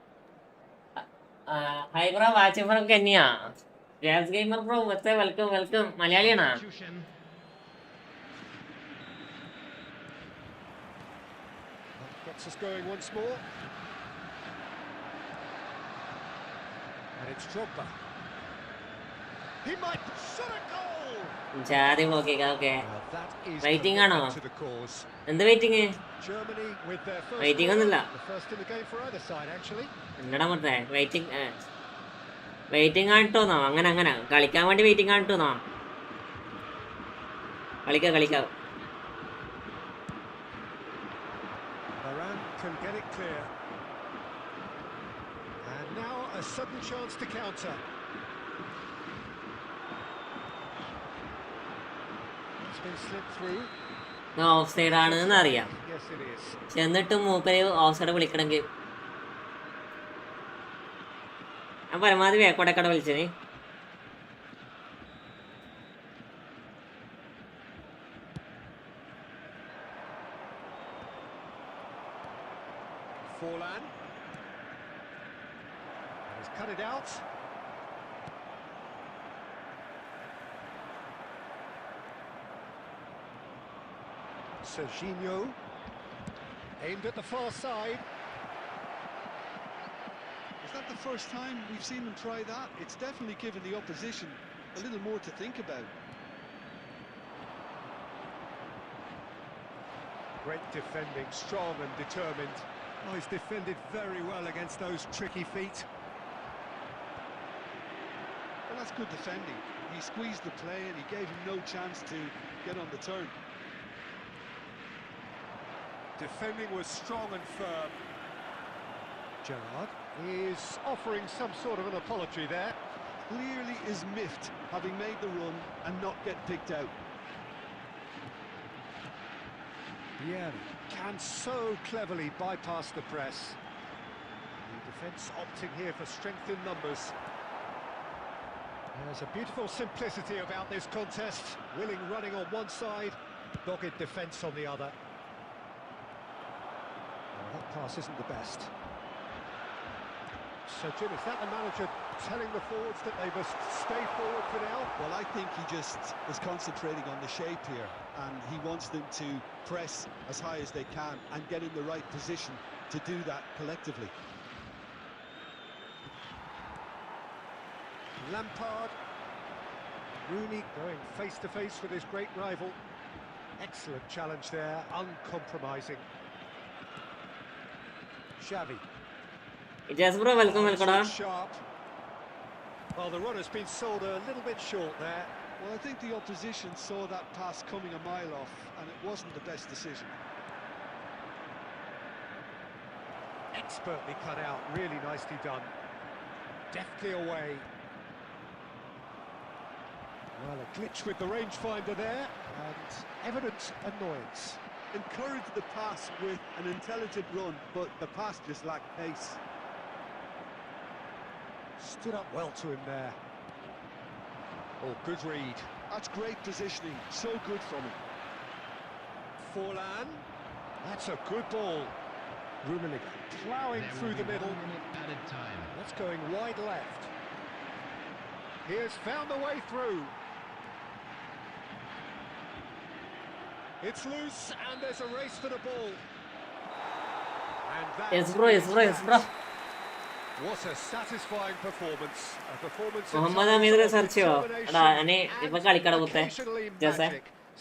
[SPEAKER 2] Hi bro, watching from Kenya. Jazz gamer bro, welcome. മലയാളിയാണോ?
[SPEAKER 5] Gets us going once more. And it's Drogba. He might shot a goal!
[SPEAKER 2] ജാതി okay.
[SPEAKER 5] Now that is
[SPEAKER 2] Waiting
[SPEAKER 5] commitment
[SPEAKER 2] ആണോ?
[SPEAKER 5] to the cause.
[SPEAKER 2] എന്ത് waiting?
[SPEAKER 5] Germany with their first
[SPEAKER 2] Waiting
[SPEAKER 5] goal,
[SPEAKER 2] ഒന്നുമില്ല.
[SPEAKER 5] the first in the game for either side actually.
[SPEAKER 2] എന്നടാ മറ്റേ waiting ആണിട്ടോന്നോ? അങ്ങനെ കളിക്കാൻ വേണ്ടി waiting ആണിട്ടോന്നോ? കളിക്കാം.
[SPEAKER 5] Varane can get it clear. And now a sudden chance to counter. It's been slipped through.
[SPEAKER 2] Of side ആണ് എന്ന് അറിയാം.
[SPEAKER 5] Yes, it is.
[SPEAKER 2] ചെന്നിട്ടും മൂപ്പര് ഓഫ് സൈഡ് വിളിക്കണമെങ്കിൽ ഞാൻ പരമാവധി വേക്കോടക്കട വിളിച്ചേ.
[SPEAKER 5] Forlan. He's cut it out. Serginho. Aimed at the far side.
[SPEAKER 3] Is that the first time we've seen them try that? It's definitely given the opposition a little more to think about.
[SPEAKER 5] Great defending, strong and determined. Oh, he's defended very well against those tricky feet.
[SPEAKER 3] Well, that's good defending. He squeezed the play and he gave him no chance to get on the turn.
[SPEAKER 5] Defending was strong and firm. Gerrard is offering some sort of an apology there.
[SPEAKER 3] Clearly is miffed having made the run and not get picked out.
[SPEAKER 5] Yeah, can so cleverly bypass the press. The defence opting here for strength in numbers. There's a beautiful simplicity about this contest. Willing running on one side, dogged defence on the other. Well, that pass isn't the best. So, Jim, is that the manager telling the forwards that they must stay forward for now?
[SPEAKER 3] Well, I think he just is concentrating on the shape here, and he wants them to press as high as they can and get in the right position to do that collectively.
[SPEAKER 5] Lampard. Rooney going face-to-face with his great rival. Excellent challenge there, uncompromising. Xavi.
[SPEAKER 2] Jazz bro, welcome.
[SPEAKER 5] Sharp. Well, the run has been sold a little bit short there.
[SPEAKER 3] Well, I think the opposition saw that pass coming a mile off, and it wasn't the best decision.
[SPEAKER 5] Expertly cut out, really nicely done. Deftly away. Well, a glitch with the rangefinder there, and evident annoyance. encouraged the pass with an intelligent run, but the pass just lacked pace. Stood up well to him there. Oh, good read.
[SPEAKER 3] That's great positioning, so good from him.
[SPEAKER 5] Forlan. That's a good ball. Rummenigge ploughing through the middle.
[SPEAKER 4] Added time.
[SPEAKER 5] That's going wide left. He has found the way through. It's loose and there's a race for the ball. And that's
[SPEAKER 2] Yes bro, yes bro, yes bro.
[SPEAKER 5] what a satisfying performance. A performance
[SPEAKER 2] Muhammad അമീദിനെ search ചെയ്യോ? എടാ ഞാന് ഇപ്പൊ കളിക്കട കുത്തേ ജസേ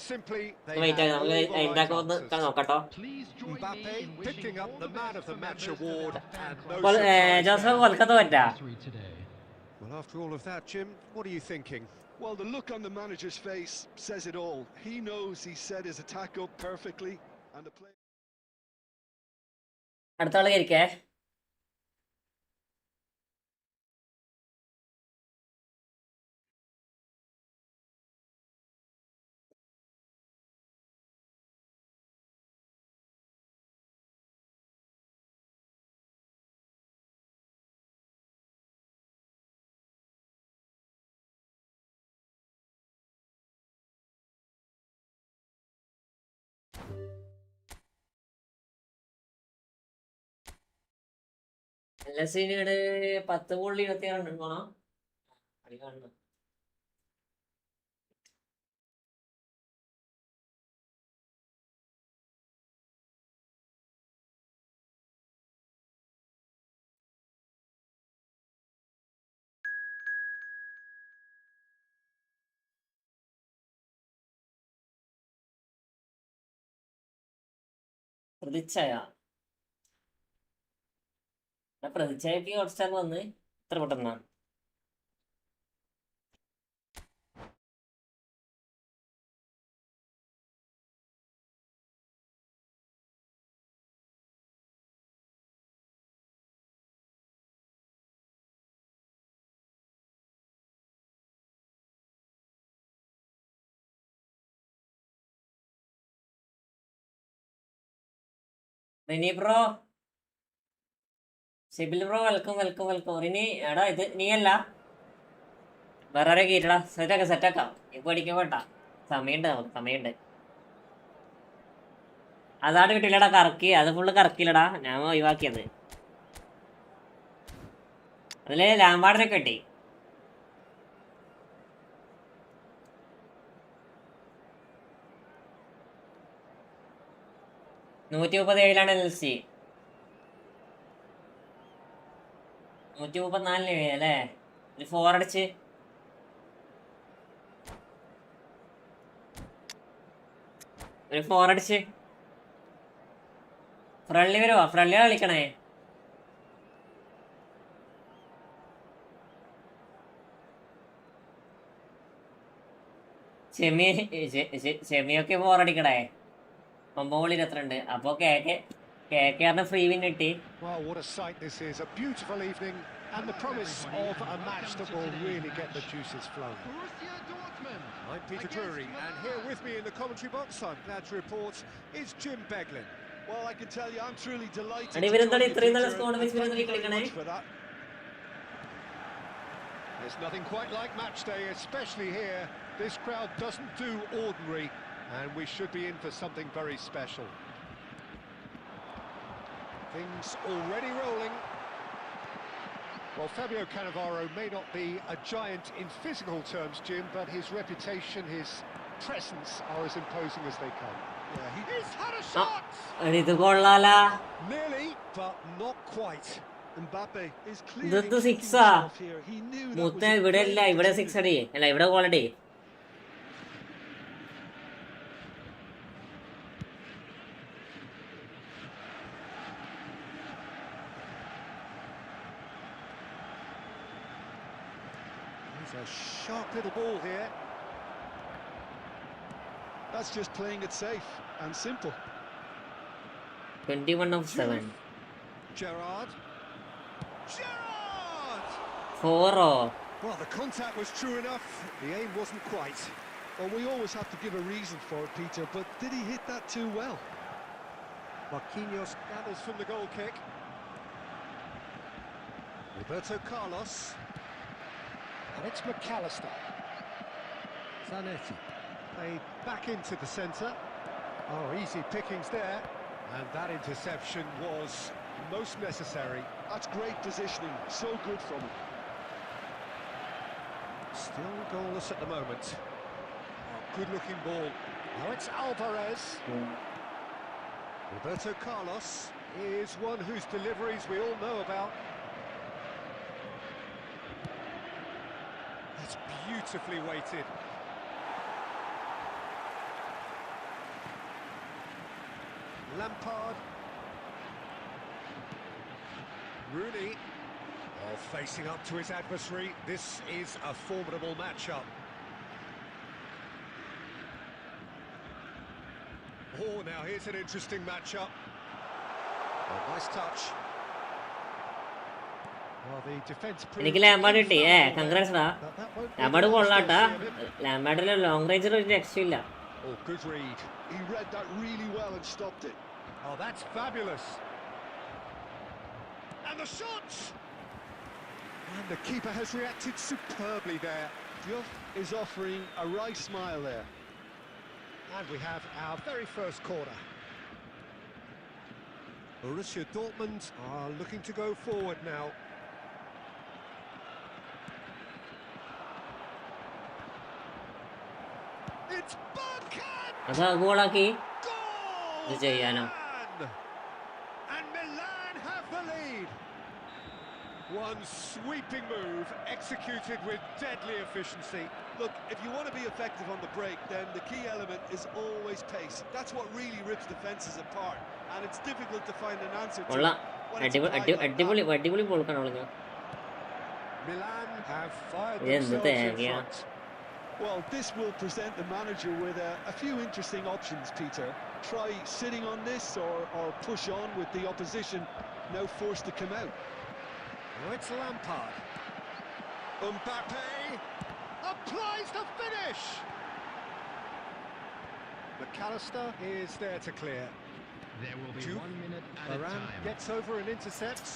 [SPEAKER 5] Simply they
[SPEAKER 2] wait ആയി
[SPEAKER 5] had
[SPEAKER 2] നമുക്ക്
[SPEAKER 5] all the
[SPEAKER 2] എന്താ
[SPEAKER 5] right
[SPEAKER 2] ഒന്ന്
[SPEAKER 5] answers.
[SPEAKER 2] നോക്കട്ടോ.
[SPEAKER 4] Please join
[SPEAKER 5] Mbappe
[SPEAKER 4] me in wishing
[SPEAKER 5] picking up
[SPEAKER 4] all
[SPEAKER 5] the man of the match award and no
[SPEAKER 2] അപ്പോൾ
[SPEAKER 5] surprise
[SPEAKER 2] ജോസഫ്
[SPEAKER 5] there.
[SPEAKER 2] കൊൽക്കത്ത പറ്റാ.
[SPEAKER 4] today.
[SPEAKER 5] Well, after all of that, Jim, what are you thinking?
[SPEAKER 3] Well, the look on the manager's face says it all. He knows he set his attack up perfectly, and the play.
[SPEAKER 2] അടുത്ത ആള് കയറിക്കേ. LSD-യുടെ 10 ഗോളിൽ 26 run പോണോ? അടി കാണണം. പ്രതിച്ഛായ പ്രതിച്ഛായക്ക് Hotstar വന്ന് എത്ര പെട്ടെന്നാ? Rini bro, Sibil bro, welcome welcome welcome. Rini എടാ ഇത് നീയല്ല, വേറെ ആരെ കയറ്റടാ. സെറ്റാക്കാം. ഇപ്പൊ അടിക്കാൻ വേണ്ട, സമയമുണ്ട്, നമുക്ക് സമയമുണ്ട്. അതാണ് കിട്ടില്ലടാ കറക്കി, അത് ഫുള്ള് കറക്കില്ലടാ, ഞാൻ ഒഴിവാക്കിയത്. അതില് ലാംബാർഡിനെ കിട്ടി. $137 LC, 134 അല്ലേ? ഒരു 4 അടിച്ച് ഫ്രണ്ട്ലി വരുവാ. ഫ്രണ്ട്ലി കളിക്കണേ. ഷെമിയൊക്കെ 4 അടിക്കണേ. 9-22. അപ്പൊ കേക്കെ ഫ്രീ വിൻ കിട്ടി.
[SPEAKER 5] Well, what a sight this is. A beautiful evening and the promise of a match that will really get the juices flowing.
[SPEAKER 4] Borussia Dortmund.
[SPEAKER 5] I'm Peter Drury, and here with me in the commentary box, I'm glad to report, is Jim Beglin.
[SPEAKER 3] Well, I can tell you, I'm truly delighted.
[SPEAKER 2] And even though it's 3 squad with
[SPEAKER 3] for that.
[SPEAKER 5] There's nothing quite like match day, especially here. This crowd doesn't do ordinary, and we should be in for something very special. Things already rolling. Well, Fabio Cannavaro may not be a giant in physical terms, Jim, but his reputation, his presence are as imposing as they come.
[SPEAKER 3] Yeah,
[SPEAKER 5] He's had a shot!
[SPEAKER 2] ഇത് കൊള്ളാല.
[SPEAKER 5] Nearly, but not quite.
[SPEAKER 3] Mbappe is clearly
[SPEAKER 2] ഇതെന്ത്
[SPEAKER 3] kicking
[SPEAKER 2] സിക്സാ?
[SPEAKER 3] himself here. He knew that
[SPEAKER 2] മുത്ത
[SPEAKER 3] was
[SPEAKER 2] ഇവിടെ
[SPEAKER 3] a
[SPEAKER 2] ഇല്ല, ഇവിടെ 6 അടി അല്ല, ഇവിടെ ഗോളടി.
[SPEAKER 5] It's a sharp little ball here.
[SPEAKER 3] That's just playing it safe and simple.
[SPEAKER 2] 21 of 7.
[SPEAKER 5] Gerrard.
[SPEAKER 2] 4.
[SPEAKER 5] Well, the contact was true enough. The aim wasn't quite.
[SPEAKER 3] Well, we always have to give a reason for it, Peter, but did he hit that too well?
[SPEAKER 5] Marquinhos gathers from the goal kick. Roberto Carlos. And it's McAllister. Zanetti. Played back into the centre. Oh, easy pickings there. And that interception was most necessary.
[SPEAKER 3] That's great positioning, so good from him.
[SPEAKER 5] Still goalless at the moment. Oh, good-looking ball. Now it's Alvarez. Roberto Carlos is one whose deliveries we all know about. That's beautifully weighted. Lampard. Rooney. Oh, facing up to his adversary. This is a formidable matchup. Oh, now here's an interesting matchup. Oh, nice touch. Well, the defense
[SPEAKER 2] എനിക്ക് Lampard കിട്ടി. Congrats ഡാ. Lampard കൊള്ളാട്ടാ. ലാംബാർഡിലെ long റേഞ്ചിൽ ഒരു രക്ഷയില്ല.
[SPEAKER 3] Oh, good read. He read that really well and stopped it.
[SPEAKER 5] Oh, that's fabulous. And the shots! And the keeper has reacted superbly there.
[SPEAKER 3] Duff is offering a right smile there.
[SPEAKER 5] And we have our very first corner. Borussia Dortmund are looking to go forward now. It's Bergkamp!
[SPEAKER 2] അതാ ഗോളാക്കി.
[SPEAKER 5] Goal!
[SPEAKER 2] ഇത് ചെയ്യാനോ?
[SPEAKER 5] And Milan have the lead. One sweeping move executed with deadly efficiency.
[SPEAKER 3] Look, if you want to be effective on the break, then the key element is always pace. That's what really rips defenses apart, and it's difficult to find an answer to
[SPEAKER 2] കൊള്ളാം.
[SPEAKER 3] when it's applied like that.
[SPEAKER 2] അടിപൊളി ബോൾക്കാണ് അവൾക്ക്.
[SPEAKER 5] Milan have fired
[SPEAKER 2] Yeah,
[SPEAKER 5] themselves in
[SPEAKER 2] yeah.
[SPEAKER 5] front.
[SPEAKER 3] Well, this will present the manager with a few interesting options, Peter. Try sitting on this or push on with the opposition now forced to come out.
[SPEAKER 5] Now it's Lampard. Mbappe applies the finish. McAllister is there to clear.
[SPEAKER 4] There will be 1 minute at a
[SPEAKER 5] Varane
[SPEAKER 4] time.
[SPEAKER 5] gets over and intercepts.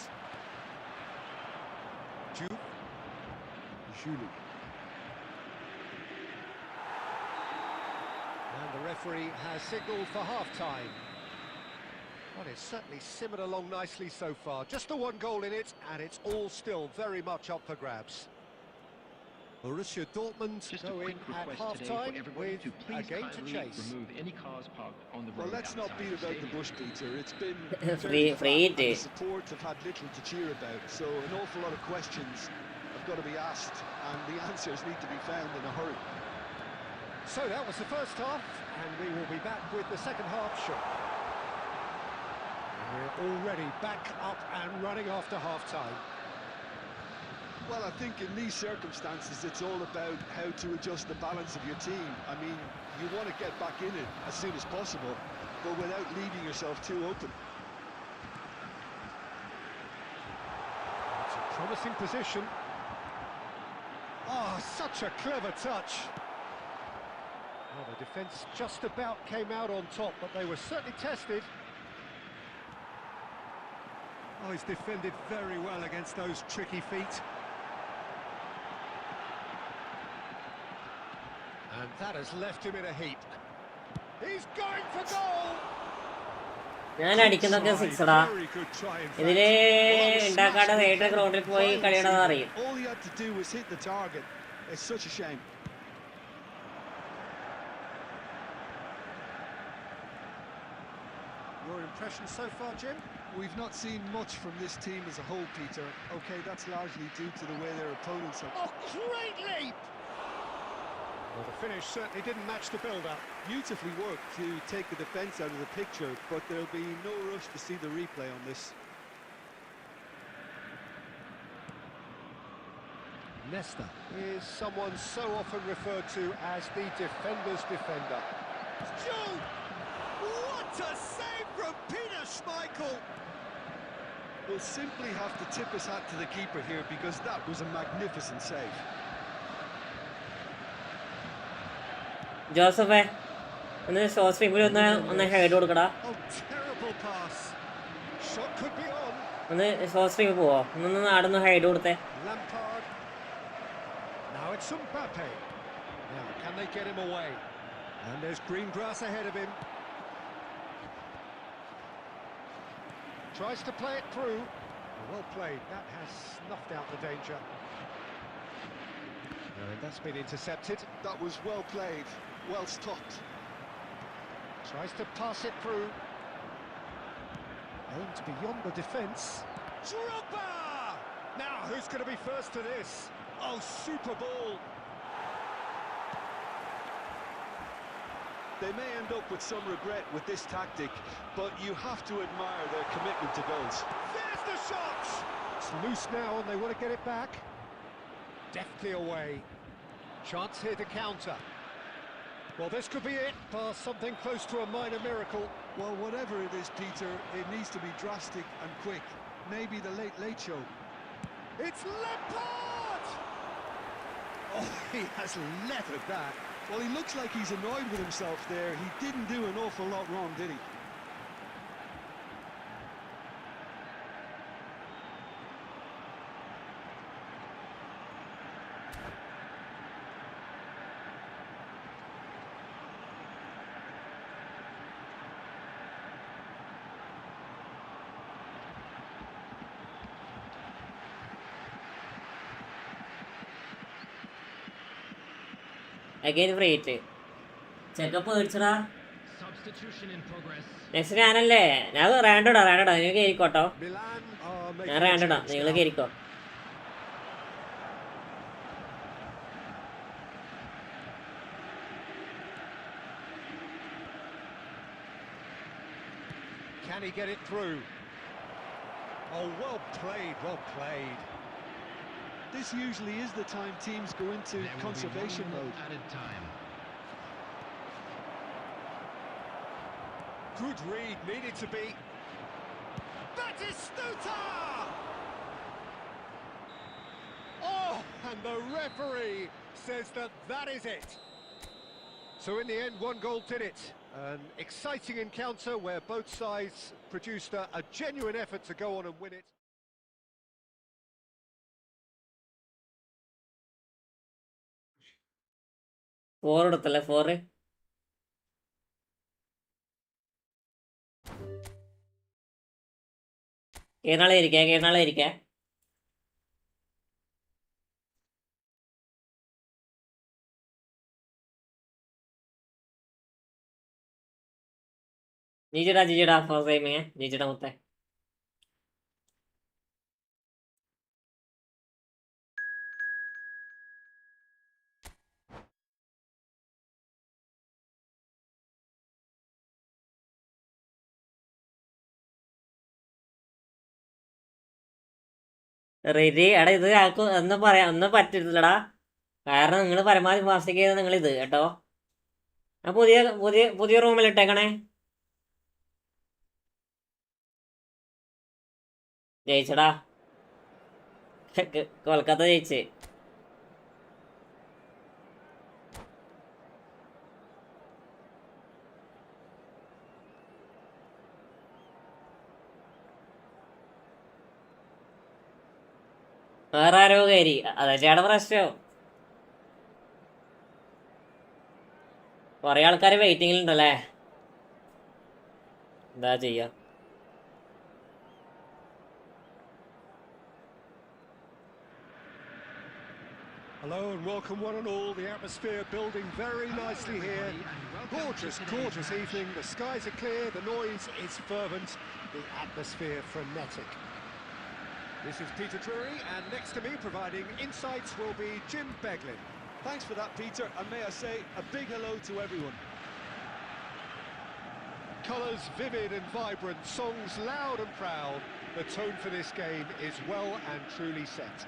[SPEAKER 5] Julie. And the referee has signalled for half-time. Well, it's certainly simmered along nicely so far. Just the one goal in it, and it's all still very much up for grabs. Borussia Dortmund
[SPEAKER 6] Just a
[SPEAKER 5] go in
[SPEAKER 6] quick
[SPEAKER 5] at
[SPEAKER 6] request today for
[SPEAKER 5] half-time
[SPEAKER 6] everybody
[SPEAKER 5] with
[SPEAKER 6] to
[SPEAKER 5] a
[SPEAKER 6] please
[SPEAKER 5] game to
[SPEAKER 6] kindly
[SPEAKER 5] chase.
[SPEAKER 6] remove any cars parked on the road.
[SPEAKER 3] Well, let's not
[SPEAKER 6] outside
[SPEAKER 3] beat
[SPEAKER 6] the
[SPEAKER 3] about the
[SPEAKER 6] stadium.
[SPEAKER 3] bush, Peter. It's been
[SPEAKER 2] Free
[SPEAKER 3] very flat,
[SPEAKER 2] hit.
[SPEAKER 3] and the support have had little to cheer about, so an awful lot of questions have got to be asked, and the answers need to be found in a hurry.
[SPEAKER 5] So that was the first half, and we will be back with the second half shortly. We're already back up and running after half-time.
[SPEAKER 3] Well, I think in these circumstances, it's all about how to adjust the balance of your team. I mean, you want to get back in it as soon as possible, but without leaving yourself too open.
[SPEAKER 5] It's a promising position. Oh, such a clever touch. Well, the defence just about came out on top, but they were certainly tested. Oh, he's defended very well against those tricky feet. And that has left him in a heap. He's going for goal!
[SPEAKER 2] ഞാൻ അടിക്കുന്നൊക്കെ സിക്സടാ.
[SPEAKER 5] Very good try, in fact.
[SPEAKER 2] ഇതില് ഉണ്ടാക്കാതെ നേരിട്ട് ഗ്രൗണ്ടിൽ പോയി കളിയണത് അറിയും.
[SPEAKER 3] All he had to do was hit the target. It's such a shame.
[SPEAKER 5] Your impression so far, Jim?
[SPEAKER 3] We've not seen much from this team as a whole, Peter. Okay, that's largely due to the way their opponents have...
[SPEAKER 5] Oh, great leap! Well, the finish certainly didn't match the build-up.
[SPEAKER 3] Beautifully worked to take the defence out of the picture, but there'll be no rush to see the replay on this.
[SPEAKER 5] Nesta is someone so often referred to as the defender's defender. Joe! What a save from Peter Schmeichel!
[SPEAKER 3] We'll simply have to tip his hat to the keeper here, because that was a magnificent save.
[SPEAKER 2] ജോസഫേ ഒന്ന് short സ്ട്രീമിൽ ഒന്ന് head കൊടുക്കടാ.
[SPEAKER 5] Oh, terrible pass. Shot could be on.
[SPEAKER 2] ഒന്ന് short സ്ട്രീമിൽ പോവോ? ഒന്ന് നാടൊന്ന് hide കൊടുത്തേ.
[SPEAKER 5] Lampard. Now it's Mbappe. Now, can they get him away? And there's green grass ahead of him. Tries to play it through. Well played. That has snuffed out the danger. And that's been intercepted.
[SPEAKER 3] That was well played, well stopped.
[SPEAKER 5] Tries to pass it through. Aimed beyond the defence. Drogba! Now, who's going to be first to this? Oh, super ball.
[SPEAKER 3] They may end up with some regret with this tactic, but you have to admire their commitment to goals.
[SPEAKER 5] There's the shot! It's loose now and they want to get it back. Deftly away. Chance here to counter. Well, this could be it. Past something close to a minor miracle.
[SPEAKER 3] Well, whatever it is, Peter, it needs to be drastic and quick. Maybe the late show.
[SPEAKER 5] It's Lampard! Oh, he has leathered that.
[SPEAKER 3] Well, he looks like he's annoyed with himself there. He didn't do an awful lot wrong, did he?
[SPEAKER 2] Again free hit. Checkup മേടിച്ചടാ.
[SPEAKER 4] Substitution in progress.
[SPEAKER 2] Next ഞാനല്ലേ? ഞാൻ റാൻഡോടാ നിങ്ങൾ കയറിക്കോട്ടോ.
[SPEAKER 5] Milan are making
[SPEAKER 2] ഞാൻ റാൻഡോടാ,
[SPEAKER 5] change
[SPEAKER 2] നിങ്ങൾ
[SPEAKER 5] now.
[SPEAKER 2] കയറിക്കോ.
[SPEAKER 5] Can he get it through? Oh, well played, well played.
[SPEAKER 3] This usually is the time teams go into
[SPEAKER 4] There will be
[SPEAKER 3] conservation
[SPEAKER 4] one more
[SPEAKER 3] mode.
[SPEAKER 4] added time.
[SPEAKER 5] Good read, needed to be. Batistuta! Oh, and the referee says that is it. So in the end, one goal did it. An exciting encounter where both sides produced a genuine effort to go on and win it.
[SPEAKER 2] Four എടുത്തല്ലേ? Four Kerala ഇരിക്കേ. ജിജിടാ four timing. ജിജിടാ മുത്തേ. Ready എടാ, ഇത് ആക്കും ഒന്നും പറ്റില്ലടാ. കാരണം നിങ്ങൾ പരമാവധി ഫാസ്റ്റ് ചെയ്ത് നിങ്ങൾ ഇത് കേട്ടോ. ആ പുതിയ റൂമിൽ ഇട്ടേക്കണേ. ജയിച്ചടാ. കൊൽക്കത്ത ജയിച്ച്. വേറെ ആരോ കയറി. അതൊക്കെയാണ് പ്രശ്നം. കുറെ ആൾക്കാർ വെയിറ്റിംഗിലുണ്ടല്ലേ. എന്താ ചെയ്യാ?
[SPEAKER 5] Hello and welcome one and all. The atmosphere building very nicely here. Gorgeous, gorgeous evening. The skies are clear, the noise is fervent, the atmosphere frenetic. This is Peter Drury, and next to me providing insights will be Jim Beglin.
[SPEAKER 3] Thanks for that, Peter, and may I say a big hello to everyone.
[SPEAKER 5] Colours vivid and vibrant, songs loud and proud. The tone for this game is well and truly set.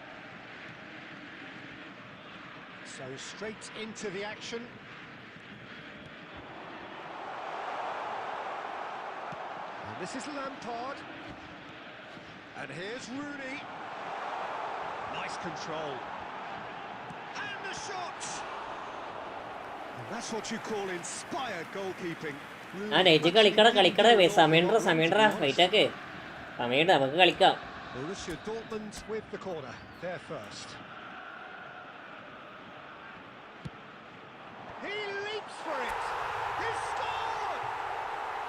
[SPEAKER 5] So straight into the action. And this is Lampard. And here's Rooney. Nice control. And the shot! That's what you call inspired goalkeeping.
[SPEAKER 2] നെയ്റ്റ് കളിക്കട സമയണ്ടറാ ഫൈറ്റാക്ക് സമയണ്ട് നമുക്ക് കളിക്കാം.
[SPEAKER 5] Borussia Dortmund with the corner. There first. He leaps for it. He scored.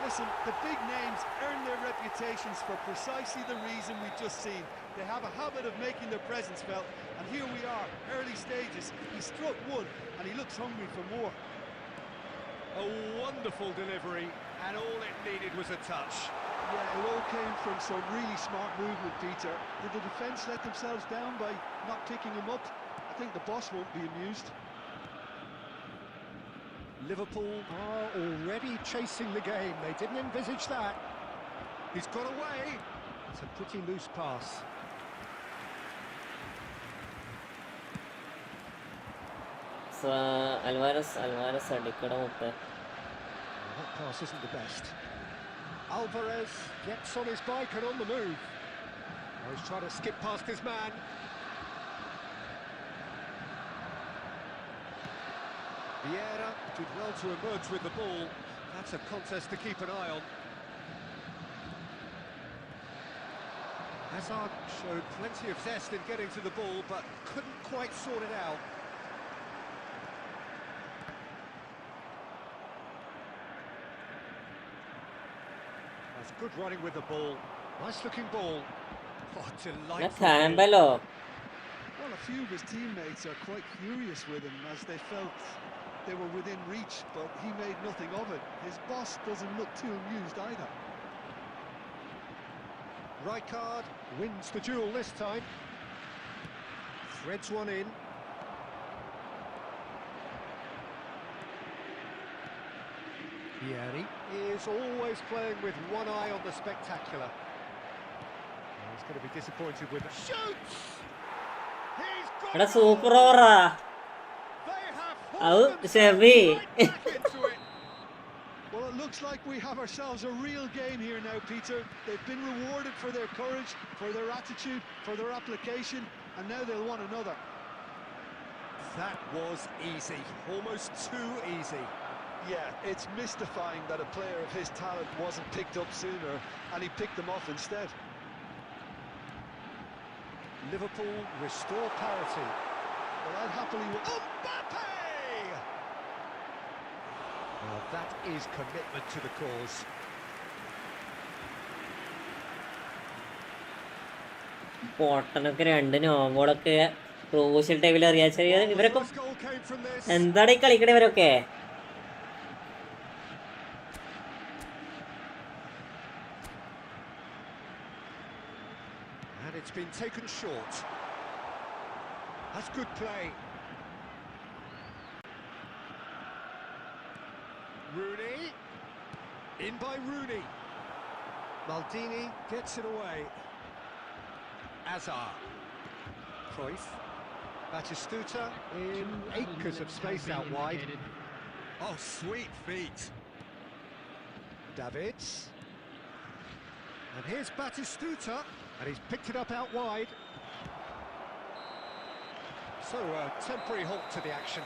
[SPEAKER 3] Listen, the big names earn their reputations for precisely the reason we've just seen. They have a habit of making their presence felt, and here we are, early stages. He struck one, and he looks hungry for more.
[SPEAKER 5] A wonderful delivery, and all it needed was a touch.
[SPEAKER 3] Yeah, it all came from some really smart movement, Peter. Did the defence let themselves down by not picking him up? I think the boss won't be amused.
[SPEAKER 5] Liverpool are already chasing the game. They didn't envisage that. He's got away. It's a pretty loose pass.
[SPEAKER 2] Alvarez അടിക്കട മുട്ട്.
[SPEAKER 5] That pass isn't the best. Alvarez gets on his bike and on the move. Oh, he's trying to skip past his man. Vieira did well to emerge with the ball. That's a contest to keep an eye on. Hazard showed plenty of zest in getting to the ball, but couldn't quite sort it out. That's good running with the ball. Nice looking ball. Oh, delightful.
[SPEAKER 3] Well, a few of his teammates are quite furious with him as they felt they were within reach, but he made nothing of it. His boss doesn't look too amused either.
[SPEAKER 5] Rijkaard wins the duel this time. Threads one in. Vieri is always playing with one eye on the spectacular. He's going to be disappointed with it. Shoots! He's got it!
[SPEAKER 2] Super ora.
[SPEAKER 5] They have
[SPEAKER 2] Out Chevy.
[SPEAKER 5] right back into it.
[SPEAKER 3] Well, it looks like we have ourselves a real game here now, Peter. They've been rewarded for their courage, for their attitude, for their application, and now they'll want another.
[SPEAKER 5] That was easy, almost too easy.
[SPEAKER 3] Yeah, it's mystifying that a player of his talent wasn't picked up sooner, and he picked them off instead.
[SPEAKER 5] Liverpool restore parity.
[SPEAKER 3] Well, I'd happily...
[SPEAKER 5] Mbappe! Well, that is commitment to the cause.
[SPEAKER 2] പൊട്ടനൊക്കെ രണ്ട് നോബോളൊക്കെ crucial ടൈമിൽ അറിയാച്ച ഇവരൊക്കെ
[SPEAKER 5] First goal came from this.
[SPEAKER 2] എന്താണ് ഈ കളിക്കണ ഇവരൊക്കെ?
[SPEAKER 5] And it's been taken short. That's good play. Rooney. In by Rooney. Maldini gets it away. Azar. Cruyff. Batistuta in acres of space out wide. Oh, sweet feet. Davids. And here's Batistuta. And he's picked it up out wide. So a temporary halt to the action.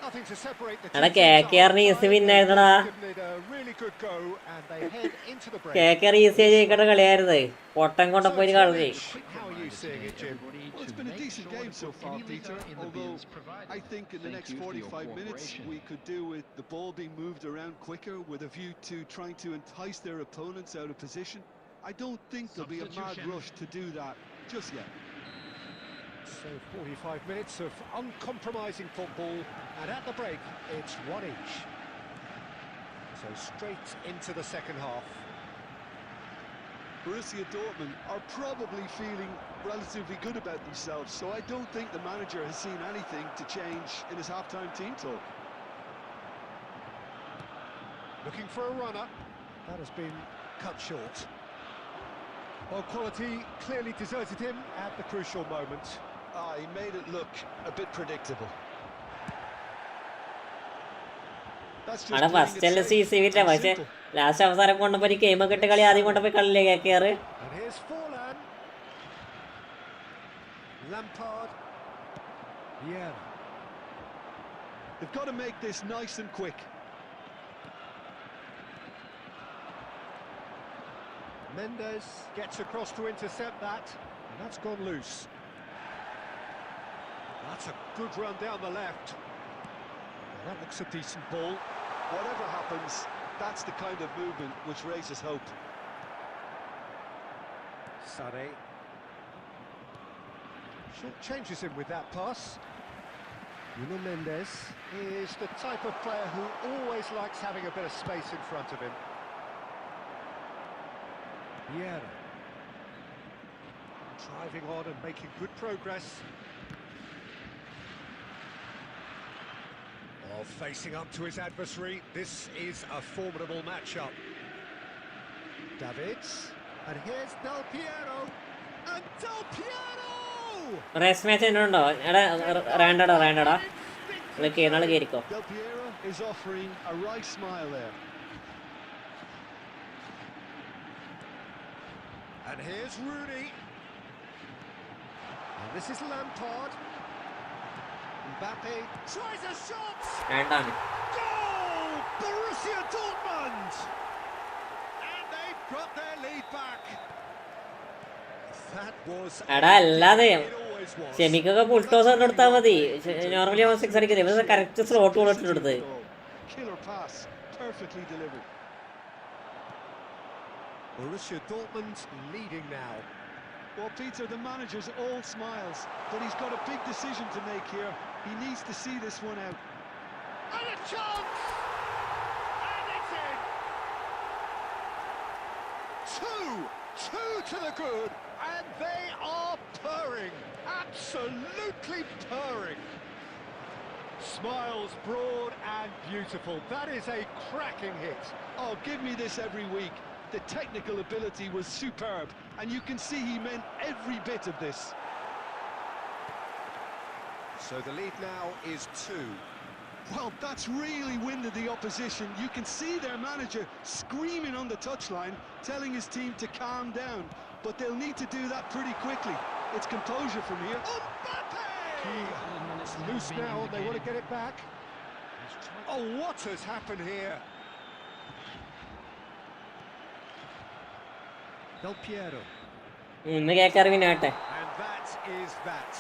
[SPEAKER 5] Nothing to separate the two teams.
[SPEAKER 2] KKR easy win ആയിരുന്നടാ.
[SPEAKER 5] Given it a really good go and they head into the break.
[SPEAKER 2] KKR easy ജയിക്കേണ്ട കളിയായിരുന്നു. പൊട്ടൻ കൊണ്ട് പോയി കളി.
[SPEAKER 5] How are you seeing it, Jim?
[SPEAKER 3] Well, it's been a decent game so far, Peter, although I think in the next 45 minutes we could do with the ball being moved around quicker with a view to trying to entice their opponents out of position. I don't think there'll be a mad rush to do that just yet.
[SPEAKER 5] So 45 minutes of uncompromising football, and at the break it's one each. So straight into the second half.
[SPEAKER 3] Borussia Dortmund are probably feeling relatively good about themselves, so I don't think the manager has seen anything to change in his half-time team talk.
[SPEAKER 5] Looking for a runner. That has been cut short. Well, quality clearly deserted him at the crucial moment.
[SPEAKER 3] He made it look a bit predictable.
[SPEAKER 2] അവിടെ first എല്ലാം സീസി വിറ്റ പക്ഷെ last അവസാനം കൊണ്ടുപോയി ഒരു game ഒക്കെ ഇട്ട് കളി ആദ്യം കൊണ്ടുപോയി കളിയില്ലേ KKR.
[SPEAKER 5] And here's Forlan. Lampard. Vieira.
[SPEAKER 3] They've got to make this nice and quick.
[SPEAKER 5] Mendes gets across to intercept that, and that's gone loose. That's a good run down the left. Well, that looks a decent ball.
[SPEAKER 3] Whatever happens, that's the kind of movement which raises hope.
[SPEAKER 5] Sade. Short changes him with that pass. Nuno Mendes is the type of player who always likes having a bit of space in front of him. Vieira. Driving on and making good progress. Oh, facing up to his adversary. This is a formidable matchup. Davids. And here's Del Piero. And Del Piero!
[SPEAKER 2] Race match ഉണ്ടോ? എടാ റാൻഡടാ നാളെ കയറിക്കോ.
[SPEAKER 3] Del Piero is offering a right smile there.
[SPEAKER 5] And here's Rooney. And this is Lampard. Mbappe tries a shot.
[SPEAKER 2] വേണ്ടാണ്.
[SPEAKER 5] Goal! Borussia Dortmund! And they've got their lead back. That was
[SPEAKER 2] എടാ അല്ലാതെ
[SPEAKER 5] it always was.
[SPEAKER 2] ഷെമിക്കൊക്കെ full toss എടുത്താൽ മതി. Normally അവൻ 6 അടിക്കുന്നത് ഇവ correct slot goal ഇട്ടെടുത്ത്.
[SPEAKER 3] Killer pass, perfectly delivered.
[SPEAKER 5] Borussia Dortmund leading now.
[SPEAKER 3] Well, Peter, the manager's all smiles, but he's got a big decision to make here. He needs to see this one out.
[SPEAKER 5] And a chance! And it's in! Two to the good, and they are purring. Absolutely purring. Smiles broad and beautiful. That is a cracking hit.
[SPEAKER 3] Oh, give me this every week. The technical ability was superb, and you can see he meant every bit of this.
[SPEAKER 5] So the lead now is 2.
[SPEAKER 3] Well, that's really winded the opposition. You can see their manager screaming on the touchline, telling his team to calm down, but they'll need to do that pretty quickly. It's composure from here.
[SPEAKER 5] Mbappe! It's loose now, they want to get it back. Oh, what has happened here? Del Piero.
[SPEAKER 2] ഇന്ന് കേക്കാറ് പിന്നെ ആട്ടെ.
[SPEAKER 5] And that is that.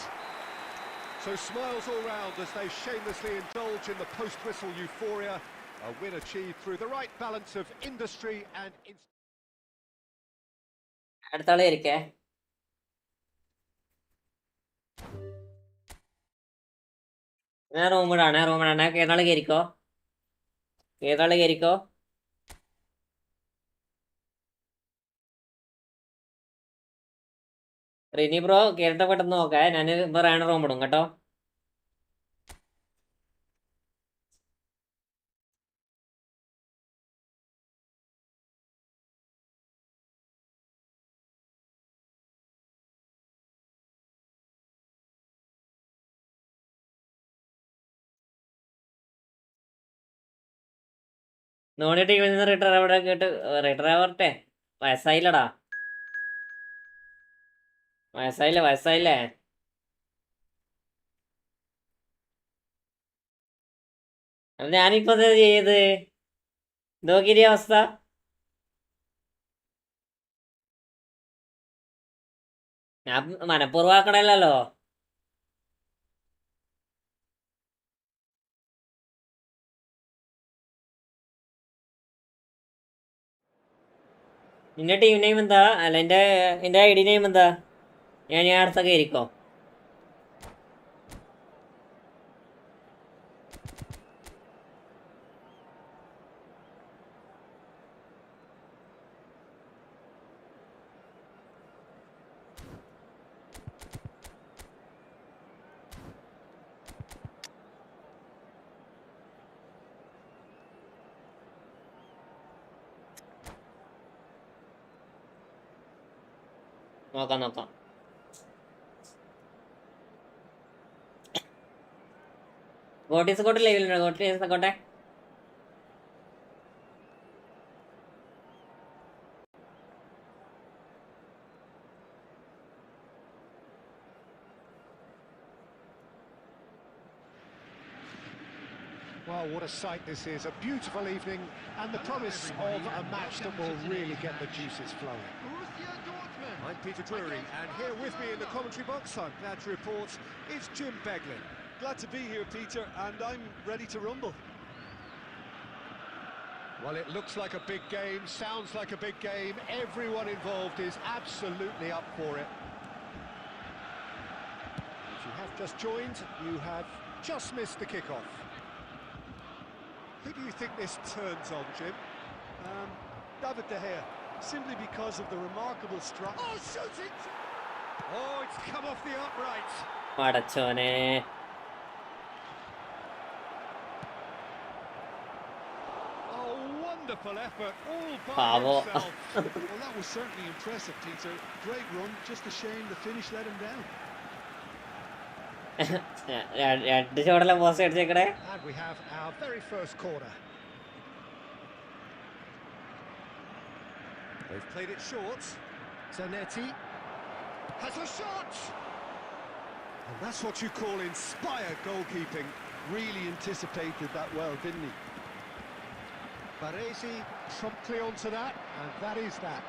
[SPEAKER 5] So smiles all round as they shamelessly indulge in the post-whistle euphoria. A win achieved through the right balance of industry and
[SPEAKER 2] അടുത്ത ആള് ഇരിക്കേ. ഞാൻ റൂമിടാണ് ഏതാള് കയറിക്കോ. Rini bro കേറിട്ട് പെട്ടെന്ന് നോക്കാം. ഞാൻ ഇപ്പൊ റൂം ഇടും കേട്ടോ. ധോണി ടീമിൽ നിന്ന് റിട്ടയർ ആവട്ടെ. വയസ്സായില്ലടാ. വയസ്സായില്ലേ. അത് ഞാനിപ്പോ എന്താ ചെയ്ത് നോക്കിയ അവസ്ഥ. ഞാൻ മനഃപൂർവ്വമാക്കണല്ലോ. നിന്റെ ടീം നെയിം എന്താ? അല്ല എന്റെ ഐ ഡി നെയിം എന്താ? ഞാൻ അടുത്തൊക്കെ ഇരിക്കോ. നോക്കാം. ഗോട്ടീസ് കോട്ടെ ലൈവിലുണ്ടോ? ഗോട്ടീസ് കോട്ടെ
[SPEAKER 5] Well, what a sight this is. A beautiful evening and the promise of a match that will really get the juices flowing.
[SPEAKER 4] Borussia Dortmund.
[SPEAKER 5] I'm Peter Drury, and here with me in the commentary box, I'm glad to report, is Jim Beglin.
[SPEAKER 3] Glad to be here, Peter, and I'm ready to rumble.
[SPEAKER 5] Well, it looks like a big game, sounds like a big game. Everyone involved is absolutely up for it. If you have just joined, you have just missed the kickoff. Who do you think this turns on, Jim?
[SPEAKER 3] David De Gea, simply because of the remarkable strike.
[SPEAKER 5] Oh, shooting! Oh, it's come off the upright.
[SPEAKER 2] പടച്ചോനെ.
[SPEAKER 5] Oh, wonderful effort, all by
[SPEAKER 2] Bravo.
[SPEAKER 5] himself.
[SPEAKER 3] Well, that was certainly impressive, Peter. Great run, just a shame the finish let him down.
[SPEAKER 2] രണ്ട് ചോടെല്ലാം post അടിച്ചേക്കടേ.
[SPEAKER 5] And we have our very first corner. They've played it short. Zanetti has a shot! And that's what you call inspired goalkeeping.
[SPEAKER 3] Really anticipated that well, didn't he?
[SPEAKER 5] Baresi promptly onto that, and that is that.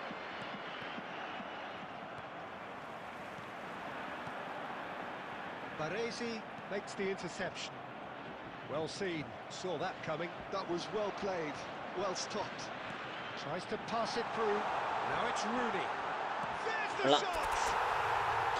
[SPEAKER 5] Baresi makes the interception. Well seen, saw that coming.
[SPEAKER 3] That was well played, well stopped.
[SPEAKER 5] Tries to pass it through. Now it's Rooney. There's the
[SPEAKER 2] Hola.
[SPEAKER 5] shot!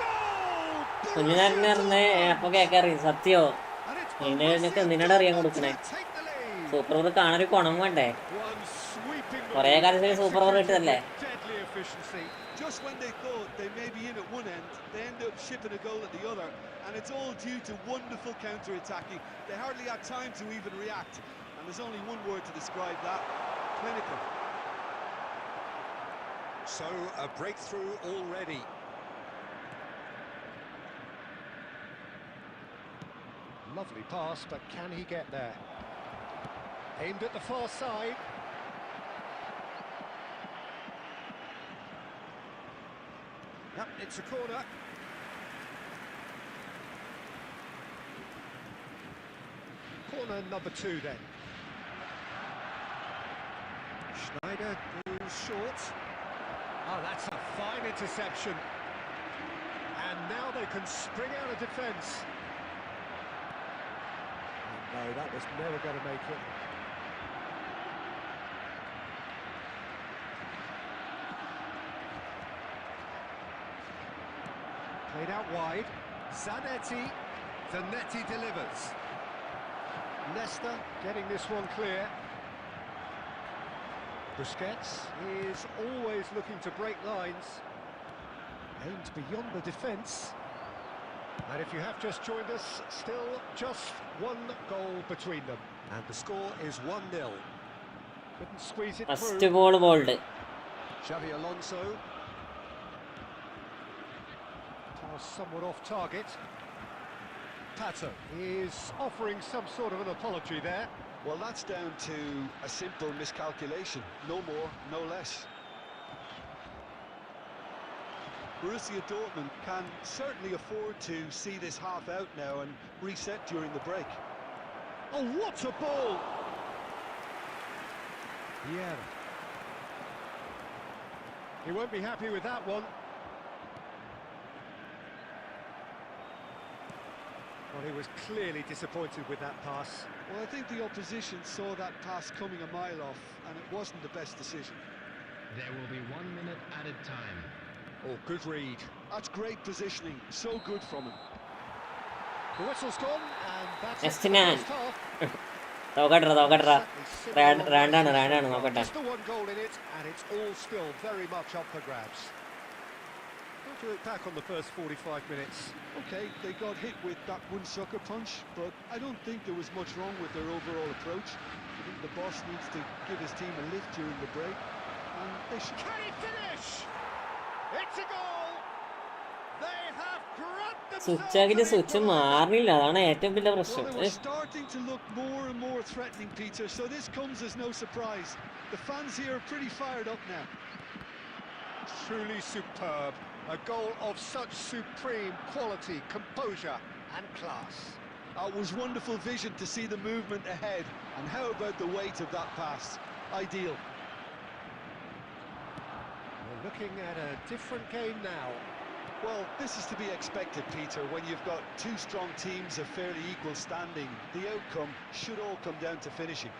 [SPEAKER 5] Goal!
[SPEAKER 2] കുഞ്ഞിനാരനെ അപ്പൊ കേക്കറിയും സത്യോ.
[SPEAKER 5] And it's
[SPEAKER 2] നിനക്ക് എന്തിനാണ് അറിയാൻ കൊടുക്കണേ?
[SPEAKER 5] take the lead.
[SPEAKER 2] Super over കാണാനൊരു കുണം വേണ്ടേ?
[SPEAKER 5] One sweeping
[SPEAKER 2] കുറേ കാലത്തിന് സൂപ്പർ ഓവർ കിട്ടതല്ലേ?
[SPEAKER 5] deadly efficiency.
[SPEAKER 3] Just when they thought they may be in at one end, they end up shipping a goal at the other, and it's all due to wonderful counter-attacking. They hardly had time to even react, and there's only one word to describe that: clinical.
[SPEAKER 5] So a breakthrough already. Lovely pass, but can he get there? Aimed at the far side. Yep, it's a corner. Corner number 2 then. Schneider goes short. Oh, that's a fine interception. And now they can spring out of defence. No, that was never going to make it. Played out wide. Zanetti. Zanetti delivers. Leicester getting this one clear. Busquets is always looking to break lines. Aimed beyond the defence. And if you have just joined us, still just one goal between them. And the score is 1-0. Couldn't squeeze it
[SPEAKER 2] first
[SPEAKER 5] through.
[SPEAKER 2] Ball bold.
[SPEAKER 5] Xavi Alonso. Pass somewhat off target. Pato is offering some sort of an apology there.
[SPEAKER 3] Well, that's down to a simple miscalculation. No more, no less. Borussia Dortmund can certainly afford to see this half out now and reset during the break.
[SPEAKER 5] Oh, what a ball! Yeah. He won't be happy with that one. Well, he was clearly disappointed with that pass.
[SPEAKER 3] Well, I think the opposition saw that pass coming a mile off, and it wasn't the best decision.
[SPEAKER 4] There will be 1 minute added time.
[SPEAKER 5] Oh, good read.
[SPEAKER 3] That's great positioning, so good from him.
[SPEAKER 5] The whistle's gone, and that's it for the
[SPEAKER 2] Estinan.
[SPEAKER 5] first half.
[SPEAKER 2] തോക്കട്ടെ
[SPEAKER 5] Certainly
[SPEAKER 2] റാണ്ടാണ്
[SPEAKER 5] similar
[SPEAKER 2] നോക്കട്ടെ.
[SPEAKER 5] Just the one goal in it, and it's all still very much up for grabs. What do you look back on the first 45 minutes?
[SPEAKER 3] Okay, they got hit with that one sucker punch, but I don't think there was much wrong with their overall approach. I think the boss needs to give his team a lift during the break, and they should...
[SPEAKER 5] Can he finish? It's a goal! They have grabbed themselves
[SPEAKER 2] switch ആക്കിട്ട്
[SPEAKER 5] an
[SPEAKER 2] switch
[SPEAKER 5] equaliser.
[SPEAKER 2] മാറില്ല, അതാണ് ഏറ്റവും വലിയ
[SPEAKER 3] Well,
[SPEAKER 2] പ്രശ്നം.
[SPEAKER 3] they were starting to look more and more threatening, Peter, so this comes as no surprise. The fans here are pretty fired up now.
[SPEAKER 5] Truly superb. A goal of such supreme quality, composure and class.
[SPEAKER 3] It was wonderful vision to see the movement ahead. And how about the weight of that pass? Ideal.
[SPEAKER 5] We're looking at a different game now.
[SPEAKER 3] Well, this is to be expected, Peter. When you've got two strong teams of fairly equal standing, the outcome should all come down to finishing.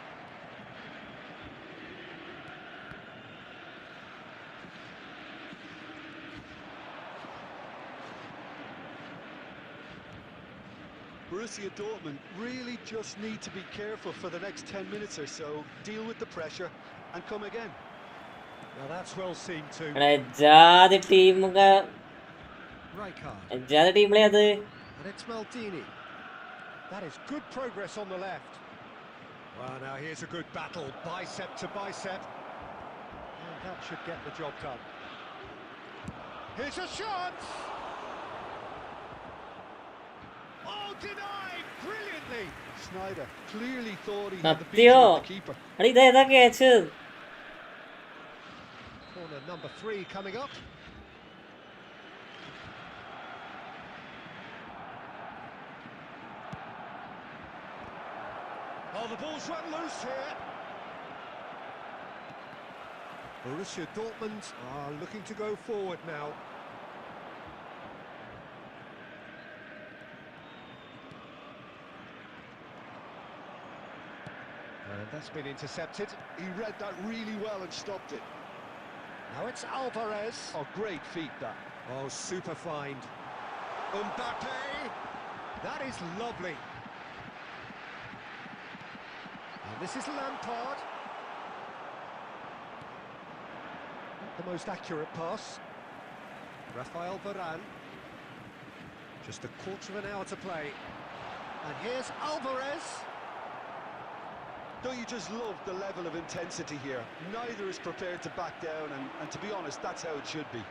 [SPEAKER 3] Borussia Dortmund really just need to be careful for the next 10 minutes or so, deal with the pressure and come again.
[SPEAKER 5] Now that's well seen too.
[SPEAKER 2] ജാതി ടീമൊക്കെ
[SPEAKER 5] Right card.
[SPEAKER 2] ജാതി ടീമിലെ അത്
[SPEAKER 5] And it's Maldini. That is good progress on the left. Well, now here's a good battle, bicep to bicep. And that should get the job done. Here's a shot! Oh, denied brilliantly!
[SPEAKER 3] Snyder clearly thought he had the beat
[SPEAKER 2] സത്യോ
[SPEAKER 3] of the keeper.
[SPEAKER 2] എടാ ഇതേതാ കേച്ച്
[SPEAKER 5] Corner number 3 coming up. Oh, the ball's run loose here. Borussia Dortmund are looking to go forward now. And that's been intercepted.
[SPEAKER 3] He read that really well and stopped it.
[SPEAKER 5] Now it's Alvarez.
[SPEAKER 3] Oh, great feat that.
[SPEAKER 5] Oh, super find. Mbappe. That is lovely. And this is Lampard. Not the most accurate pass. Rafael Varane. Just a quarter of an hour to play. And here's Alvarez.
[SPEAKER 3] Don't you just love the level of intensity here? Neither is prepared to back down, and to be honest, that's how it should be.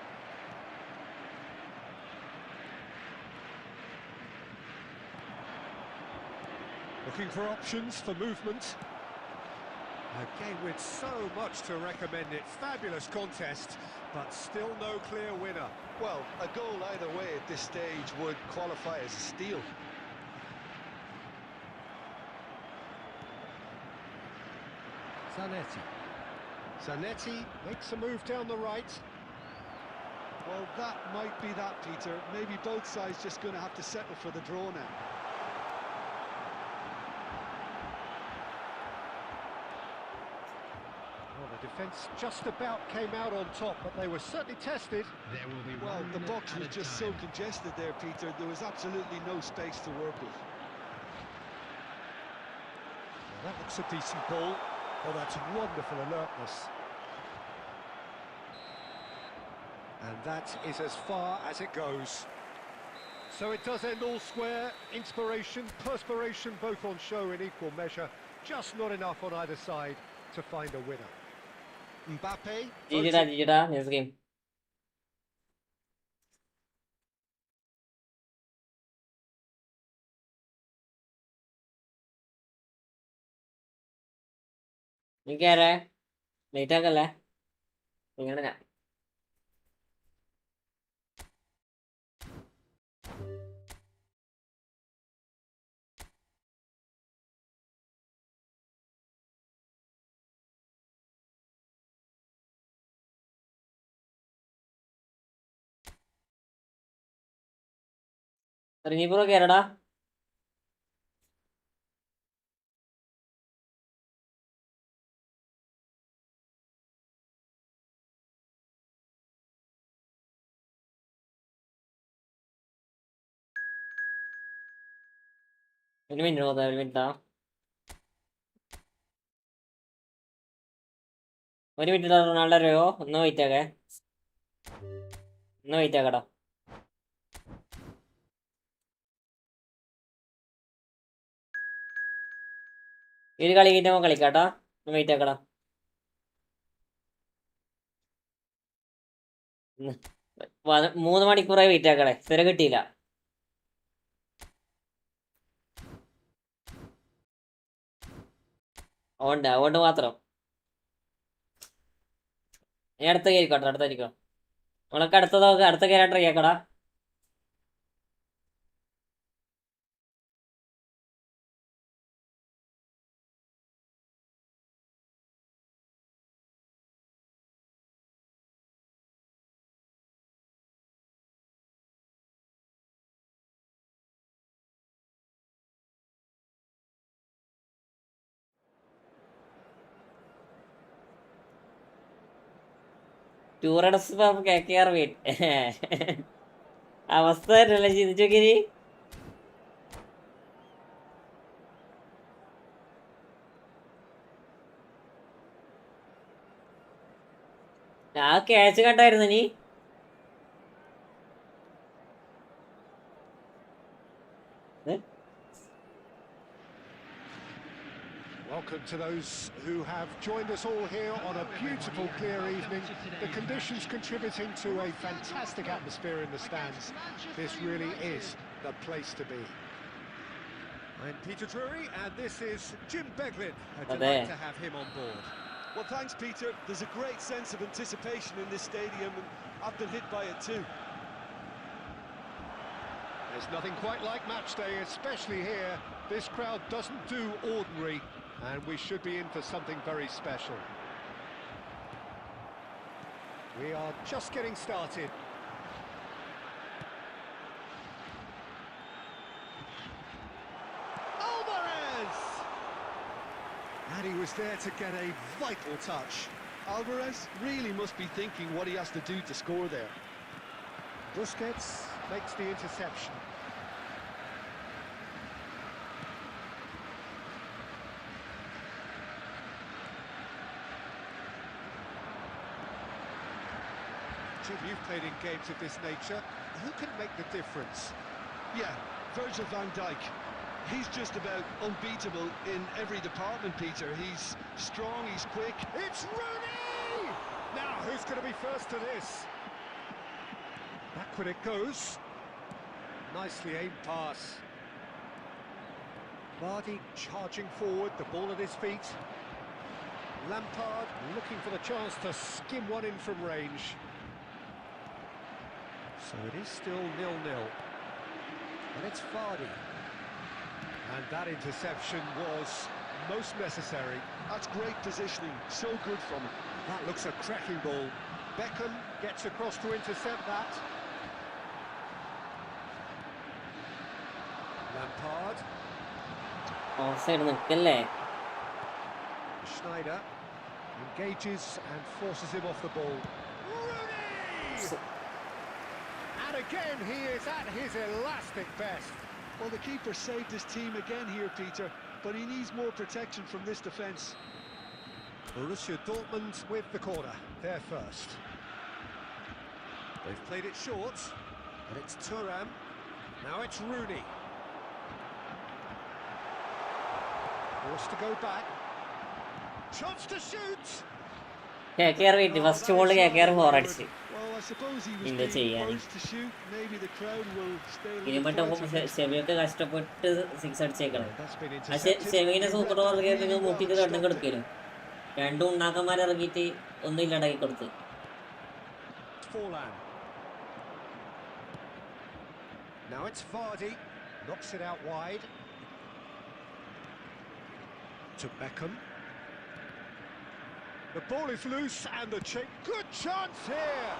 [SPEAKER 5] Looking for options for movement. Again, with so much to recommend it. Fabulous contest, but still no clear winner.
[SPEAKER 3] Well, a goal either way at this stage would qualify as a steal.
[SPEAKER 5] Zanetti. Zanetti makes a move down the right.
[SPEAKER 3] Well, that might be that, Peter. Maybe both sides just going to have to settle for the draw now.
[SPEAKER 5] Well, the defence just about came out on top, but they were certainly tested.
[SPEAKER 6] There will be
[SPEAKER 3] Well,
[SPEAKER 6] one
[SPEAKER 3] the
[SPEAKER 6] minute
[SPEAKER 3] box
[SPEAKER 6] at
[SPEAKER 3] was
[SPEAKER 6] a
[SPEAKER 3] just
[SPEAKER 6] time.
[SPEAKER 3] so congested there, Peter. There was absolutely no space to work with.
[SPEAKER 5] Well, that looks a decent ball. Oh, that's wonderful alertness. And that is as far as it goes. So it does end all square. Inspiration, perspiration, both on show in equal measure. Just not enough on either side to find a winner. Mbappe.
[SPEAKER 2] ജിജിടാ next game എനിക്കാരേ late ആക്കല്ലേ ഇങ്ങനെ റിനിപ്രോ കേരടാ ഒരു minute നോക്കാം ഒരു മിനിറ്റാ ഒരു minute Ronaldo അറിയോ ഒന്ന് വെയിറ്റ് ആക്കേ ഒന്ന് വെയിറ്റ് ആക്കടാ ഇത് കളി കഴിഞ്ഞാൽ കളിക്കാട്ടാ ഒന്ന് വെയിറ്റ് ആക്കടാ 3 മണിക്കൂറായി വെയിറ്റ് ആക്കണേ സ്ഥിര കിട്ടിയില്ല അതുകൊണ്ട് മാത്രം ഞാൻ അടുത്ത കയറിക്കോട്ടെ അടുത്തായിരിക്കോ നമ്മളൊക്കെ അടുത്ത കയറാൻ ട്രൈ ആക്കടാ ടൂറഡ്സ് KKR വെയിറ്റ് അവസ്ഥ തന്നെയല്ലേ ചിന്തിച്ചോക്കിനി. ആ ക്യാച്ച് കണ്ടായിരുന്നു നീ?
[SPEAKER 5] Welcome to those who have joined us all here on a beautiful, clear evening. The conditions contributing to a fantastic atmosphere in the stands. This really is the place to be. I'm Peter Drury, and this is Jim Beglin. A delight to have him on board.
[SPEAKER 3] Well, thanks, Peter. There's a great sense of anticipation in this stadium, and I've been hit by it too.
[SPEAKER 5] There's nothing quite like match day, especially here. This crowd doesn't do ordinary, and we should be in for something very special. We are just getting started. Alvarez! And he was there to get a vital touch.
[SPEAKER 3] Alvarez really must be thinking what he has to do to score there.
[SPEAKER 5] Busquets makes the interception. Jim, you've played in games of this nature. Who can make the difference?
[SPEAKER 3] Yeah, Virgil van Dijk. He's just about unbeatable in every department, Peter. He's strong, he's quick.
[SPEAKER 5] It's Rooney! Now, who's going to be first to this? Backward it goes. Nicely aimed pass. Vardy charging forward, the ball at his feet. Lampard looking for the chance to skim one in from range. So it is still 0-0. And it's Vardy. And that interception was most necessary.
[SPEAKER 3] That's great positioning, so good from him.
[SPEAKER 5] That looks a cracking ball. Beckham gets across to intercept that. Lampard.
[SPEAKER 2] Offside നിൽക്കല്ലേ?
[SPEAKER 5] Schneider engages and forces him off the ball. Rooney! And again he is at his elastic best.
[SPEAKER 3] Well, the keeper saved his team again here, Peter, but he needs more protection from this defence.
[SPEAKER 5] Borussia Dortmund with the corner, they're first. They've played it short, and it's Thuram. Now it's Rooney. Forced to go back. Chance to shoot!
[SPEAKER 2] KKR wait. First ball KKR 4 അടിച്ച്.
[SPEAKER 3] Well, I suppose he was
[SPEAKER 2] ഇല്ല ചെയ്യാൻ.
[SPEAKER 3] first to shoot. Maybe the crowd will stay a little
[SPEAKER 2] ഇനിമട്ട്
[SPEAKER 3] closer.
[SPEAKER 2] ഷെമിയൊക്കെ കഷ്ടപ്പെട്ട് 6 അടിച്ചേക്കണം.
[SPEAKER 5] That's been
[SPEAKER 2] പക്ഷെ
[SPEAKER 5] intercepted.
[SPEAKER 2] ഷെമീനെ super over മുട്ടിട്ട് കണ്ണും കൊടുക്കലും രണ്ടും ഉണ്ടാക്കന്മാരെ ഇറങ്ങിയിട്ട് ഒന്നും ഇല്ലാണ്ടാക്കി കൊടുത്ത്.
[SPEAKER 5] Forlan. Now it's Vardy. Knocks it out wide. To Beckham. The ball is loose and the chip. Good chance here.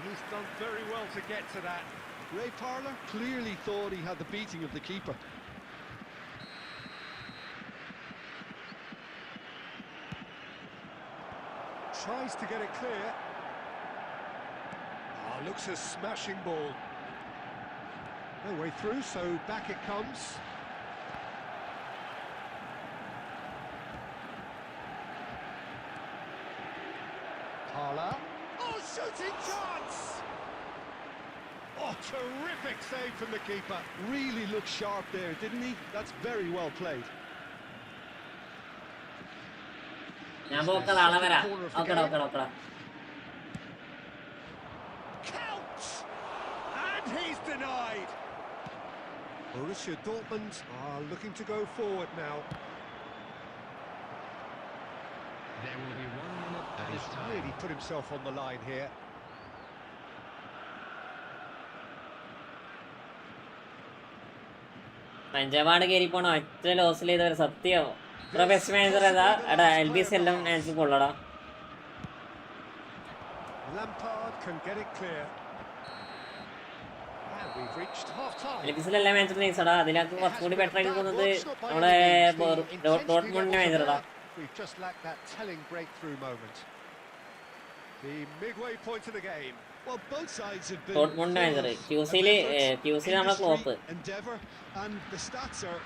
[SPEAKER 5] He's done very well to get to that.
[SPEAKER 3] Ray Parlour clearly thought he had the beating of the keeper.
[SPEAKER 5] Tries to get it clear. Looks a smashing ball. No way through, so back it comes. Parlour. Oh, shooting chance! Oh, terrific save from the keeper.
[SPEAKER 3] Really looked sharp there, didn't he? That's very well played.
[SPEAKER 2] ഞാൻ പോക്കട ആളെ വരാ. ഓക്കടാ.
[SPEAKER 5] Count! And he's denied. Borussia Dortmund are looking to go forward now.
[SPEAKER 6] There will be 1 minute at
[SPEAKER 5] He's
[SPEAKER 6] this time.
[SPEAKER 5] really put himself on the line here.
[SPEAKER 2] പഞ്ചാബാണ് കയറി പോണ ഒറ്റ ലോസിൽ ചെയ്തവരെ സത്യം. ഇവിടെ best manager ഏതാ? എടാ LBS എല്ലാം manager കൊള്ളടാ.
[SPEAKER 5] Lampard can get it clear. And we've reached half time.
[SPEAKER 2] LBS എല്ലാ മാനേജർ നൈസടാ. അതിനകത്ത് കുറച്ചുകൂടി ബെറ്റർ ആയി തോന്നുന്നത് നമ്മളെ ഡോട്ട്മുണ്ടിന്റെ മാനേജറാ.
[SPEAKER 5] We've just lacked that telling breakthrough moment. The midway point of the game.
[SPEAKER 3] Well, both sides have been
[SPEAKER 2] Dortmund manager. QC നമ്മളെ Klopp.
[SPEAKER 3] endeavour, and the stats are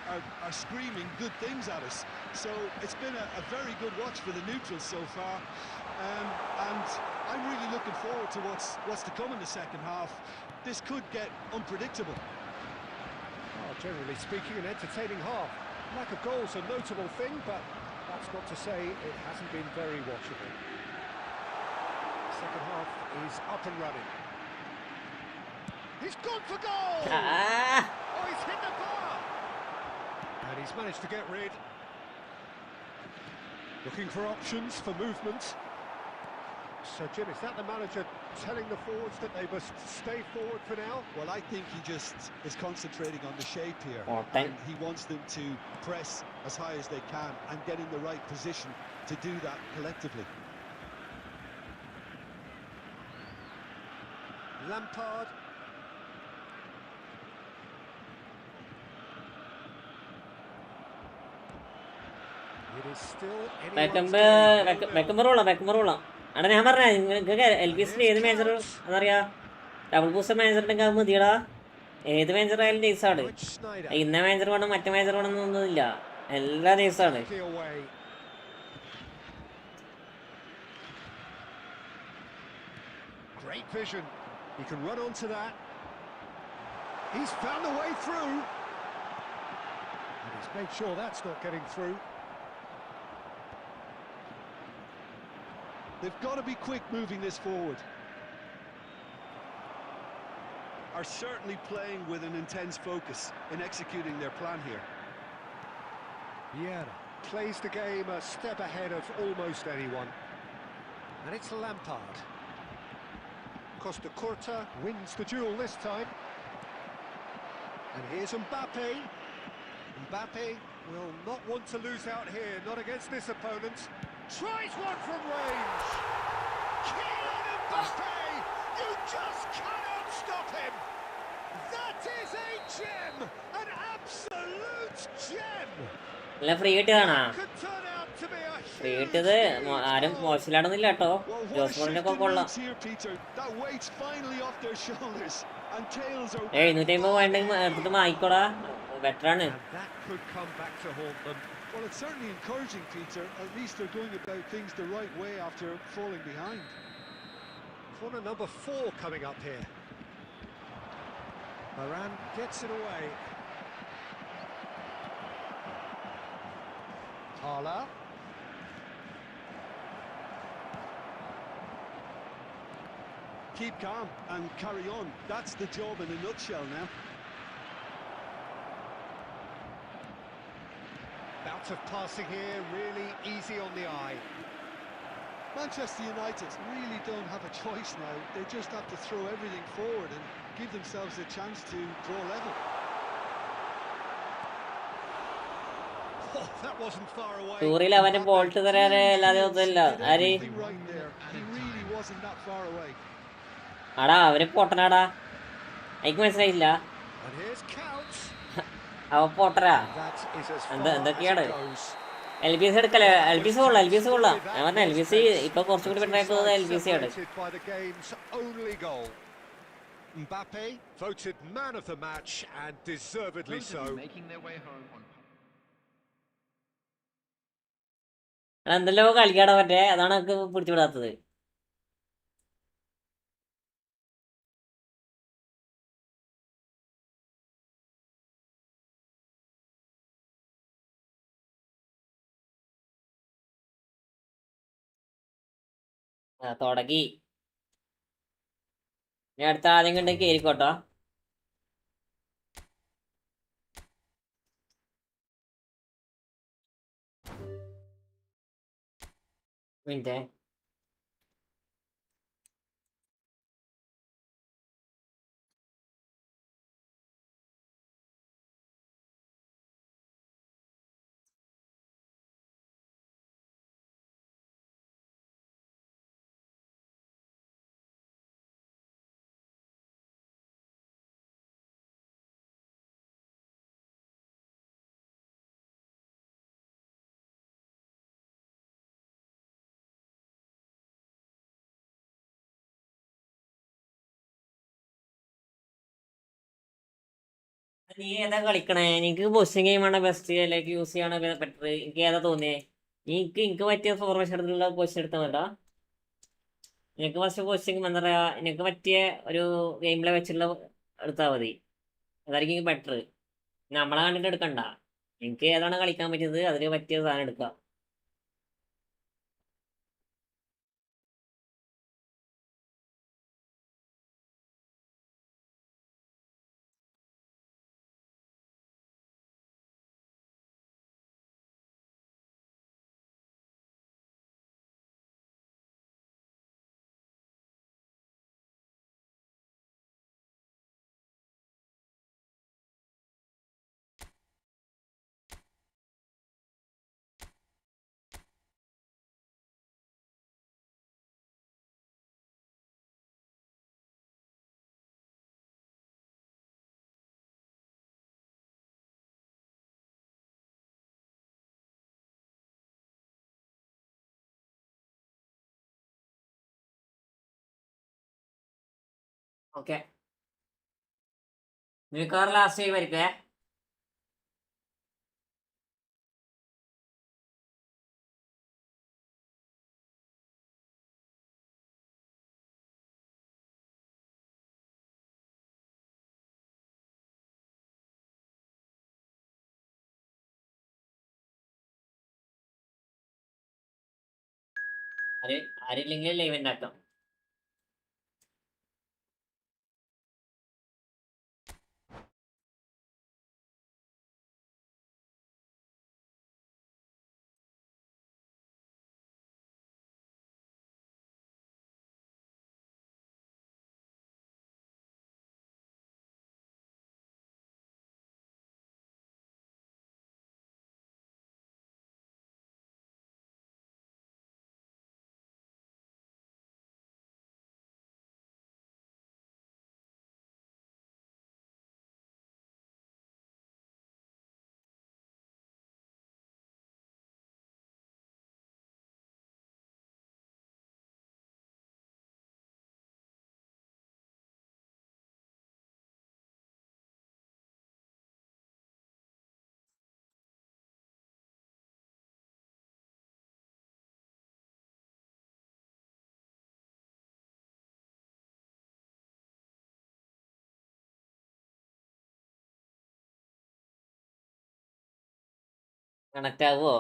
[SPEAKER 3] screaming good things at us. So it's been a very good watch for the neutrals so far, and I'm really looking forward to what's to come in the second half. This could get unpredictable.
[SPEAKER 5] Oh, generally speaking, an entertaining half. Lack of goals a notable thing, but that's not to say it hasn't been very watchable. Second half is up and running. He's gone for goal! Oh, he's hit the bar! And he's managed to get rid. Looking for options for movement. So, Jim, is that the manager telling the forwards that they must stay forward for now?
[SPEAKER 3] Well, I think he just is concentrating on the shape here.
[SPEAKER 2] And
[SPEAKER 3] he wants them to press as high as they can and get in the right position to do that collectively.
[SPEAKER 5] Lampard. It is still anyone's game.
[SPEAKER 2] വെക്കുമ്പോഴുള്ള അവിടെ ഞാൻ പറഞ്ഞ നിങ്ങൾക്ക് LPS ഏത് manager എന്നറിയാ double booster manager ഉണ്ടെങ്കിൽ അത് മതിയടാ ഏത് manager ആയാലും നൈസാണ് ഇന്ന മാനേജർ വേണം മറ്റേ മാനേജർ വേണം എന്നൊന്നുമില്ല എല്ലാ നൈസാണ്
[SPEAKER 5] Great vision. He can run onto that. He's found a way through. And he's made sure that's not getting through.
[SPEAKER 3] They've got to be quick moving this forward. Are certainly playing with an intense focus in executing their plan here.
[SPEAKER 5] Yeah, plays the game a step ahead of almost anyone. And it's Lampard. Costa Curta wins the duel this time. And here's Mbappe. Mbappe will not want to lose out here, not against this opponent. Tries one from range. Kylian Mbappe! You just cannot stop him! That is a gem! An absolute gem!
[SPEAKER 2] Free കിട്ടിയതാണാ
[SPEAKER 5] Could turn out to be a
[SPEAKER 2] free കിട്ടിയത് ആരും മോശമില്ലാണെന്നില്ല കേട്ടോ ജോസ്മോളിന്റെ ഒക്കെ കൊള്ളാം 250 പോയിണ്ടെങ്കിൽ എടുത്തിട്ട് വാങ്ങിക്കോടാ ബെറ്ററാണ്
[SPEAKER 5] And that could come back to haunt them.
[SPEAKER 3] Well, it's certainly encouraging, Peter. At least they're going about things the right way after falling behind.
[SPEAKER 5] Corner number 4 coming up here. Varane gets it away. Hala.
[SPEAKER 3] Keep calm and carry on. That's the job in a nutshell now.
[SPEAKER 5] Bout of passing here, really easy on the eye.
[SPEAKER 3] Manchester United really don't have a choice now. They just have to throw everything forward and give themselves a chance to draw level.
[SPEAKER 5] Oh, that wasn't far away.
[SPEAKER 2] ടൂറിൽ അവന്റെ bolt തരാറ് അല്ലാതെ ഒന്നുമില്ല ആര്
[SPEAKER 3] He really wasn't that far away.
[SPEAKER 2] ആടാ അവര് പൊട്ടനാടാ എനിക്ക് മനസ്സിലായില്ല
[SPEAKER 5] And here's Count.
[SPEAKER 2] അവ പൊട്ടരാ
[SPEAKER 5] That is as
[SPEAKER 2] എന്തൊക്കെയാണ്
[SPEAKER 5] far as it goes.
[SPEAKER 2] LPS എടുക്കല്ലേ LPS കൊള്ളാം ഞാൻ പറഞ്ഞ LPS ഇപ്പൊ കുറച്ചുകൂടി ബെറ്റർ ആയിട്ട് തോന്നുന്നത് LPS ആണ്
[SPEAKER 5] Separated by the game's only goal. Mbappe voted man of the match and deservedly so.
[SPEAKER 6] Making their way home on
[SPEAKER 2] എന്തെല്ലോ കളിക്കാടാ മറ്റേ അതാണ് നമുക്ക് പിടിച്ചുവിടാത്തത് തുടങ്ങി ഞാൻ അടുത്ത ആദ്യം കണ്ട് കേറിക്കോട്ടോ മിനിറ്റ് നീ ഏതാ കളിക്കണേ? എനിക്ക് ബോക്സിംഗ് ഗെയിമാണ് ബെസ്റ്റ് അല്ലെങ്കിൽ യൂസ് ചെയ്യാണ് ബെറ്റർ? എനിക്ക് ഏതാ തോന്നിയേ? എനിക്ക് പറ്റിയ ഫോർമേഷൻ എടുത്തുള്ള പൊസിഷൻ എടുത്താൽ മതിടാ. എനിക്ക് ഫസ്റ്റ് ബോക്സിംഗ് എന്താ പറയാ, എനിക്ക് പറ്റിയ ഒരു ഗെയിമിലെ വെച്ചുള്ള എടുത്താൽ മതി. അതായിരിക്കും ബെറ്റർ. നമ്മളെ കണ്ടിട്ട് എടുക്കണ്ട. എനിക്ക് ഏതാണ് കളിക്കാൻ പറ്റിയത് അതിന് പറ്റിയ സാധനം എടുക്കുക. ഓക്കെ, മിക്കവാറും ലാസ്റ്റ് ഗെയിം ആയിരിക്കേ. ആരില്ലെങ്കിൽ ലൈവ് ഉണ്ടാക്കാം. കണക്ട് ആവുമോ?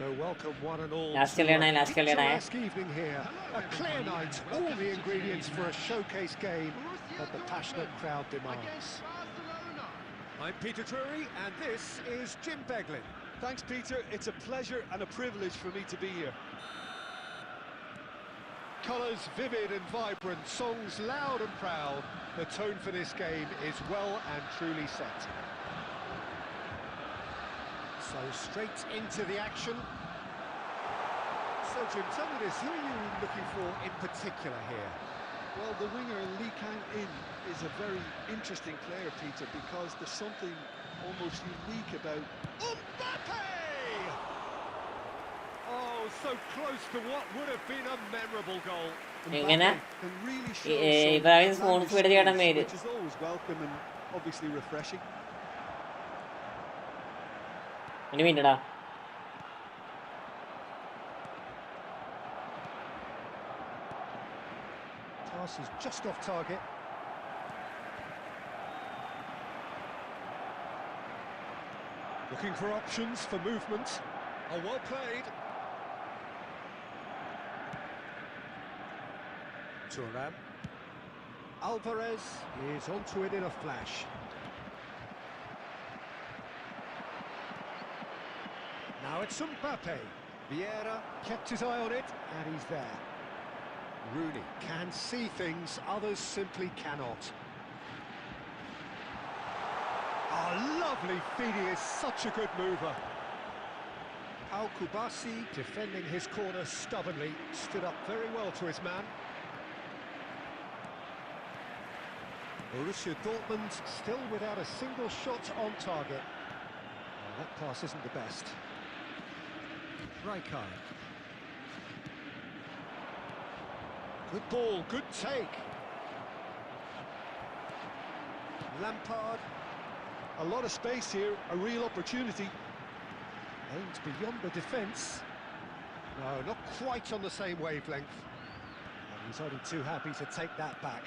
[SPEAKER 5] So welcome one and all
[SPEAKER 2] Last
[SPEAKER 5] to
[SPEAKER 2] Kalyan,
[SPEAKER 5] a
[SPEAKER 2] last Kalyan.
[SPEAKER 5] picturesque evening here. A clear night, all the ingredients for a showcase game that the passionate crowd demands. I'm Peter Drury and this is Jim Beglin.
[SPEAKER 3] Thanks, Peter. It's a pleasure and a privilege for me to be here.
[SPEAKER 5] Colours vivid and vibrant, songs loud and proud. The tone for this game is well and truly set. So straight into the action. So Jim, tell me this, who are you looking for in particular here?
[SPEAKER 3] Well, the winger Lee Kang-in is a very interesting player, Peter, because there's something almost unique about
[SPEAKER 5] Mbappe! Oh, so close to what would have been a memorable goal.
[SPEAKER 2] എങ്ങനെ
[SPEAKER 3] can really show
[SPEAKER 2] Ibrahim
[SPEAKER 3] some
[SPEAKER 2] സ്പോൺസ് എടുത്ത് ചേട്ടൻ പേര്
[SPEAKER 3] which is always welcome and obviously refreshing.
[SPEAKER 2] ഒരു മിനിറ്റടാ.
[SPEAKER 5] Pass is just off target. Looking for options for movement. Oh, well played. Thuram. Alvarez is onto it in a flash. Now it's Mbappe. Vieira kept his eye on it, and he's there. Rooney can see things others simply cannot. Oh, lovely feeding, is such a good mover. Paul Kubasi, defending his corner stubbornly, stood up very well to his man. Borussia Dortmund still without a single shot on target. Oh, that pass isn't the best. Rijkaard. Good ball, good take. Lampard.
[SPEAKER 3] A lot of space here, a real opportunity.
[SPEAKER 5] Aimed beyond the defence. No, not quite on the same wavelength. And he's only too happy to take that back.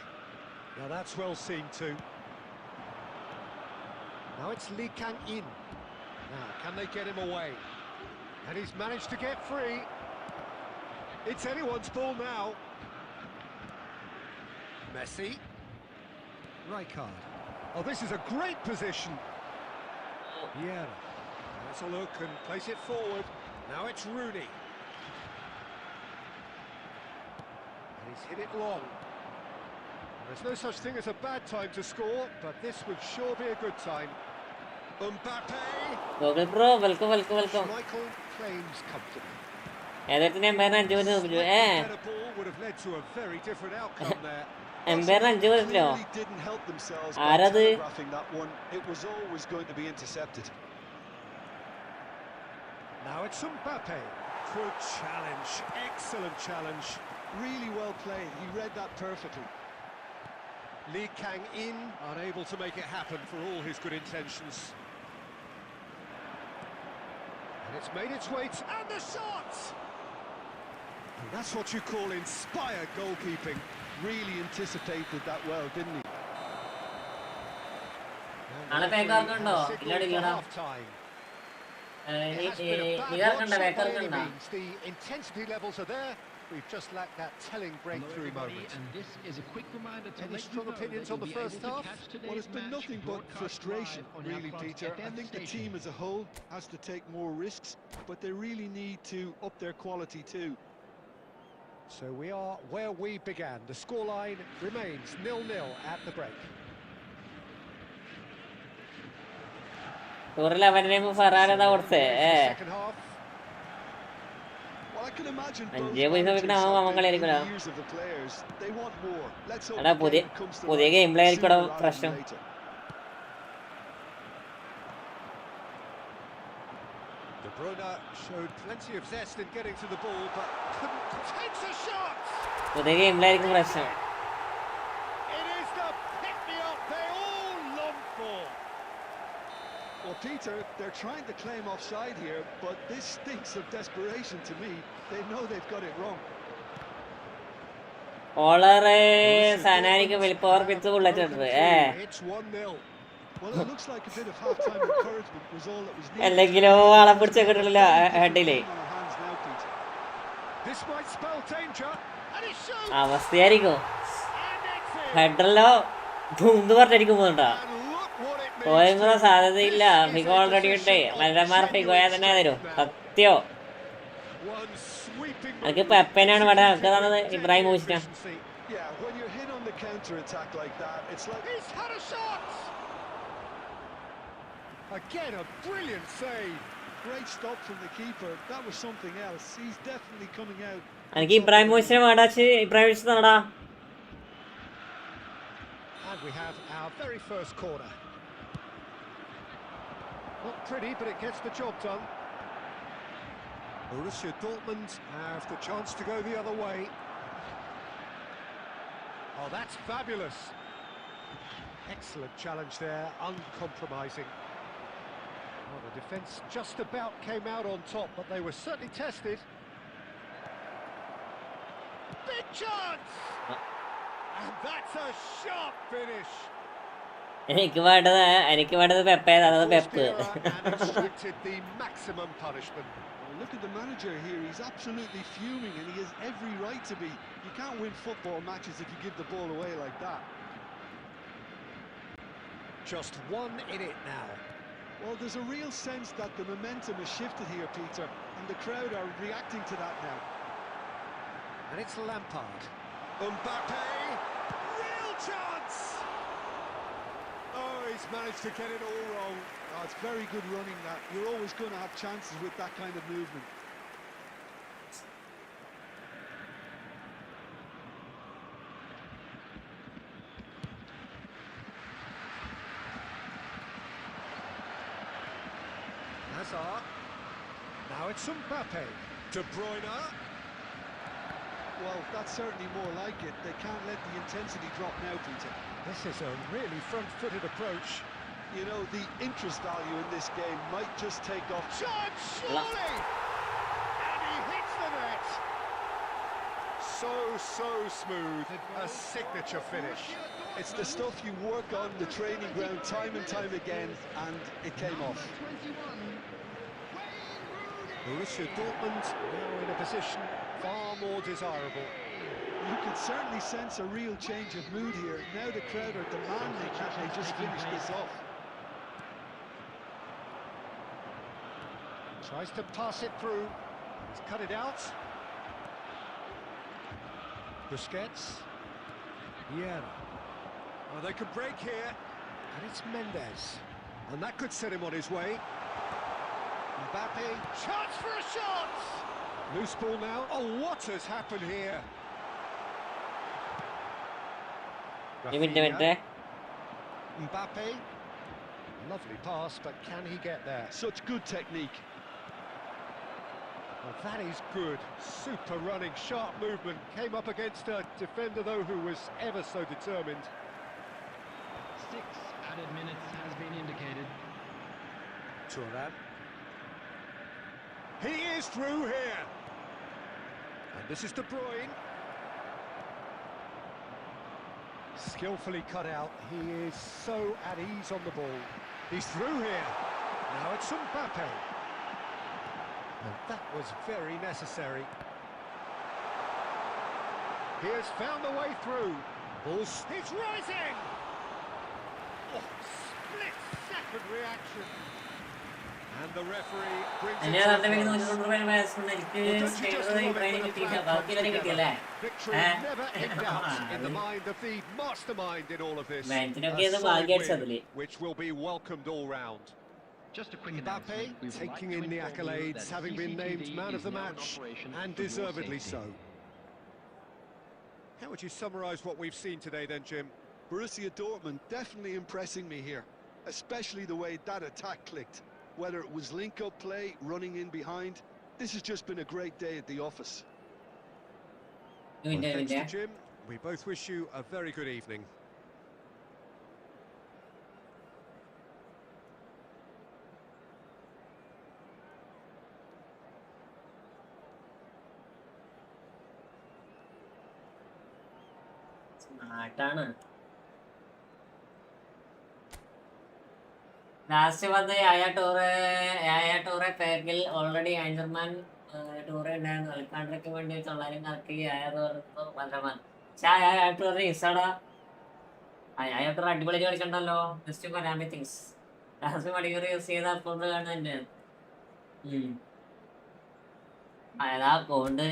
[SPEAKER 5] Now that's well seen too. Now it's Lee Kang-in. Now, can they get him away? And he's managed to get free. It's anyone's ball now. Messi. Rijkaard. Oh, this is a great position. Vieira. Let's a look and place it forward. Now it's Rooney. And he's hit it long. There's no such thing as a bad time to score, but this would sure be a good time. Mbappe.
[SPEAKER 2] Google Pro, welcome.
[SPEAKER 5] Michael claims comfortably.
[SPEAKER 2] ഏതൊക്കെ എംപയറിന് 5 minute നോക്കിച്ചു
[SPEAKER 5] Better ball would have led to a very different outcome there.
[SPEAKER 2] എംപയറിന് 5 മിനിറ്റിലോ
[SPEAKER 3] Clearly didn't help themselves by
[SPEAKER 2] ആരത്
[SPEAKER 3] telegraphing that one. It was always going to be intercepted.
[SPEAKER 5] Now it's Mbappe. Good challenge, excellent challenge.
[SPEAKER 3] Really well played, he read that perfectly.
[SPEAKER 5] Lee Kang-in unable to make it happen for all his good intentions. And it's made its way to... And the shot! And that's what you call inspired goalkeeping.
[SPEAKER 3] Really anticipated that well, didn't he?
[SPEAKER 2] നാളെ പേക്കാർക്കുണ്ടോ ഇല്ലടാ
[SPEAKER 5] The intensity levels are there. We've just lacked that telling breakthrough moment.
[SPEAKER 6] And this is a quick reminder to
[SPEAKER 5] Any strong opinions on the first half?
[SPEAKER 3] Well, it's been nothing but frustration, really, Peter. I think the team as a whole has to take more risks, but they really need to up their quality too.
[SPEAKER 5] So we are where we began. The scoreline remains 0-0 at the break. Second half.
[SPEAKER 3] Well, I can imagine
[SPEAKER 2] years
[SPEAKER 3] of the players. They want more. Let's hope
[SPEAKER 2] it comes to game
[SPEAKER 3] later.
[SPEAKER 5] De Bruyne showed plenty of zest in getting to the ball, but couldn't take the shot. It is the pick-me-up they all long for.
[SPEAKER 3] Well, Peter, they're trying to claim offside here, but this stinks of desperation to me. They know they've got it wrong.
[SPEAKER 5] It's 1-0.
[SPEAKER 3] Well, it looks like a bit of half-time encouragement was all that was needed.
[SPEAKER 5] This might spell danger, and it shows.
[SPEAKER 2] അവസ്ഥയായിരിക്കും ഹെഡറല്ലോ ധൂന്ന് പറഞ്ഞിരിക്കും പോകണ്ട പോയെന്ന സാധ്യതയില്ല Figo already ഇട്ടേ മലരന്മാർ ഫിഗോയാ തന്നെ തരും സത്യോ എനിക്കിപ്പോ എപ്പനാണ് ഇവിടെ Ibrahim മോശിച്ച
[SPEAKER 3] Yeah, when you're hit on the counter-attack like that, it's like...
[SPEAKER 5] He's had a shot! Again, a brilliant save.
[SPEAKER 3] Great stop from the keeper. That was something else. He's definitely coming out.
[SPEAKER 2] എനിക്ക് ഇബ്രാഹിമോവിച്ചിനെ വേണ്ടാച്ച് Ibrahimovic നടാ.
[SPEAKER 5] And we have our very first corner. Not pretty, but it gets the job done. Borussia Dortmund have the chance to go the other way. Oh, that's fabulous. Excellent challenge there, uncompromising. Well, the defence just about came out on top, but they were certainly tested. Big chance! And that's a sharp finish.
[SPEAKER 2] എനിക്ക് വേണ്ടത് പെപ്പേ, അതായത് Pep.
[SPEAKER 5] And extracted the maximum punishment.
[SPEAKER 3] Well, look at the manager here. He's absolutely fuming, and he has every right to be. You can't win football matches if you give the ball away like that.
[SPEAKER 5] Just one in it now.
[SPEAKER 3] Well, there's a real sense that the momentum has shifted here, Peter, and the crowd are reacting to that now.
[SPEAKER 5] And it's Lampard. Mbappe! Real chance! Oh, he's managed to get it all wrong.
[SPEAKER 3] Oh, it's very good running that. You're always going to have chances with that kind of movement.
[SPEAKER 5] Hazard. Now it's Mbappe. De Bruyne.
[SPEAKER 3] Well, that's certainly more like it. They can't let the intensity drop now, Peter.
[SPEAKER 5] This is a really front-footed approach.
[SPEAKER 3] You know, the interest value in this game might just take off.
[SPEAKER 5] Chance, surely! And he hits the net. So smooth. A signature finish.
[SPEAKER 3] It's the stuff you work on the training ground time and time again, and it came off.
[SPEAKER 5] Borussia Dortmund now in a position far more desirable.
[SPEAKER 3] You can certainly sense a real change of mood here. Now the crowd are demanding that they just finish this off.
[SPEAKER 5] Tries to pass it through. He's cut it out. Busquets. Vieira. Oh, they could break here. And it's Mendes. And that could set him on his way. Mbappe. Chance for a shot! Loose ball now. Oh, what has happened here? Rafinha. Mbappe. Lovely pass, but can he get there?
[SPEAKER 3] Such good technique.
[SPEAKER 5] Well, that is good. Super running, sharp movement. Came up against a defender, though, who was ever so determined.
[SPEAKER 4] 6 added minutes has been indicated.
[SPEAKER 5] Thuram. He is through here. And this is De Bruyne. Skillfully cut out. He is so at ease on the ball. He's through here. Now it's Mbappe. And that was very necessary. He has found the way through. He's rising! Oh, split-second reaction. And the referee brings it to the victory never in doubt in the mind of the mastermind in all of this. A solid win, which will be welcomed all round.
[SPEAKER 6] Just a quick
[SPEAKER 5] Mbappe taking in the accolades, having been named man of the match, and deservedly so. How would you summarise what we've seen today then, Jim?
[SPEAKER 3] Borussia Dortmund definitely impressing me here, especially the way that attack clicked. Whether it was link-up play, running in behind, this has just been a great day at the office.
[SPEAKER 5] Well, thanks to Jim. We both wish you a very good evening.
[SPEAKER 2] Last വന്ന് ടൂറെ പേരിൽ already ആൻജർമാൻ ടൂറെ ഉണ്ടായിരുന്നു. അൽക്കാണ്ടയ്ക്ക് വേണ്ടി 900 കറക്കി വല്ലമാൻ. പക്ഷെ ടൂറിന് ഇസാടാ tour അടിപൊളി കളിക്കണ്ടല്ലോ. Just പരാമി things last മണിക്കൂർ use ചെയ്ത അപ്പോൾ കാണുന്നുണ്ട്. അതാ പോണ്ട്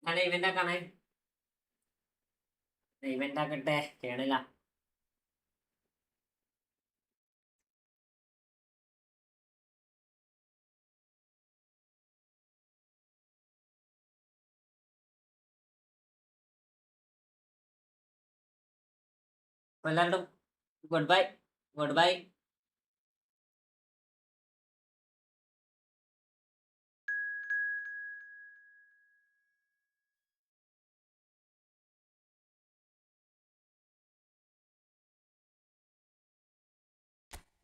[SPEAKER 2] അല്ല ഇവന്റ് ആക്കാണേ, ഇവന്റ് ആക്കട്ടെ, ചെയ്യണില്ല. എല്ലാവരും ഗുഡ് ബൈ, ഗുഡ് ബൈ.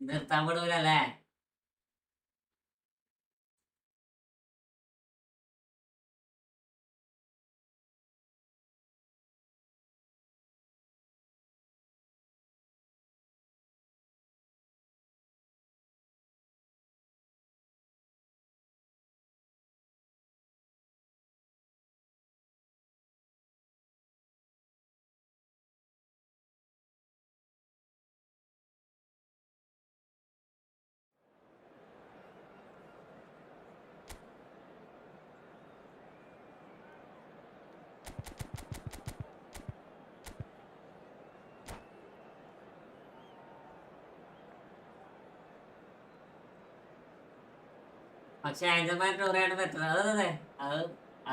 [SPEAKER 2] നിർത്താൻ വിടൂലല്ലേ? പക്ഷെ ആൻഡർമാൻ ടൂറായിട്ട് പറ്റുന്നത് അതെ അതെ, അത്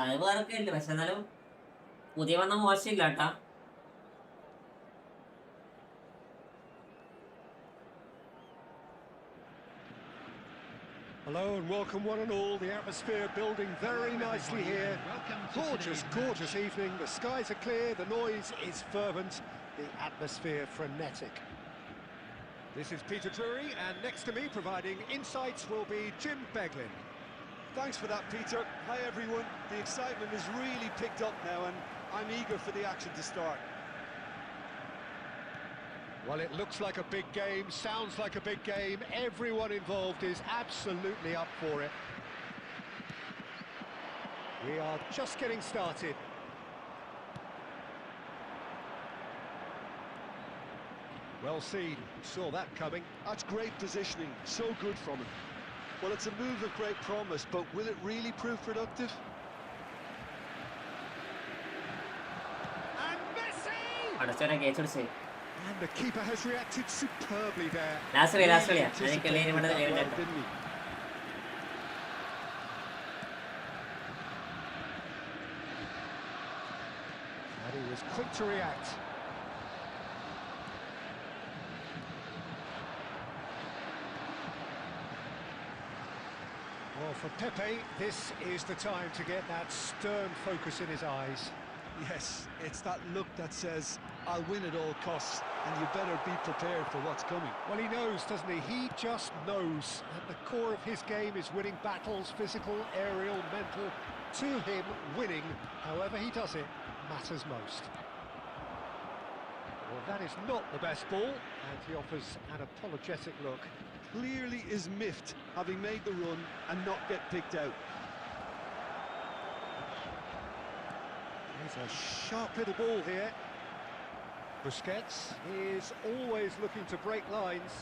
[SPEAKER 2] അത് വേറൊക്കെ ഉണ്ട്. പക്ഷെ എന്നാലും പുതിയ വന്ന മോശമില്ല കേട്ടാ.
[SPEAKER 5] Hello and welcome one and all. The atmosphere building very nicely here. Gorgeous evening. The skies are clear, the noise is fervent, the atmosphere frenetic. This is Peter Drury, and next to me providing insights will be Jim Beglin.
[SPEAKER 3] Thanks for that, Peter. Hi, everyone. The excitement has really picked up now, and I'm eager for the action to start.
[SPEAKER 5] Well, it looks like a big game, sounds like a big game. Everyone involved is absolutely up for it. We are just getting started. Well seen, saw that coming.
[SPEAKER 3] That's great positioning, so good from him. Well, it's a move of great promise, but will it really prove productive?
[SPEAKER 5] And Messi!
[SPEAKER 2] അടച്ചോനെ കേസ് പിടിച്ചേ.
[SPEAKER 5] And the keeper has reacted superbly there.
[SPEAKER 2] Last കളിയാ
[SPEAKER 3] Really
[SPEAKER 2] എനിക്ക്
[SPEAKER 3] anticipated
[SPEAKER 2] ഇവിടെ
[SPEAKER 3] that well,
[SPEAKER 2] event
[SPEAKER 3] didn't he?
[SPEAKER 5] And he was quick to react. Well, for Pepe, this is the time to get that stern focus in his eyes.
[SPEAKER 3] Yes, it's that look that says, I'll win at all costs, and you better be prepared for what's coming.
[SPEAKER 5] Well, he knows, doesn't he? He just knows. At the core of his game is winning battles, physical, aerial, mental. To him, winning, however he does it, matters most. Well, that is not the best ball, and he offers an apologetic look.
[SPEAKER 3] Clearly is miffed, having made the run and not get picked out.
[SPEAKER 5] He's a sharp little ball here. Busquets is always looking to break lines.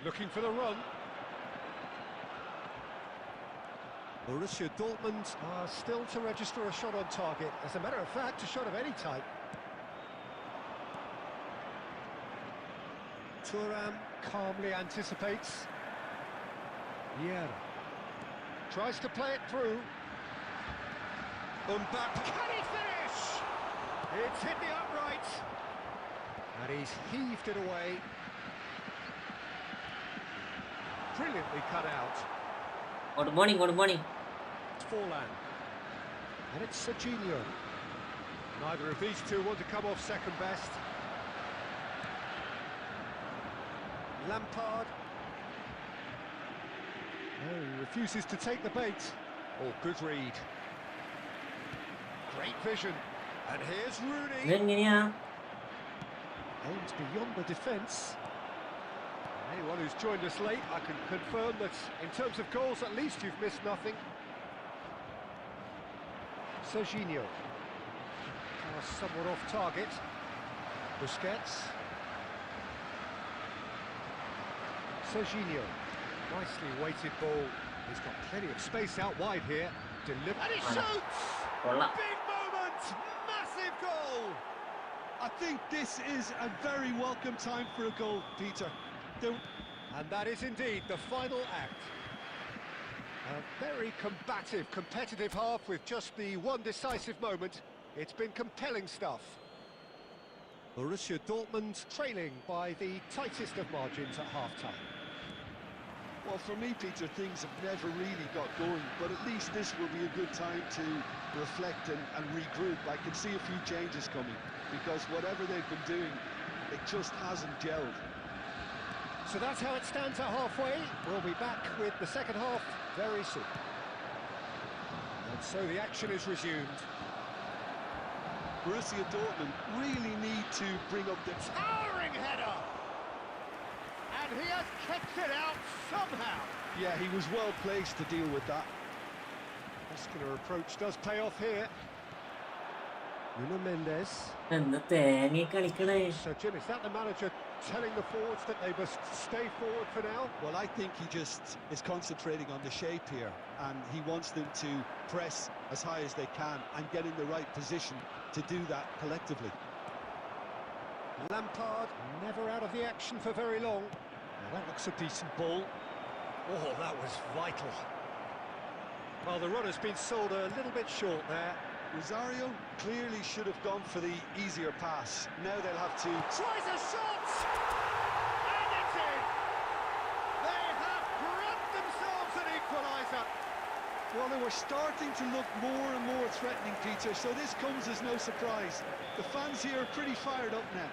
[SPEAKER 5] Looking for the run. Borussia Dortmund are still to register a shot on target. As a matter of fact, a shot of any type. Thuram calmly anticipates. Vieira tries to play it through. Mbappe, can he finish? It's hit the upright, and he's heaved it away. Brilliantly cut out.
[SPEAKER 2] Good morning, good morning.
[SPEAKER 5] It's Forlan, and it's Serginho. Neither of these two want to come off second best. Lampard. No, he refuses to take the bait. Oh, good read. Great vision. And here's Rooney.
[SPEAKER 2] ഇതെങ്ങനെയാ?
[SPEAKER 5] Aims beyond the defence. Anyone who's joined us late, I can confirm that in terms of goals, at least you've missed nothing. Serginho. Pass somewhat off target. Busquets. Serginho. Nicely weighted ball. He's got plenty of space out wide here. And he shoots!
[SPEAKER 2] കൊള്ളാം.
[SPEAKER 5] Big moment! Massive goal!
[SPEAKER 3] I think this is a very welcome time for a goal, Peter.
[SPEAKER 5] And that is indeed the final act. A very combative, competitive half with just the one decisive moment. It's been compelling stuff. Borussia Dortmund trailing by the tightest of margins at half-time.
[SPEAKER 3] Well, for me, Peter, things have never really got going, but at least this will be a good time to reflect and regroup. I can see a few changes coming, because whatever they've been doing, it just hasn't gelled.
[SPEAKER 5] So that's how it stands at halfway. We'll be back with the second half very soon. And so the action is resumed.
[SPEAKER 3] Borussia Dortmund really need to bring up the...
[SPEAKER 5] Towering header! And he has kept it out somehow.
[SPEAKER 3] Yeah, he was well placed to deal with that.
[SPEAKER 5] Muscular approach does pay off here. Nuno Mendes.
[SPEAKER 2] എന്താ തേങ്ങ കളിക്കണേ.
[SPEAKER 5] So Jim, is that the manager telling the forwards that they must stay forward for now?
[SPEAKER 3] Well, I think he just is concentrating on the shape here, and he wants them to press as high as they can and get in the right position to do that collectively.
[SPEAKER 5] Lampard never out of the action for very long. Now that looks a decent ball. Oh, that was vital. Well, the runner's been sold a little bit short there.
[SPEAKER 3] Rosario clearly should have gone for the easier pass. Now they'll have to...
[SPEAKER 5] Tries a shot! And it's in! They have grabbed themselves an equaliser.
[SPEAKER 3] Well, they were starting to look more and more threatening, Peter, so this comes as no surprise. The fans here are pretty fired up now.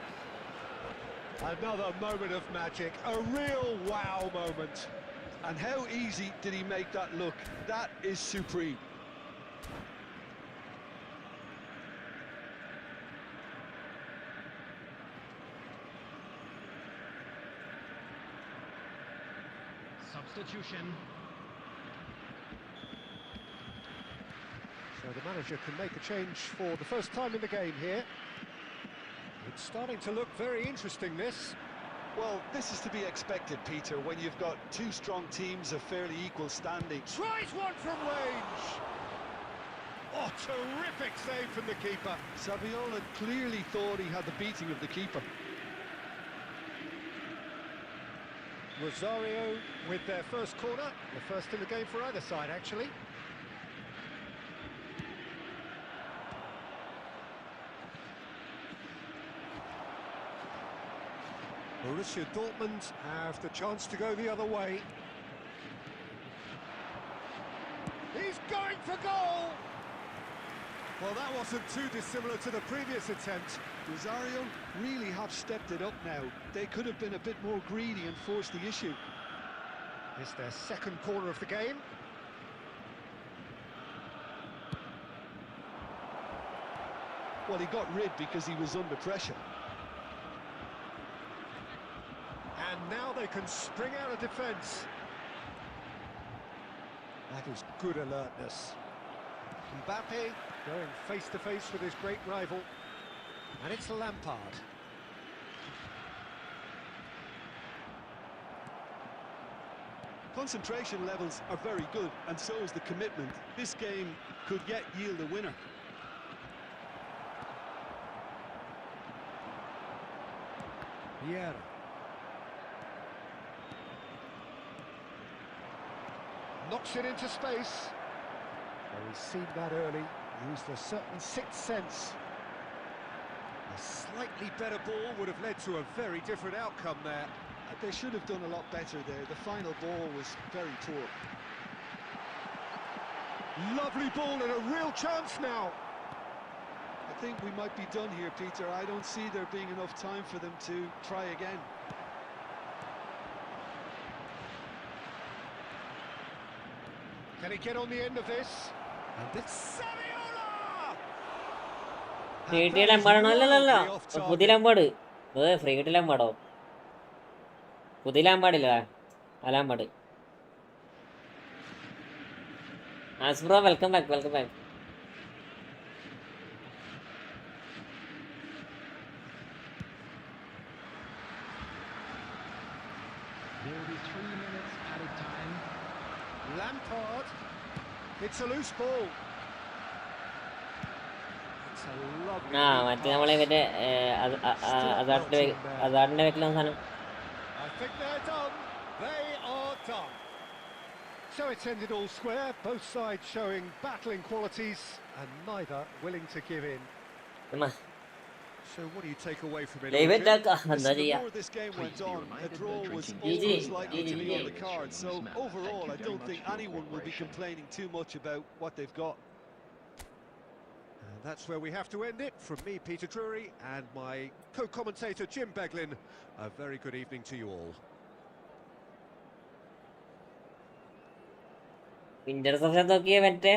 [SPEAKER 5] Another moment of magic, a real wow moment.
[SPEAKER 3] And how easy did he make that look? That is supreme.
[SPEAKER 4] Substitution.
[SPEAKER 5] So the manager can make a change for the first time in the game here. It's starting to look very interesting, this.
[SPEAKER 3] Well, this is to be expected, Peter, when you've got two strong teams of fairly equal standing.
[SPEAKER 5] Tries one from range! Oh, terrific save from the keeper.
[SPEAKER 3] Saviola clearly thought he had the beating of the keeper.
[SPEAKER 5] Rosario with their first corner, the first in the game for either side, actually. Borussia Dortmund have the chance to go the other way. He's going for goal! Well, that wasn't too dissimilar to the previous attempt.
[SPEAKER 3] Rosario really have stepped it up now. They could have been a bit more greedy and forced the issue.
[SPEAKER 5] It's their second corner of the game.
[SPEAKER 3] Well, he got rid because he was under pressure.
[SPEAKER 5] And now they can spring out of defence. That is good alertness. Mbappe going face-to-face with his great rival. And it's Lampard.
[SPEAKER 3] Concentration levels are very good, and so is the commitment. This game could yet yield a winner.
[SPEAKER 5] Vieira. Knocks it into space. Well, he's seen that early, used a certain sixth sense. A slightly better ball would have led to a very different outcome there.
[SPEAKER 3] They should have done a lot better there. The final ball was very poor.
[SPEAKER 5] Lovely ball and a real chance now.
[SPEAKER 3] I think we might be done here, Peter. I don't see there being enough time for them to try again.
[SPEAKER 5] Can he get on the end of this? And it's Saviola!
[SPEAKER 2] Free കിട്ടിയ ലംബാടാണോ? അല്ലല്ലോ, പുതിയ ലംബാട്. Free കിട്ടിയ ലംബാടോ? പുതിയ ലാമ്പാടില്ല, ആ Lampard. ആസ്ബ്രോ, welcome back, welcome back.
[SPEAKER 4] There will be 3 minutes added time.
[SPEAKER 5] Lampard. It's a loose ball. It's a lovely
[SPEAKER 2] മറ്റേ നമ്മളെ മറ്റേ അതാറിന്റെ വെക്കലാം സാധനം.
[SPEAKER 5] I think they're done. They are done. So it's ended all square, both sides showing battling qualities and neither willing to give in.
[SPEAKER 3] So what do you take away from it?
[SPEAKER 2] David,
[SPEAKER 3] Jim?
[SPEAKER 2] എന്താ
[SPEAKER 3] The
[SPEAKER 2] ചെയ്യാ?
[SPEAKER 3] more this game went on, a draw was
[SPEAKER 2] GG.
[SPEAKER 3] always likely to be on the
[SPEAKER 2] GG.
[SPEAKER 3] card. So overall, I don't think anyone will be complaining too much about what they've got.
[SPEAKER 5] And that's where we have to end it. From me, Peter Drury, and my co-commentator Jim Beglin, a very good evening to you all.
[SPEAKER 2] Interception നോക്കിയേ മറ്റേ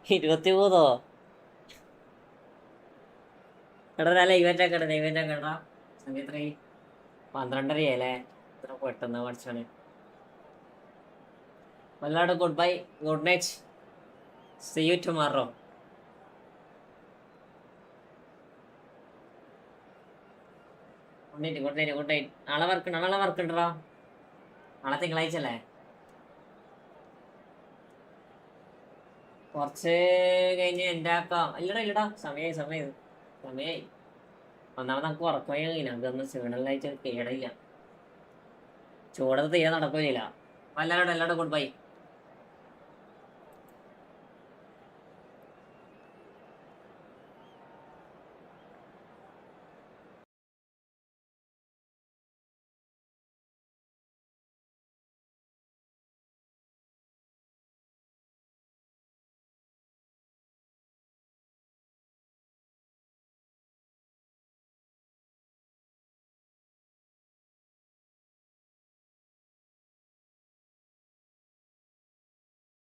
[SPEAKER 2] 23. എടാ ലൈവറ്റ് ആക്കടാ സമയം എത്ര 12:30 ഇത്ര പെട്ടെന്ന് പഠിച്ചാണ്. വല്ലാണ്ട് good bye, good night, see you tomorrow. Good night. നാളെ വർക്ക് ഉണ്ടോ? നാളെ തിങ്കളാഴ്ച അല്ലേ? കുറച്ച് കഴിഞ്ഞ് എൻ്റെ ആക്കാം. ഇല്ലടാ സമയായി. ഒന്നാമത് നമുക്ക് ഉറക്കമായി കഴിഞ്ഞാൽ അതൊന്നും ക്ഷീണലായിട്ട് കേടില്ല. ചൂടത്ത് തീരെ നടക്കുകയില്ല. എല്ലാവരോടും ഗുഡ് ബൈ.